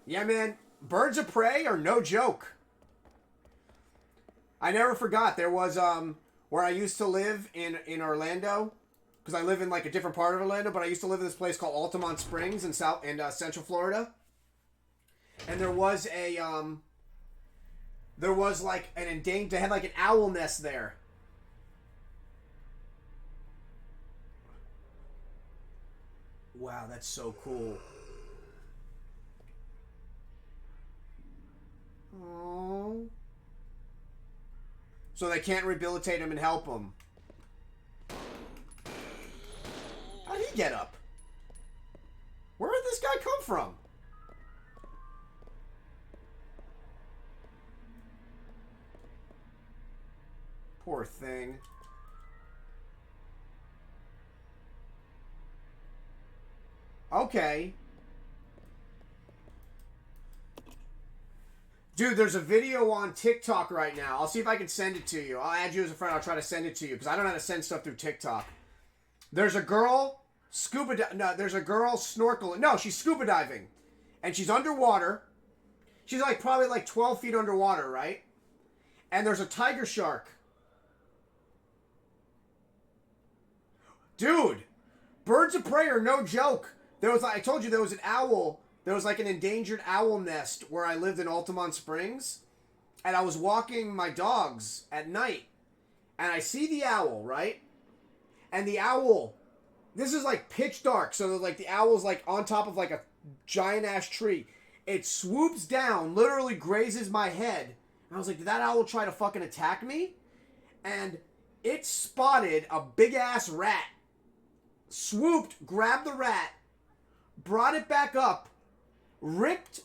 Yeah, man, birds of prey are no joke. I never forgot. There was, where I used to live in Orlando, because I live in, like, a different part of Orlando, but I used to live in this place called Altamont Springs in Central Florida. And there was like, an endangered, they had, like, an owl nest there. Wow, that's so cool. Oh. So they can't rehabilitate him and help him. How did he get up? Where did this guy come from? Poor thing. Okay. Dude, there's a video on TikTok right now. I'll see if I can send it to you. I'll add you as a friend. I'll try to send it to you because I don't know how to send stuff through TikTok. There's a girl there's a girl snorkeling. No, she's scuba diving. And she's underwater. She's like probably like 12 feet underwater, right? And there's a tiger shark. Dude, birds of prey are no joke. There was, I told you, there was an owl. There was like an endangered owl nest where I lived in Altamont Springs. And I was walking my dogs at night. And I see the owl, right? And the owl, this is like pitch dark. So like the owl's like on top of like a giant ass tree. It swoops down, literally grazes my head. And I was like, did that owl try to fucking attack me? And it spotted a big ass rat. Swooped, grabbed the rat, brought it back up, ripped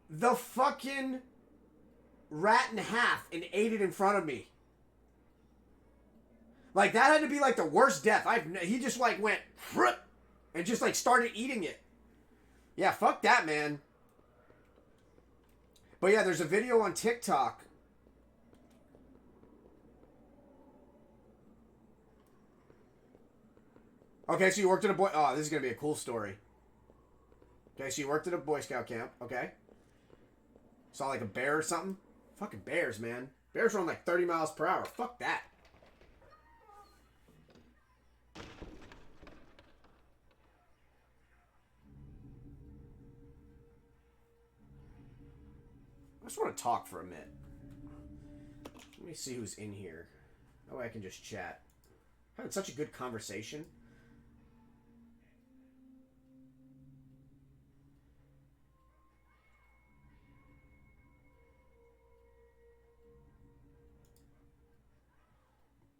the fucking rat in half and ate it in front of me. Like, that had to be, like, the worst death. He just, like, went, and just, like, started eating it. Yeah, fuck that, man. But, yeah, there's a video on TikTok. Okay, so you worked at a oh, this is going to be a cool story. Okay, so you worked at a Boy Scout camp. Okay. Saw, like, a bear or something. Fucking bears, man. Bears run, like, 30 miles per hour. Fuck that. I just want to talk for a minute. Let me see who's in here. That way I can just chat. Having such a good conversation.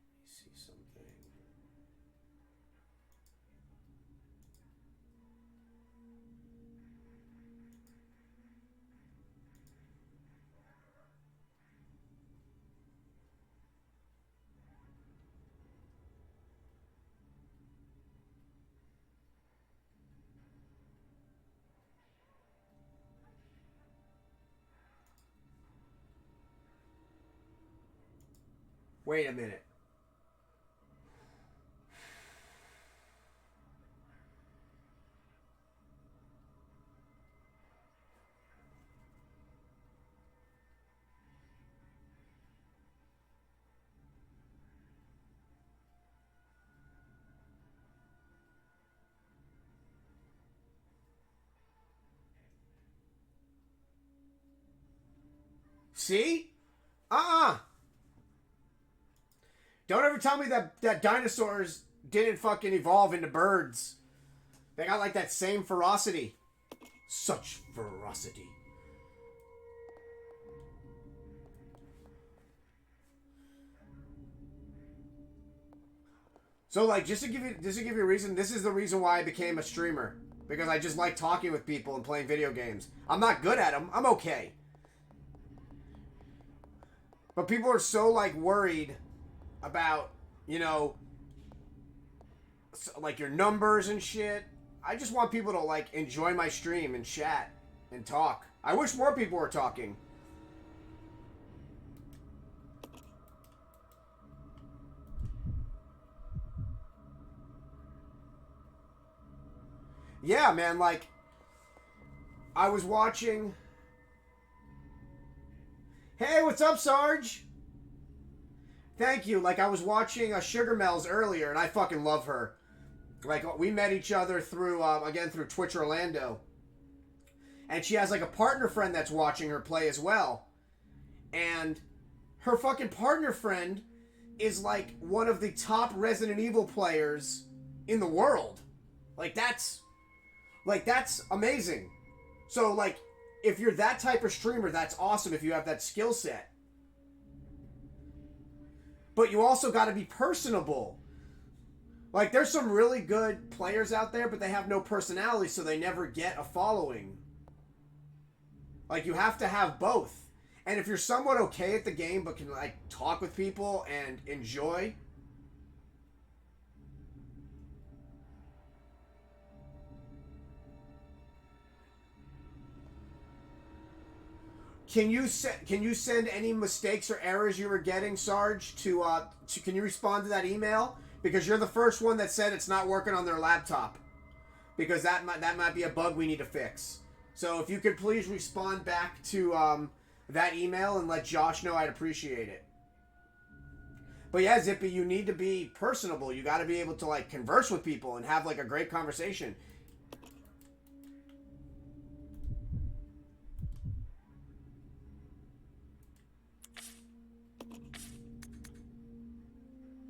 Let me see something. Wait a minute. See? Don't ever tell me that dinosaurs didn't fucking evolve into birds. They got like that same ferocity. Such ferocity. So like just to give you a reason, this is the reason why I became a streamer. Because I just like talking with people and playing video games. I'm not good at them. I'm okay. But people are so like worried about, you know, like your numbers and shit. I just want people to like enjoy my stream and chat and talk. I wish more people were talking. Yeah, man, like I was watching. Hey, what's up, Sarge? Thank you. Like, I was watching Sugar Mel's earlier, and I fucking love her. Like, we met each other through, again, through Twitch Orlando. And she has, like, a partner friend that's watching her play as well. And her fucking partner friend is, like, one of the top Resident Evil players in the world. Like, that's amazing. So, like, if you're that type of streamer, that's awesome if you have that skill set. But you also got to be personable. Like, there's some really good players out there, but they have no personality, so they never get a following. Like, you have to have both. And if you're somewhat okay at the game, but can, like, talk with people and enjoy... Can you send any mistakes or errors you were getting, Sarge, to can you respond to that email? Because you're the first one that said it's not working on their laptop. Because that might be a bug we need to fix. So if you could please respond back to that email and let Josh know, I'd appreciate it. But yeah, Zippy, you need to be personable. You got to be able to like converse with people and have like a great conversation.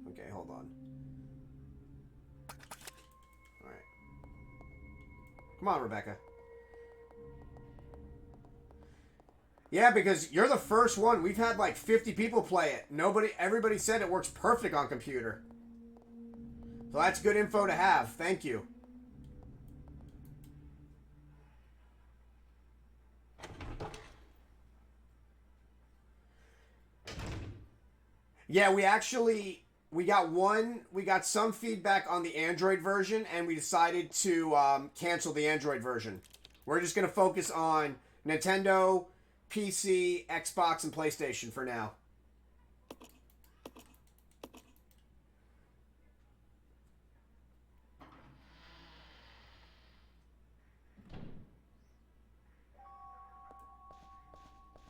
Okay, hold on. All right. Come on, Rebecca. Yeah, because you're the first one. We've had like 50 people play it. Everybody said it works perfect on computer. So that's good info to have. Thank you. Yeah, we got some feedback on the Android version, and we decided to cancel the Android version. We're just gonna focus on Nintendo, PC, Xbox, and PlayStation for now.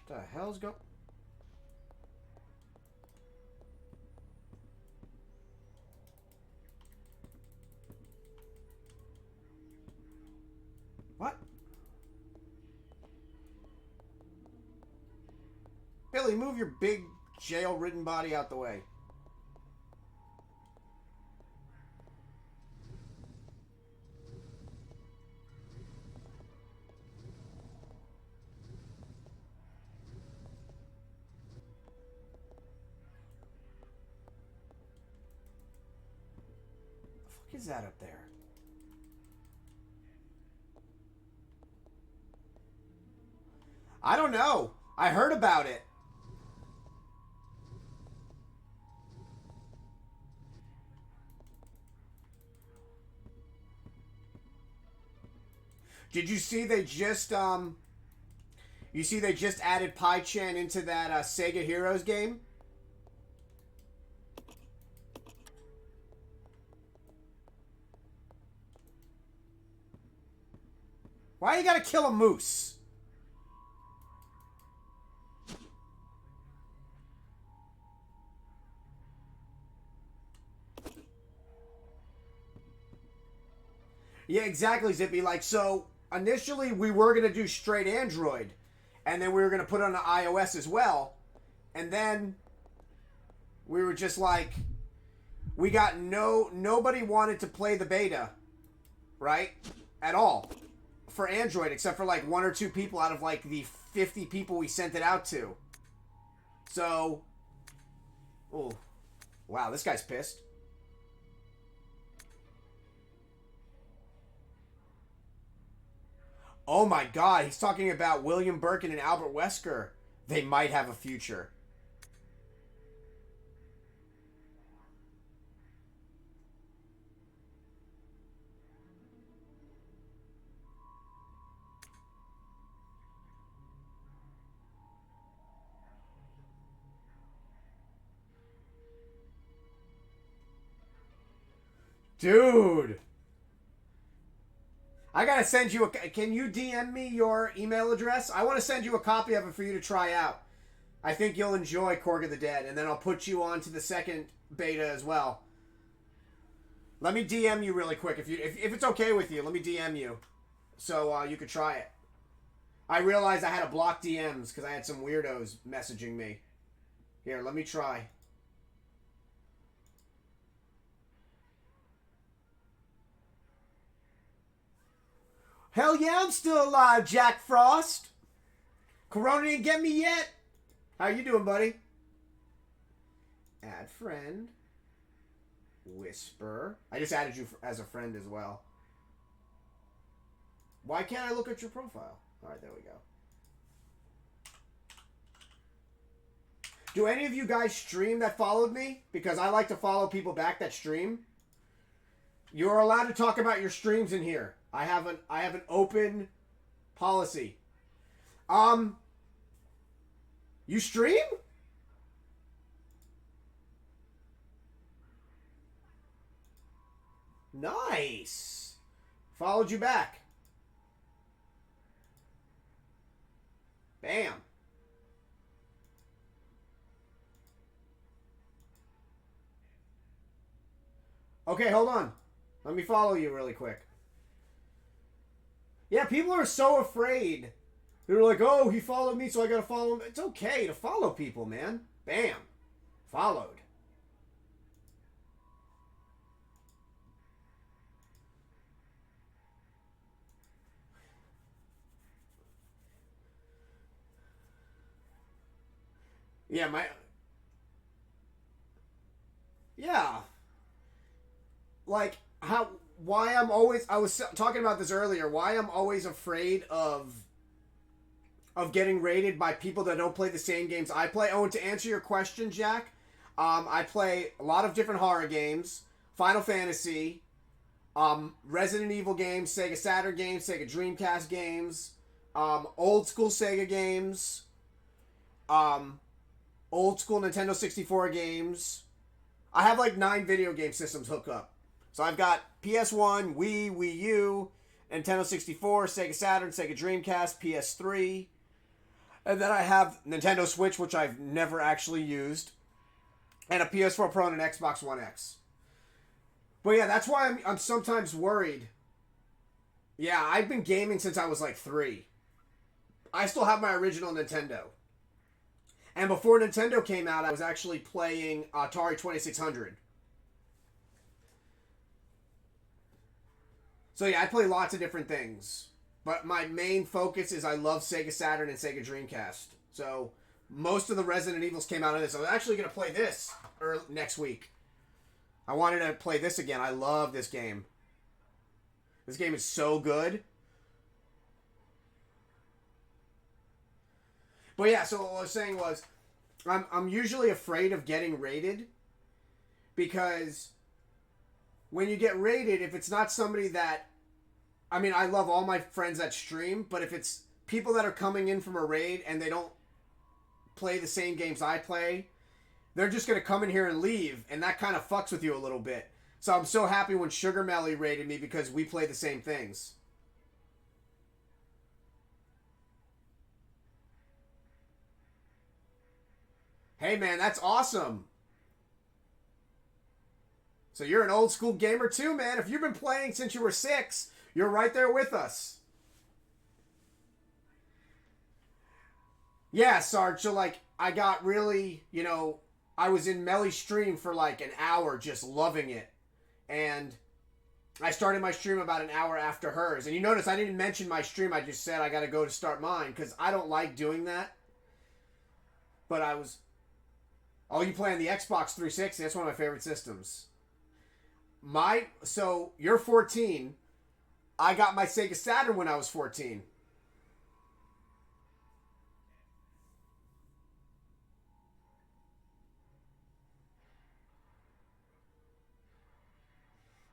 What the hell's going? What? Billy, move your big jail-ridden body out the way. What is that up there? I don't know. I heard about it. Did you see they just added Pai-Chan into that Sega Heroes game? Why you gotta kill a moose? Yeah, exactly, Zippy. Like, so initially we were going to do straight Android, and then we were going to put it on the iOS as well, and then we were just like, we got nobody wanted to play the beta, right? At all. For Android, except for like 1 or 2 people out of like the 50 people we sent it out to. So, oh, wow, this guy's pissed. Oh my god, he's talking about William Birkin and Albert Wesker. They might have a future. Dude. I gotta send you a... Can you DM me your email address? I want to send you a copy of it for you to try out. I think you'll enjoy Korg of the Dead, and then I'll put you on to the second beta as well. Let me DM you really quick. If it's okay with you, let me DM you. So you could try it. I realized I had to block DMs because I had some weirdos messaging me. Here, let me try. Hell yeah, I'm still alive, Jack Frost. Corona didn't get me yet. How you doing, buddy? Add friend. Whisper. I just added you as a friend as well. Why can't I look at your profile? Alright, there we go. Do any of you guys stream that followed me? Because I like to follow people back that stream. You're allowed to talk about your streams in here. I have an open policy. You stream? Nice. Followed you back. Bam. Okay, hold on. Let me follow you really quick. Yeah, people are so afraid. They're like, oh, he followed me, so I gotta follow him. It's okay to follow people, man. Bam. Followed. Yeah, Yeah. Like, why I'm always... I was talking about this earlier. Why I'm always afraid of getting raided by people that don't play the same games I play. Oh, and to answer your question, Jack, I play a lot of different horror games, Final Fantasy, Resident Evil games, Sega Saturn games, Sega Dreamcast games, old school Sega games, old school Nintendo 64 games. I have like 9 video game systems hooked up. So I've got PS1, Wii, Wii U, Nintendo 64, Sega Saturn, Sega Dreamcast, PS3. And then I have Nintendo Switch, which I've never actually used. And a PS4 Pro and an Xbox One X. But yeah, that's why I'm sometimes worried. Yeah, I've been gaming since I was like 3. I still have my original Nintendo. And before Nintendo came out, I was actually playing Atari 2600. So yeah, I play lots of different things. But my main focus is I love Sega Saturn and Sega Dreamcast. So most of the Resident Evils came out of this. I was actually going to play this next week. I wanted to play this again. I love this game. This game is so good. But yeah, so what I was saying was, I'm usually afraid of getting raided, because when you get raided, if it's not somebody that, I mean, I love all my friends that stream, but if it's people that are coming in from a raid and they don't play the same games I play, they're just going to come in here and leave, and that kind of fucks with you a little bit. So I'm so happy when Sugar Melly raided me, because we play the same things. Hey man, that's awesome. So you're an old school gamer too, man. If you've been playing since you were 6, you're right there with us. Yeah, Sarge, so like, I got really, I was in Melly's stream for like an hour just loving it. And I started my stream about an hour after hers. And you notice I didn't mention my stream, I just said I gotta go to start mine, because I don't like doing that. But I was... Oh, you play on the Xbox 360? That's one of my favorite systems. So, you're 14. I got my Sega Saturn when I was 14.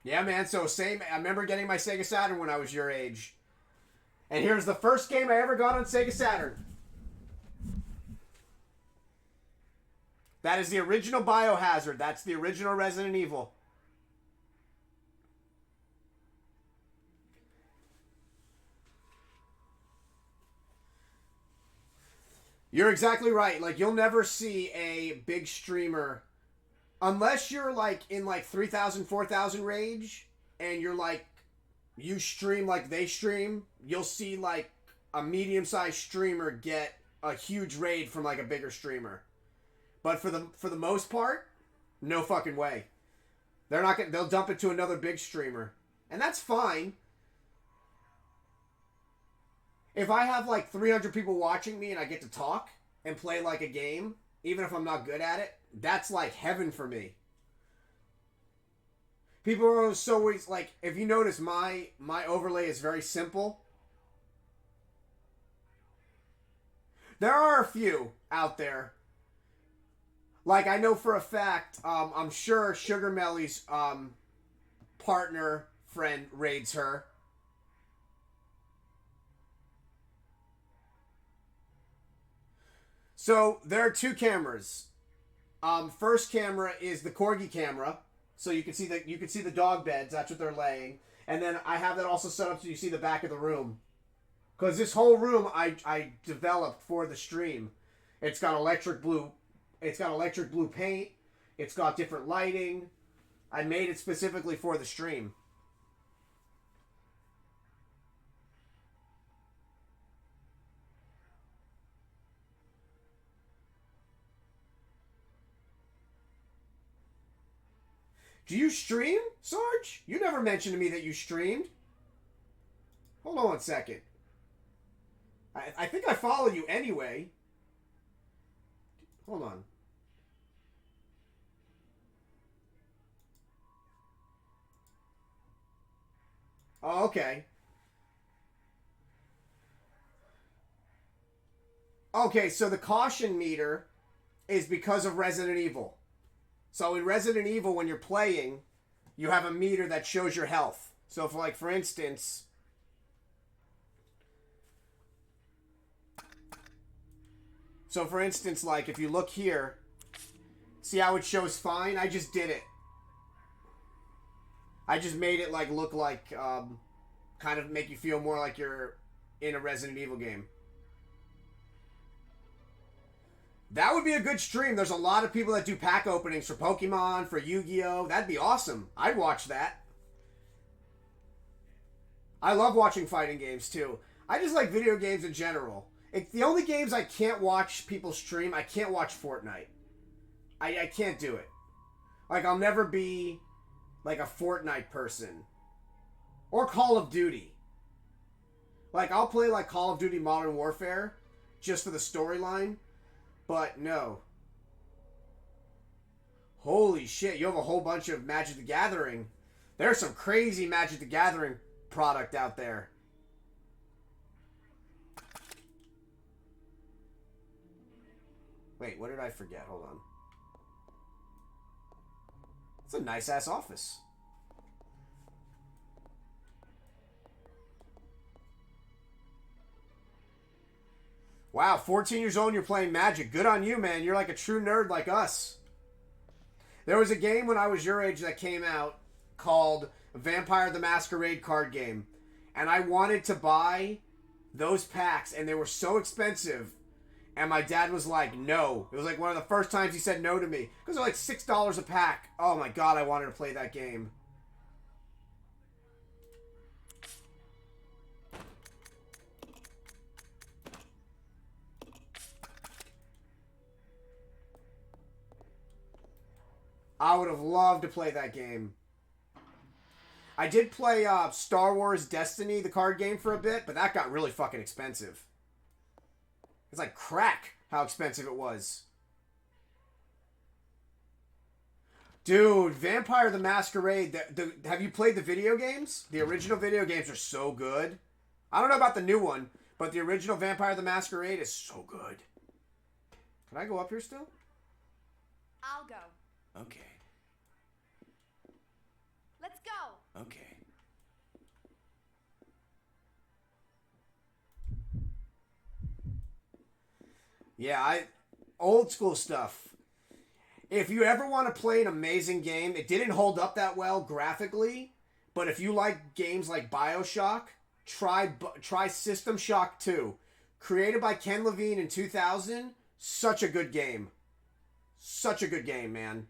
Yeah, man, so same. I remember getting my Sega Saturn when I was your age. And here's the first game I ever got on Sega Saturn. That is the original Biohazard. That's the original Resident Evil. You're exactly right. Like, you'll never see a big streamer, unless you're like in like 3,000, 4,000 range, and you're like, you stream like they stream, you'll see like a medium-sized streamer get a huge raid from like a bigger streamer. But for the most part, no fucking way. They're not gonna. They'll dump it to another big streamer, and that's fine. If I have like 300 people watching me and I get to talk and play like a game, even if I'm not good at it, that's like heaven for me. People are so always like, if you notice, my overlay is very simple. There are a few out there. Like, I know for a fact, I'm sure Sugar Melly's partner, friend, raids her. So, there are 2 cameras. First camera is the Corgi camera. So you can see the dog beds, that's what they're laying. And then I have that also set up so you see the back of the room. Because this whole room I developed for the stream. It's got electric blue paint. It's got different lighting. I made it specifically for the stream. Do you stream, Sarge? You never mentioned to me that you streamed. Hold on 1 second. I think I follow you anyway. Hold on. Oh, okay. Okay, so the caution meter is because of Resident Evil. So in Resident Evil, when you're playing, you have a meter that shows your health. So if, like, for instance... like, if you look here, see how it shows fine? I just did it. I just made it, like, look like, kind of make you feel more like you're in a Resident Evil game. That would be a good stream. There's a lot of people that do pack openings for Pokemon, for Yu-Gi-Oh! That'd be awesome. I'd watch that. I love watching fighting games, too. I just like video games in general. The only games I can't watch people stream, I can't watch Fortnite. I can't do it. Like, I'll never be, like, a Fortnite person. Or Call of Duty. Like, I'll play, like, Call of Duty Modern Warfare just for the storyline. But, no. Holy shit, you have a whole bunch of Magic the Gathering. There's some crazy Magic the Gathering product out there. Wait, what did I forget? Hold on. It's a nice-ass office. Wow, 14 years old and you're playing Magic. Good on you, man. You're like a true nerd like us. There was a game when I was your age that came out called Vampire the Masquerade card game. And I wanted to buy those packs, and they were so expensive. And my dad was like, no. It was like one of the first times he said no to me. Because they're like $6 a pack. Oh my god, I wanted to play that game. I would have loved to play that game. I did play Star Wars Destiny, the card game, for a bit, but that got really fucking expensive. It's like crack how expensive it was. Dude, Vampire the Masquerade, have you played the video games? The original video games are so good. I don't know about the new one, but the original Vampire the Masquerade is so good. Can I go up here still? I'll go. Okay. Let's go. Okay. Yeah, old school stuff. If you ever want to play an amazing game, it didn't hold up that well graphically, but if you like games like BioShock, try System Shock 2. Created by Ken Levine in 2000, such a good game. Such a good game, man.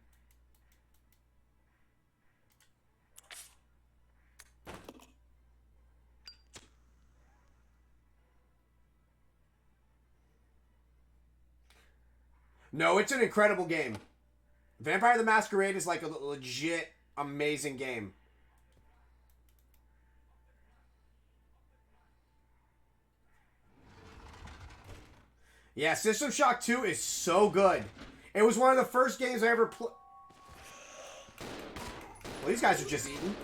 No, it's an incredible game. Vampire the Masquerade is like a legit amazing game. Yeah, System Shock 2 is so good. It was one of the first games I ever played. Well, these guys are just eating.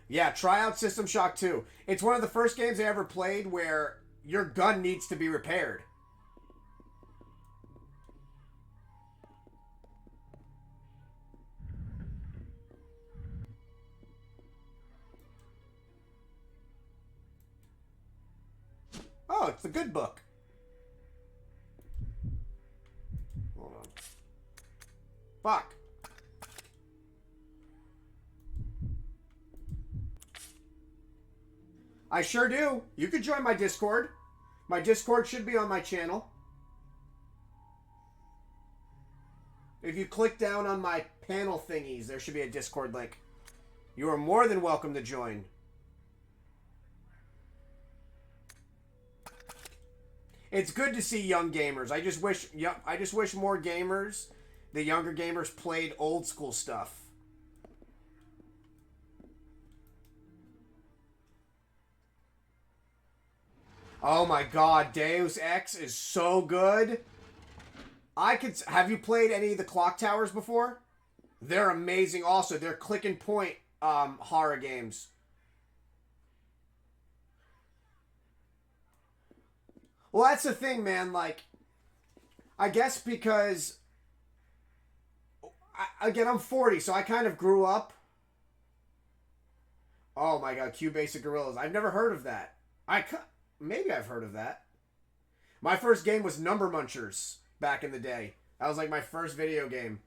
Yeah, try out System Shock 2. It's one of the first games I ever played where your gun needs to be repaired. Oh, it's the good book. Hold on. Fuck. I sure do. You could join my Discord. My Discord should be on my channel. If you click down on my panel thingies, there should be a Discord link. You are more than welcome to join. It's good to see young gamers. I just wish more gamers, the younger gamers, played old school stuff. Oh my god, Deus Ex is so good. Have you played any of the Clock Towers before? They're amazing also. They're click and point horror games. Well, that's the thing, man. Like, I guess because, again, I'm 40, so I kind of grew up. Oh my god, Q Basic Gorillas. I've never heard of that. Maybe I've heard of that. My first game was Number Munchers back in the day. That was like my first video game.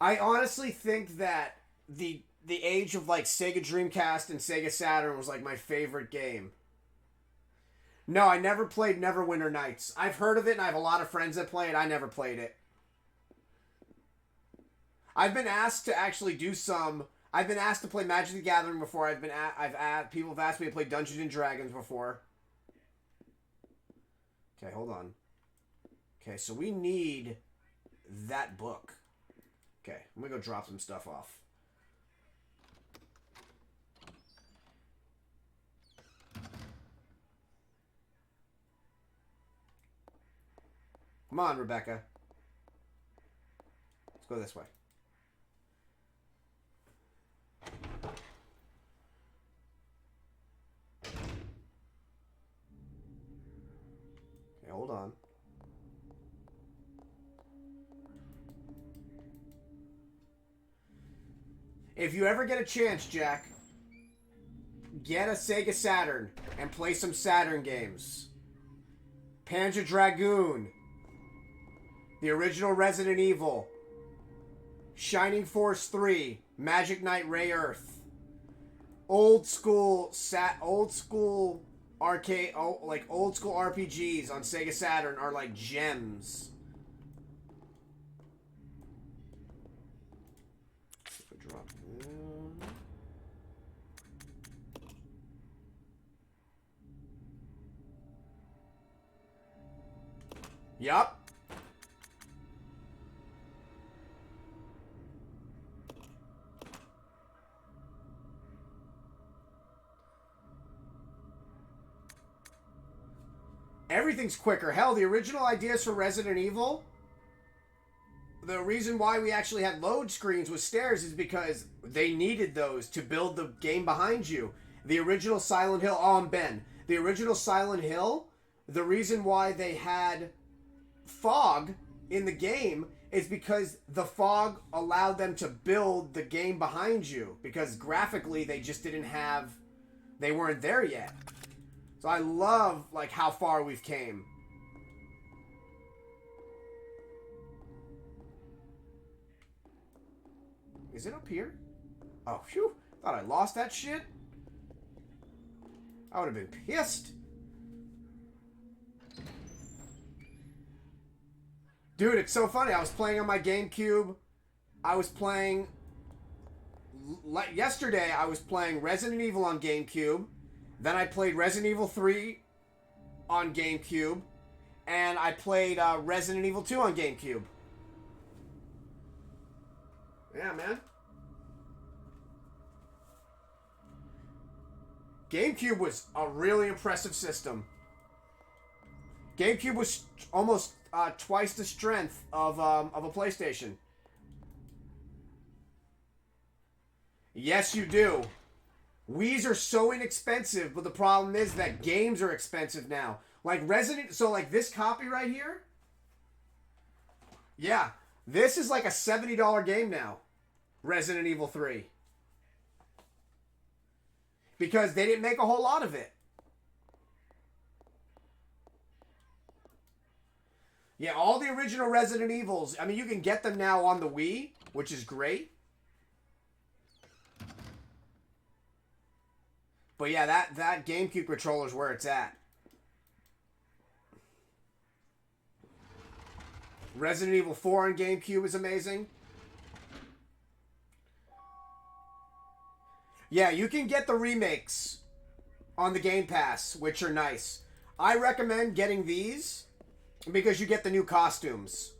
I honestly think that the age of like Sega Dreamcast and Sega Saturn was like my favorite game. No, I never played Neverwinter Nights. I've heard of it and I have a lot of friends that play it. I never played it. I've been asked to actually do some. I've been asked to play Magic the Gathering before. People have asked me to play Dungeons and Dragons before. Okay, hold on. Okay, so we need that book. Okay, I'm gonna go drop some stuff off. Come on, Rebecca. Let's go this way. Okay, hold on. If you ever get a chance, Jack, get a Sega Saturn and play some Saturn games. Panzer Dragoon, the original Resident Evil, Shining Force 3, Magic Knight Ray Earth, old school arcade, like old school RPGs on Sega Saturn are like gems. Drop in. Yup. Everything's quicker. Hell, the original ideas for Resident Evil, the reason why we actually had load screens with stairs is because they needed those to build the game behind you. The original Silent Hill, I'm Ben. The original Silent Hill, the reason why they had fog in the game is because the fog allowed them to build the game behind you. Because graphically, they just didn't have, they weren't there yet. So I love, like, how far we've came. Is it up here? Oh, phew. Thought I lost that shit. I would have been pissed. Dude, it's so funny. I was playing on my GameCube. Yesterday, I was playing Resident Evil on GameCube. Then I played Resident Evil 3 on GameCube. And I played Resident Evil 2 on GameCube. Yeah, man. GameCube was a really impressive system. GameCube was almost twice the strength of a PlayStation. Yes, you do. Wii's are so inexpensive, but the problem is that games are expensive now. Like like this copy right here. Yeah, this is like a $70 game now. Resident Evil 3. Because they didn't make a whole lot of it. Yeah, all the original Resident Evils, I mean, you can get them now on the Wii, which is great. But yeah, that GameCube controller is where it's at. Resident Evil 4 on GameCube is amazing. Yeah, you can get the remakes on the Game Pass, which are nice. I recommend getting these because you get the new costumes.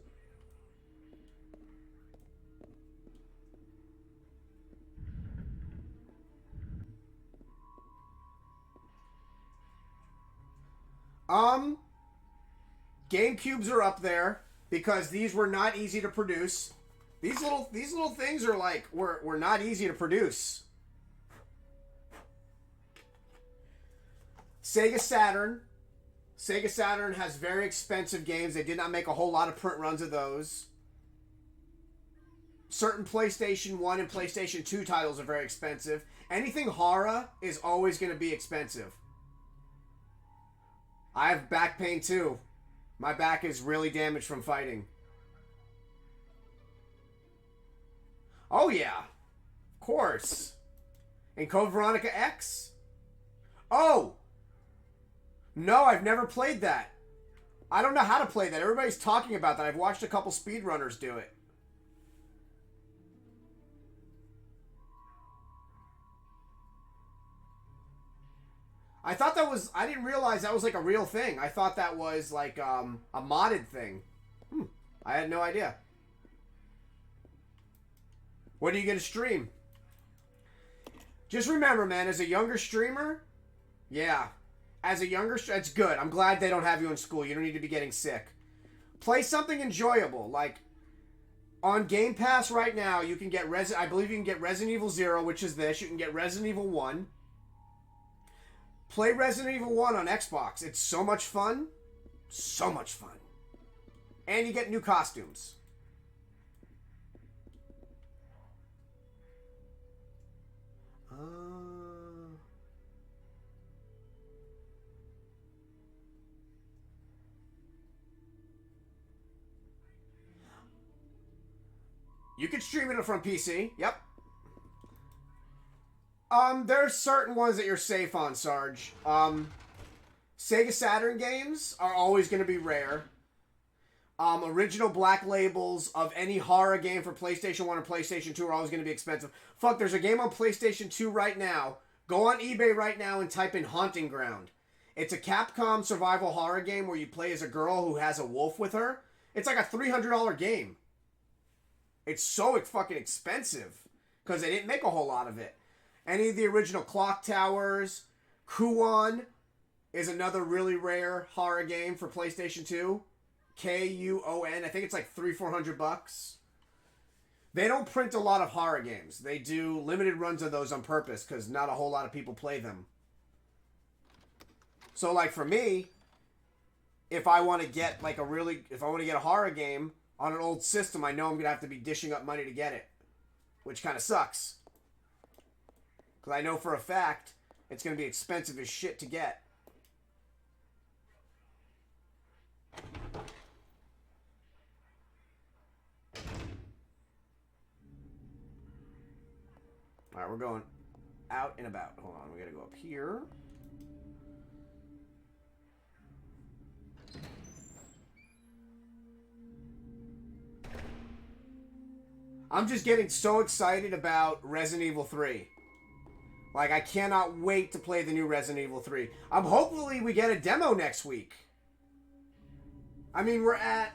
GameCubes are up there because these were not easy to produce. These little things are like were not easy to produce. Sega Saturn. Sega Saturn has very expensive games. They did not make a whole lot of print runs of those. Certain PlayStation 1 and PlayStation 2 titles are very expensive. Anything horror is always going to be expensive. I have back pain too. My back is really damaged from fighting. Oh yeah. Of course. And Code Veronica X? Oh! No, I've never played that. I don't know how to play that. Everybody's talking about that. I've watched a couple speedrunners do it. I thought that was... I didn't realize that was like a real thing. I thought that was like a modded thing. I had no idea. What are you going to stream? Just remember, man, as a younger streamer... Yeah. As a younger... It's good. I'm glad they don't have you in school. You don't need to be getting sick. Play something enjoyable. Like, on Game Pass right now, you can get... I believe you can get Resident Evil 0, which is this. You can get Resident Evil 1. Play Resident Evil 1 on Xbox. It's so much fun. So much fun. And you get new costumes. You can stream it from PC. Yep. There's certain ones that you're safe on, Sarge. Sega Saturn games are always going to be rare. Original black labels of any horror game for PlayStation 1 or PlayStation 2 are always going to be expensive. Fuck, there's a game on PlayStation 2 right now. Go on eBay right now and type in Haunting Ground. It's a Capcom survival horror game where you play as a girl who has a wolf with her. It's like a $300 game. It's so fucking expensive because they didn't make a whole lot of it. Any of the original Clock Towers, Kuon is another really rare horror game for PlayStation 2. Kuon. I think it's like $300-400. They don't print a lot of horror games. They do limited runs of those on purpose because not a whole lot of people play them. So, like for me, if I want to get like if I want to get a horror game on an old system, I know I'm gonna have to be dishing up money to get it, which kind of sucks. Because I know for a fact it's gonna be expensive as shit to get. Alright, we're going out and about. Hold on, we gotta go up here. I'm just getting so excited about Resident Evil 3. Like, I cannot wait to play the new Resident Evil 3. Hopefully we get a demo next week. I mean, we're at...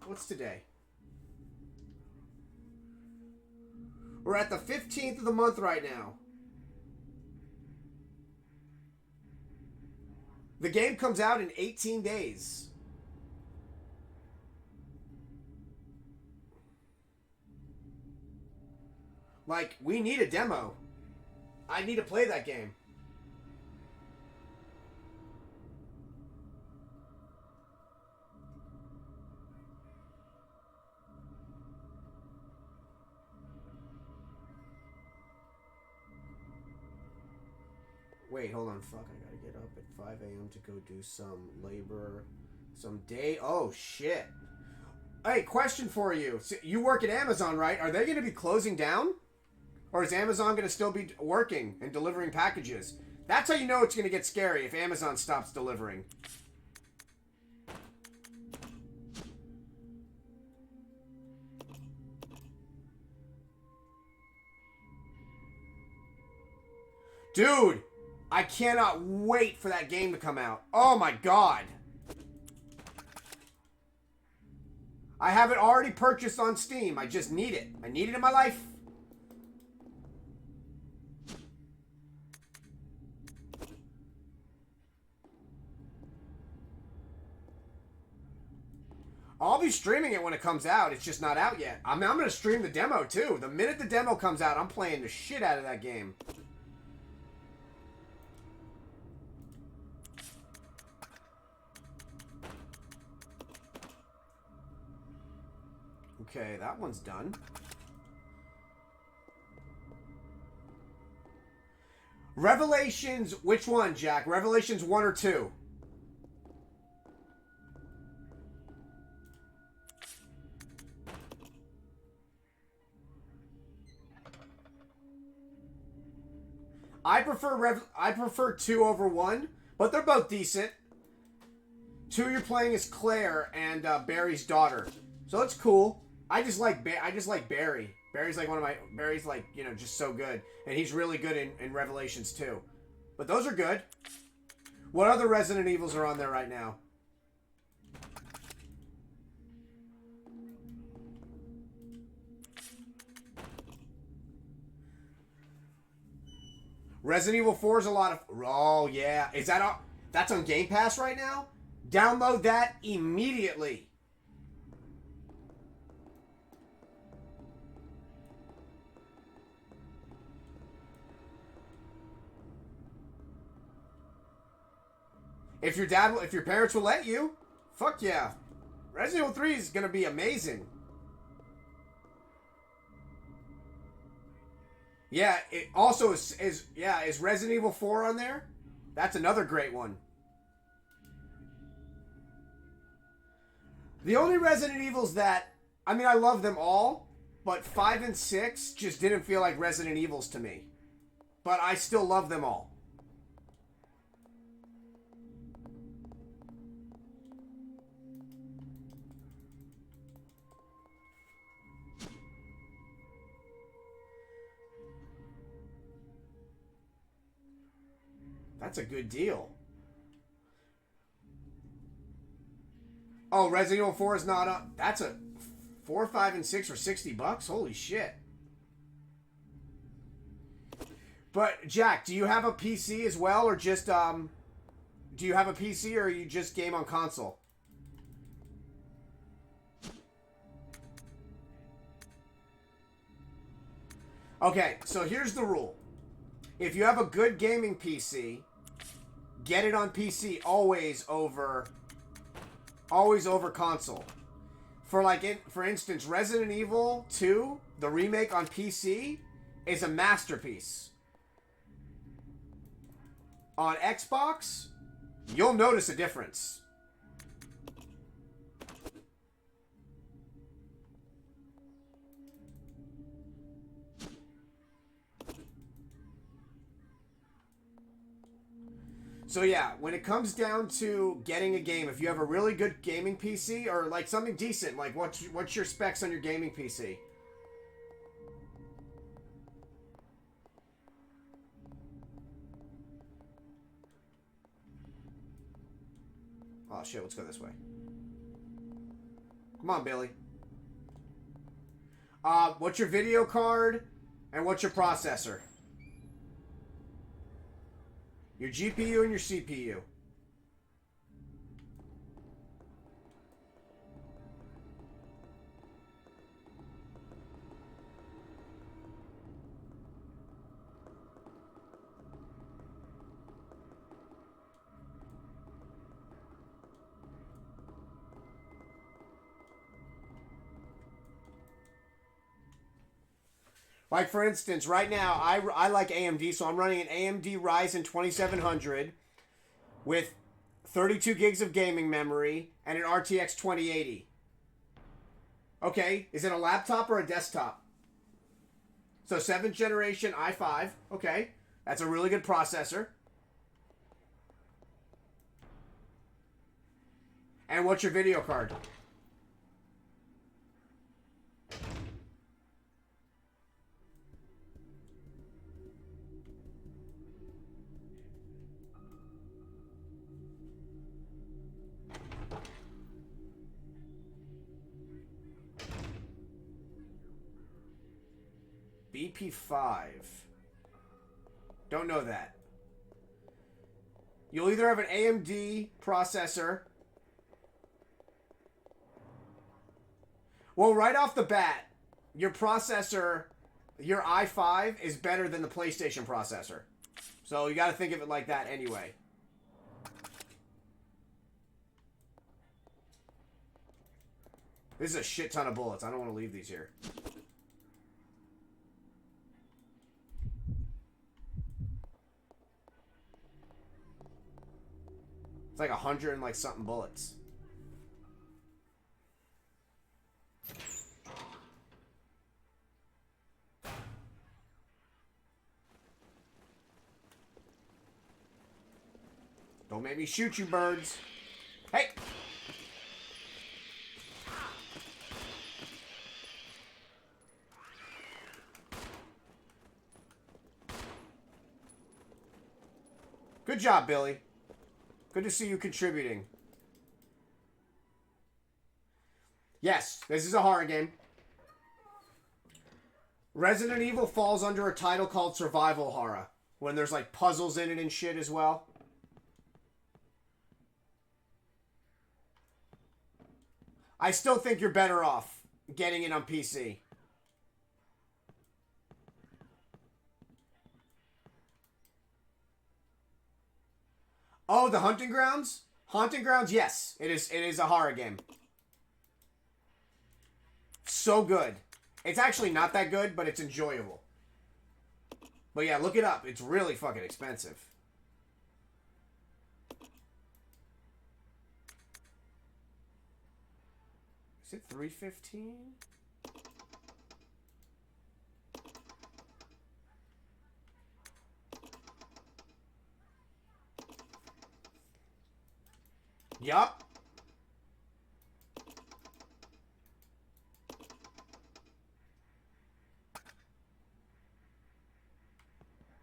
What's today? We're at the 15th of the month right now. The game comes out in 18 days. Like, we need a demo. I need to play that game. Wait, hold on. Fuck, I gotta get up at 5 a.m. to go do some labor. Some day... Oh, shit. Hey, question for you. So you work at Amazon, right? Are they going to be closing down? Or is Amazon going to still be working and delivering packages? That's how you know it's going to get scary, if Amazon stops delivering. Dude, I cannot wait for that game to come out. Oh my god. I have it already purchased on Steam. I just need it. I need it in my life. I'll be streaming it when it comes out. It's just not out yet. I'm going to stream the demo, too. The minute the demo comes out, I'm playing the shit out of that game. Okay, that one's done. Revelations, which one, Jack? Revelations 1 or 2? I prefer 2 over 1, but they're both decent. 2 you're playing as Claire and Barry's daughter, so it's cool. I just like Barry. Barry's like Barry's like, you know, just so good, and he's really good in Revelations 2. But those are good. What other Resident Evils are on there right now? Resident Evil 4 is a lot of... Oh, yeah. Is that all? That's on Game Pass right now? Download that immediately. If your parents will let you, fuck yeah. Resident Evil 3 is going to be amazing. Yeah, it also is Resident Evil 4 on there? That's another great one. The only Resident Evils that, I mean, I love them all, but 5 and 6 just didn't feel like Resident Evils to me. But I still love them all. That's a good deal. Oh, Resident Evil 4 is not up. That's a 4, 5, and 6 for $60. Holy shit. But Jack, do you have a PC as well, or just do you have a PC, or you just game on console? Okay, so here's the rule. If you have a good gaming PC, get it on PC always over console. For instance, Resident Evil 2, the remake on PC, is a masterpiece. On Xbox, you'll notice a difference. So yeah, when it comes down to getting a game, if you have a really good gaming PC or like something decent, like what's your specs on your gaming PC? Oh shit, let's go this way. Come on, Billy. What's your video card and what's your processor? Your GPU and your CPU. Like, for instance, right now, I like AMD, so I'm running an AMD Ryzen 2700 with 32 gigs of gaming memory and an RTX 2080. Okay, is it a laptop or a desktop? So 7th generation i5. Okay, that's a really good processor. And what's your video card? BP5. Don't know that. You'll either have an AMD processor. Well, right off the bat, your processor, your i5 is better than the PlayStation processor. So you got to think of it like that anyway. This is a shit ton of bullets. I don't want to leave these here. It's like 100 and like something bullets. Don't make me shoot you, birds. Hey! Good job, Billy. Good to see you contributing. Yes, this is a horror game. Resident Evil falls under a title called survival horror, when there's like puzzles in it and shit as well. I still think you're better off getting it on PC. Oh, the Hunting Grounds? Haunting Grounds, yes. It is a horror game. So good. It's actually not that good, but it's enjoyable. But yeah, look it up. It's really fucking expensive. Is it $3.15? Yup.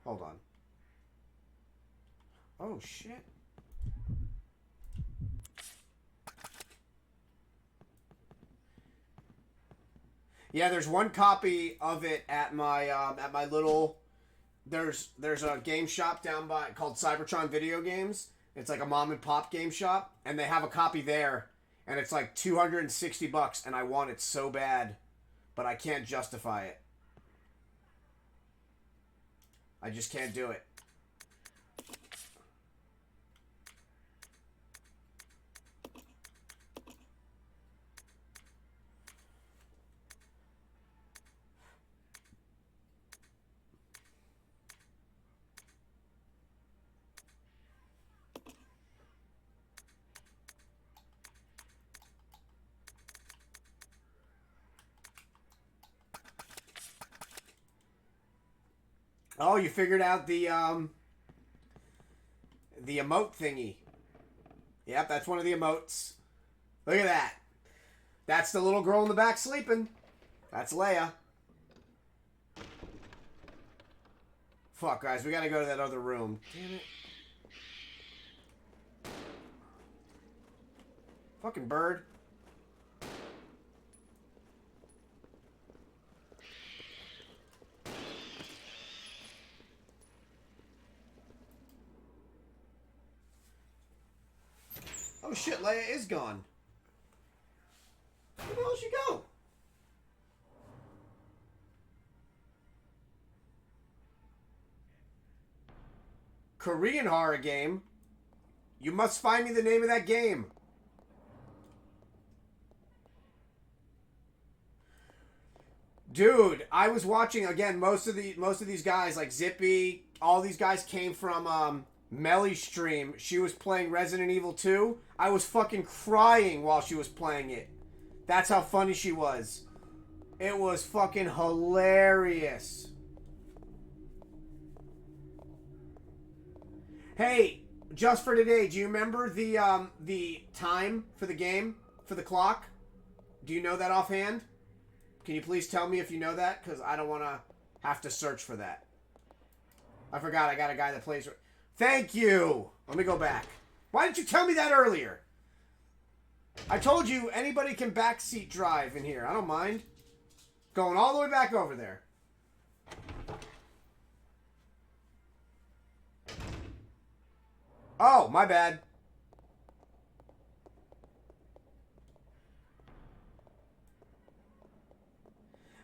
Hold on. Oh, shit. Yeah, there's one copy of it at my little. There's a game shop down by called Cybertron Video Games. It's like a mom and pop game shop, and they have a copy there, and it's like $260, and I want it so bad, but I can't justify it. I just can't do it. Oh, you figured out the emote thingy. Yep, that's one of the emotes. Look at that. That's the little girl in the back sleeping. That's Leia. Fuck, guys, we gotta go to that other room. Damn it. Fucking bird. Oh shit, Leia is gone. Where the hell did she go? Korean horror game? You must find me the name of that game. Dude, I was watching again. Most of these guys, like Zippy, all these guys came from Melly's stream. She was playing Resident Evil 2. I was fucking crying while she was playing it. That's how funny she was. It was fucking hilarious. Hey, just for today, do you remember the time for the game, for the clock? Do you know that offhand? Can you please tell me if you know that? Because I don't want to have to search for that. I forgot I got a guy that plays... Thank you! Let me go back. Why didn't you tell me that earlier? I told you anybody can backseat drive in here. I don't mind. Going all the way back over there. Oh, my bad.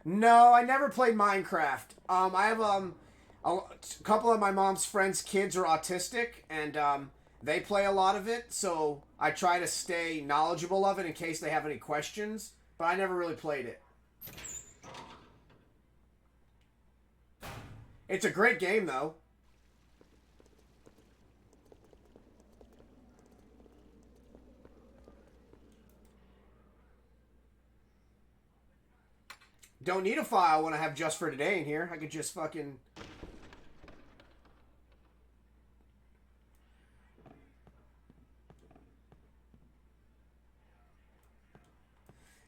No, I never played Minecraft. I have a couple of my mom's friends' kids are autistic, and they play a lot of it, so I try to stay knowledgeable of it in case they have any questions. but I never really played it. It's a great game, though. Don't need a file when I have Just for Today in here. I could just fucking...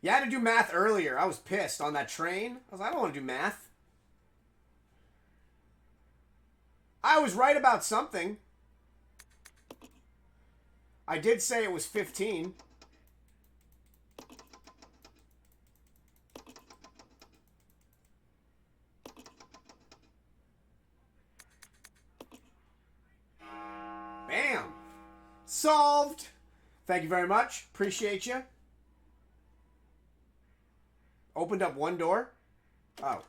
You had to do math earlier. I was pissed on that train. I was like, I don't want to do math. I was right about something. I did say it was 15. Bam! Solved! Thank you very much. Appreciate you. Opened up one door? Oh.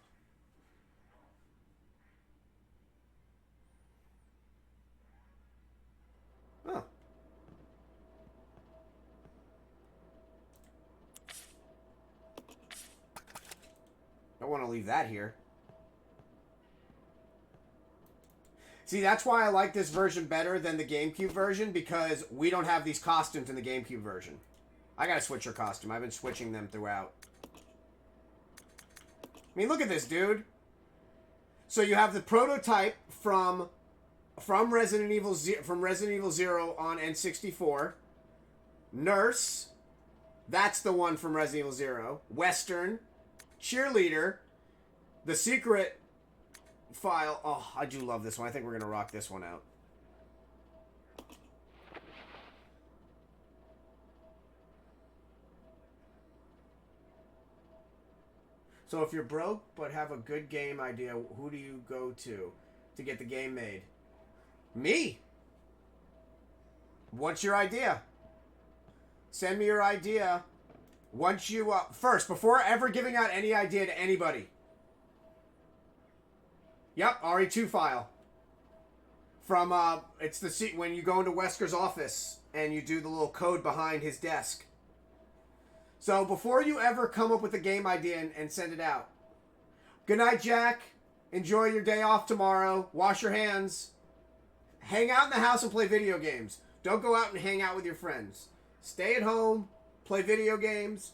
Oh. Don't want to leave that here. See, that's why I like this version better than the GameCube version, because we don't have these costumes in the GameCube version. I gotta switch your costume. I've been switching them throughout. I mean, look at this, dude. So you have the prototype from Resident Evil 0 on N64. Nurse, that's the one from Resident Evil 0. Western, Cheerleader, the secret file. Oh, I do love this one. I think we're gonna rock this one out. So if you're broke but have a good game idea, who do you go to get the game made? Me! What's your idea? Send me your idea. Once you, first, before ever giving out any idea to anybody. Yep, RE2 file. From, it's the seat when you go into Wesker's office and you do the little code behind his desk. So before you ever come up with a game idea and send it out. Good night, Jack. Enjoy your day off tomorrow. Wash your hands. Hang out in the house and play video games. Don't go out and hang out with your friends. Stay at home. Play video games.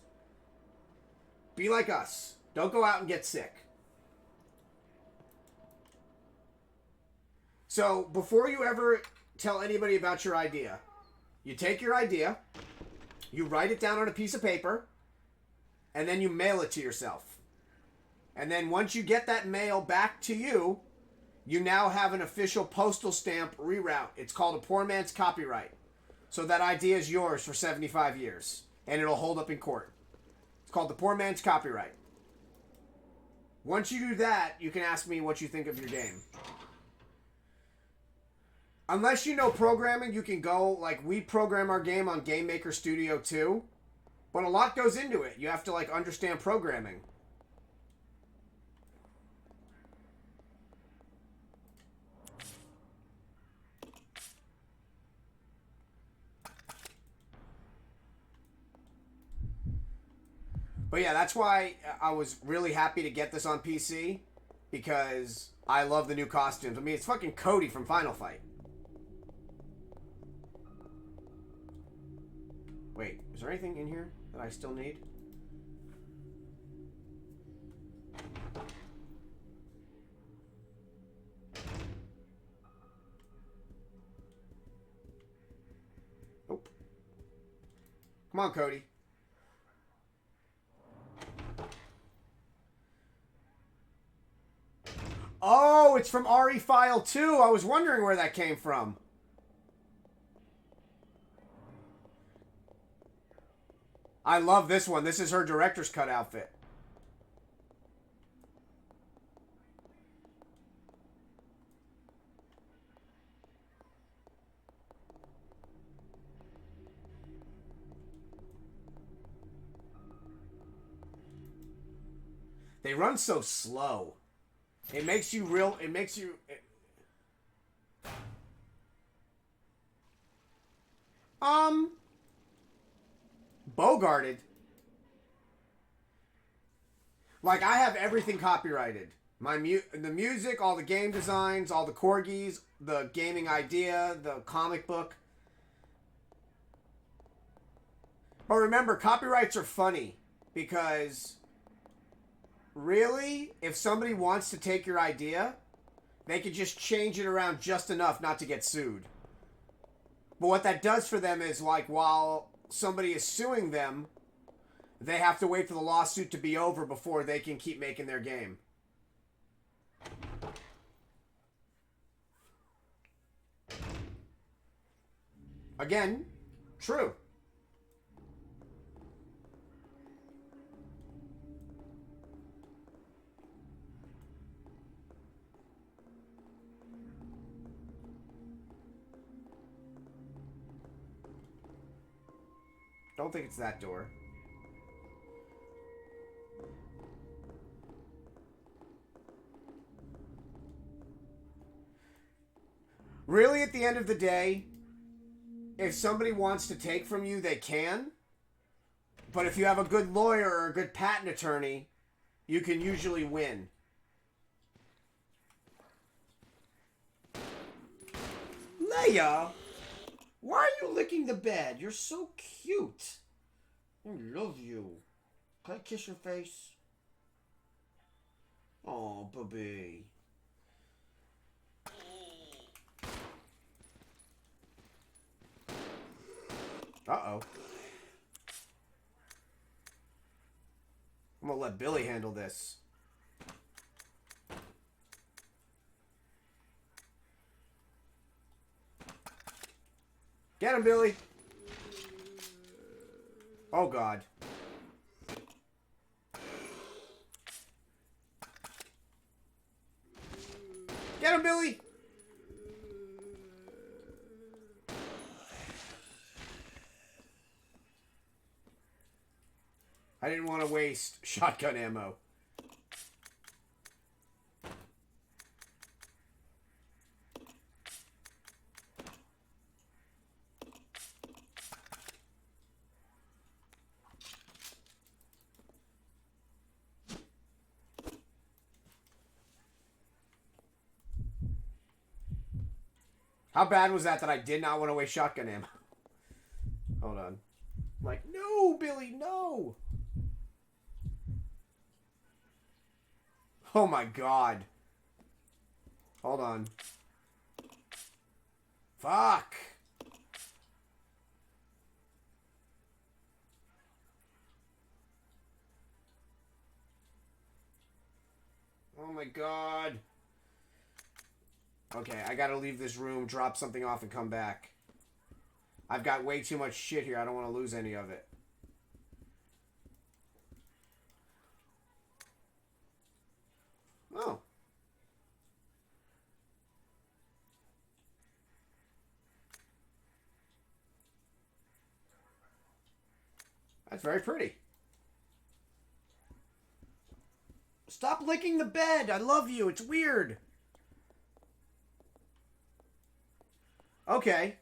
Be like us. Don't go out and get sick. So before you ever tell anybody about your idea, you take your idea, you write it down on a piece of paper, and then you mail it to yourself. And then once you get that mail back to you, you now have an official postal stamp reroute. It's called a poor man's copyright. So that idea is yours for 75 years, and it'll hold up in court. It's called the poor man's copyright. Once you do that, you can ask me what you think of your game. Unless you know programming, you can go, like, we program our game on Game Maker Studio 2. But a lot goes into it. You have to, like, understand programming. But yeah, that's why I was really happy to get this on PC. Because I love the new costumes. I mean, it's fucking Cody from Final Fight. Wait, is there anything in here that I still need? Nope. Come on, Cody. Oh, it's from RE File 2. I was wondering where that came from. I love this one. This is her director's cut outfit. They run so slow. It makes you real... It makes you... Bogarted. Like, I have everything copyrighted. The music, all the game designs, all the corgis, the gaming idea, the comic book. But remember, copyrights are funny because really, if somebody wants to take your idea, they could just change it around just enough not to get sued. But what that does for them is, like, while somebody is suing them, they have to wait for the lawsuit to be over before they can keep making their game. Again, true. Don't think it's that door. Really, at the end of the day, if somebody wants to take from you, they can. But if you have a good lawyer or a good patent attorney, you can usually win. Leia, why are you licking the bed? You're so cute. I love you. Can I kiss your face? Oh, baby. Uh-oh. I'm gonna let Billy handle this. Get him, Billy! Oh, God. Get him, Billy! I didn't want to waste shotgun ammo. How bad was that I did not want to waste shotgun ammo? Hold on. Like, no, Billy, no! Oh my God. Hold on. Fuck. Oh my God. Okay, I gotta leave this room, drop something off, and come back. I've got way too much shit here. I don't want to lose any of it. Oh. That's very pretty. Stop licking the bed. I love you. It's weird. Okay.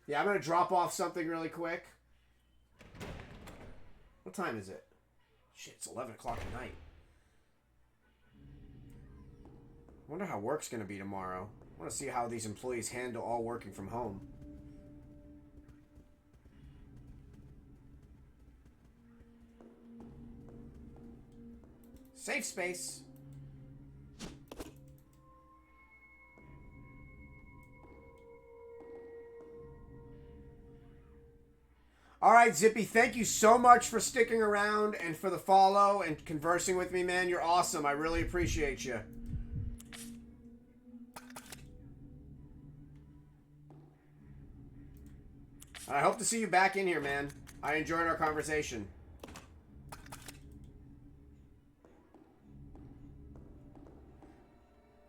Yeah, I'm going to drop off something really quick. What time is it? Shit, it's 11 o'clock at night. I wonder how work's going to be tomorrow. I want to see how these employees handle all working from home. Safe space. Alright, Zippy, thank you so much for sticking around and for the follow and conversing with me, man. You're awesome. I really appreciate you. I hope to see you back in here, man. I enjoyed our conversation.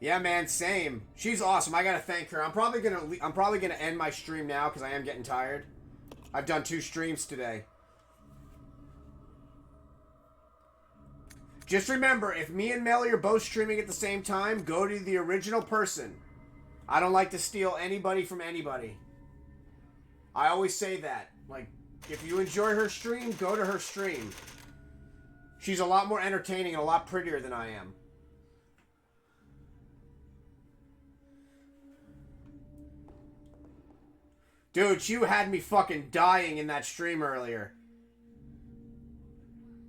Yeah, man, same. She's awesome. I gotta thank her. I'm probably gonna end my stream now because I am getting tired. I've done 2 streams today. Just remember, if me and Melly are both streaming at the same time, go to the original person. I don't like to steal anybody from anybody. I always say that. Like, if you enjoy her stream, go to her stream. She's a lot more entertaining and a lot prettier than I am. Dude, you had me fucking dying in that stream earlier.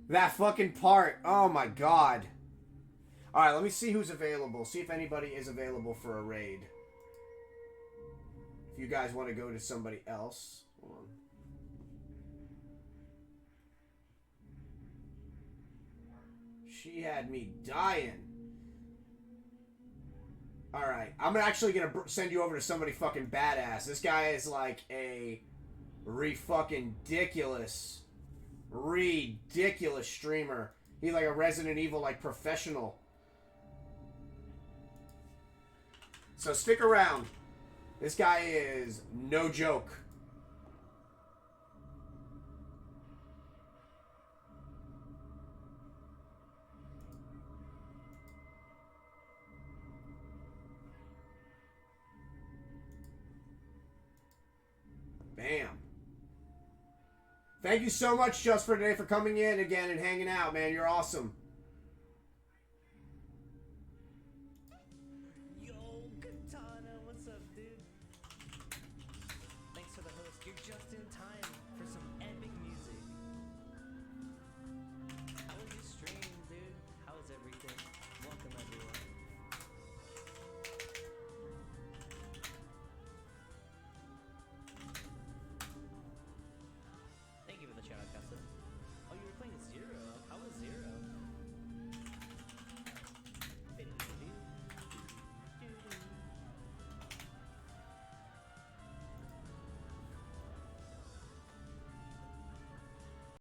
That fucking part. Oh my god. Alright, let me see who's available. See if anybody is available for a raid. If you guys want to go to somebody else. Hold on. She had me dying. Alright, I'm actually gonna send you over to somebody fucking badass. This guy is like a ridiculous streamer. He's like a Resident Evil like professional. So stick around. This guy is no joke. Bam. Thank you so much, Just for Today, for coming in again and hanging out, man. You're awesome.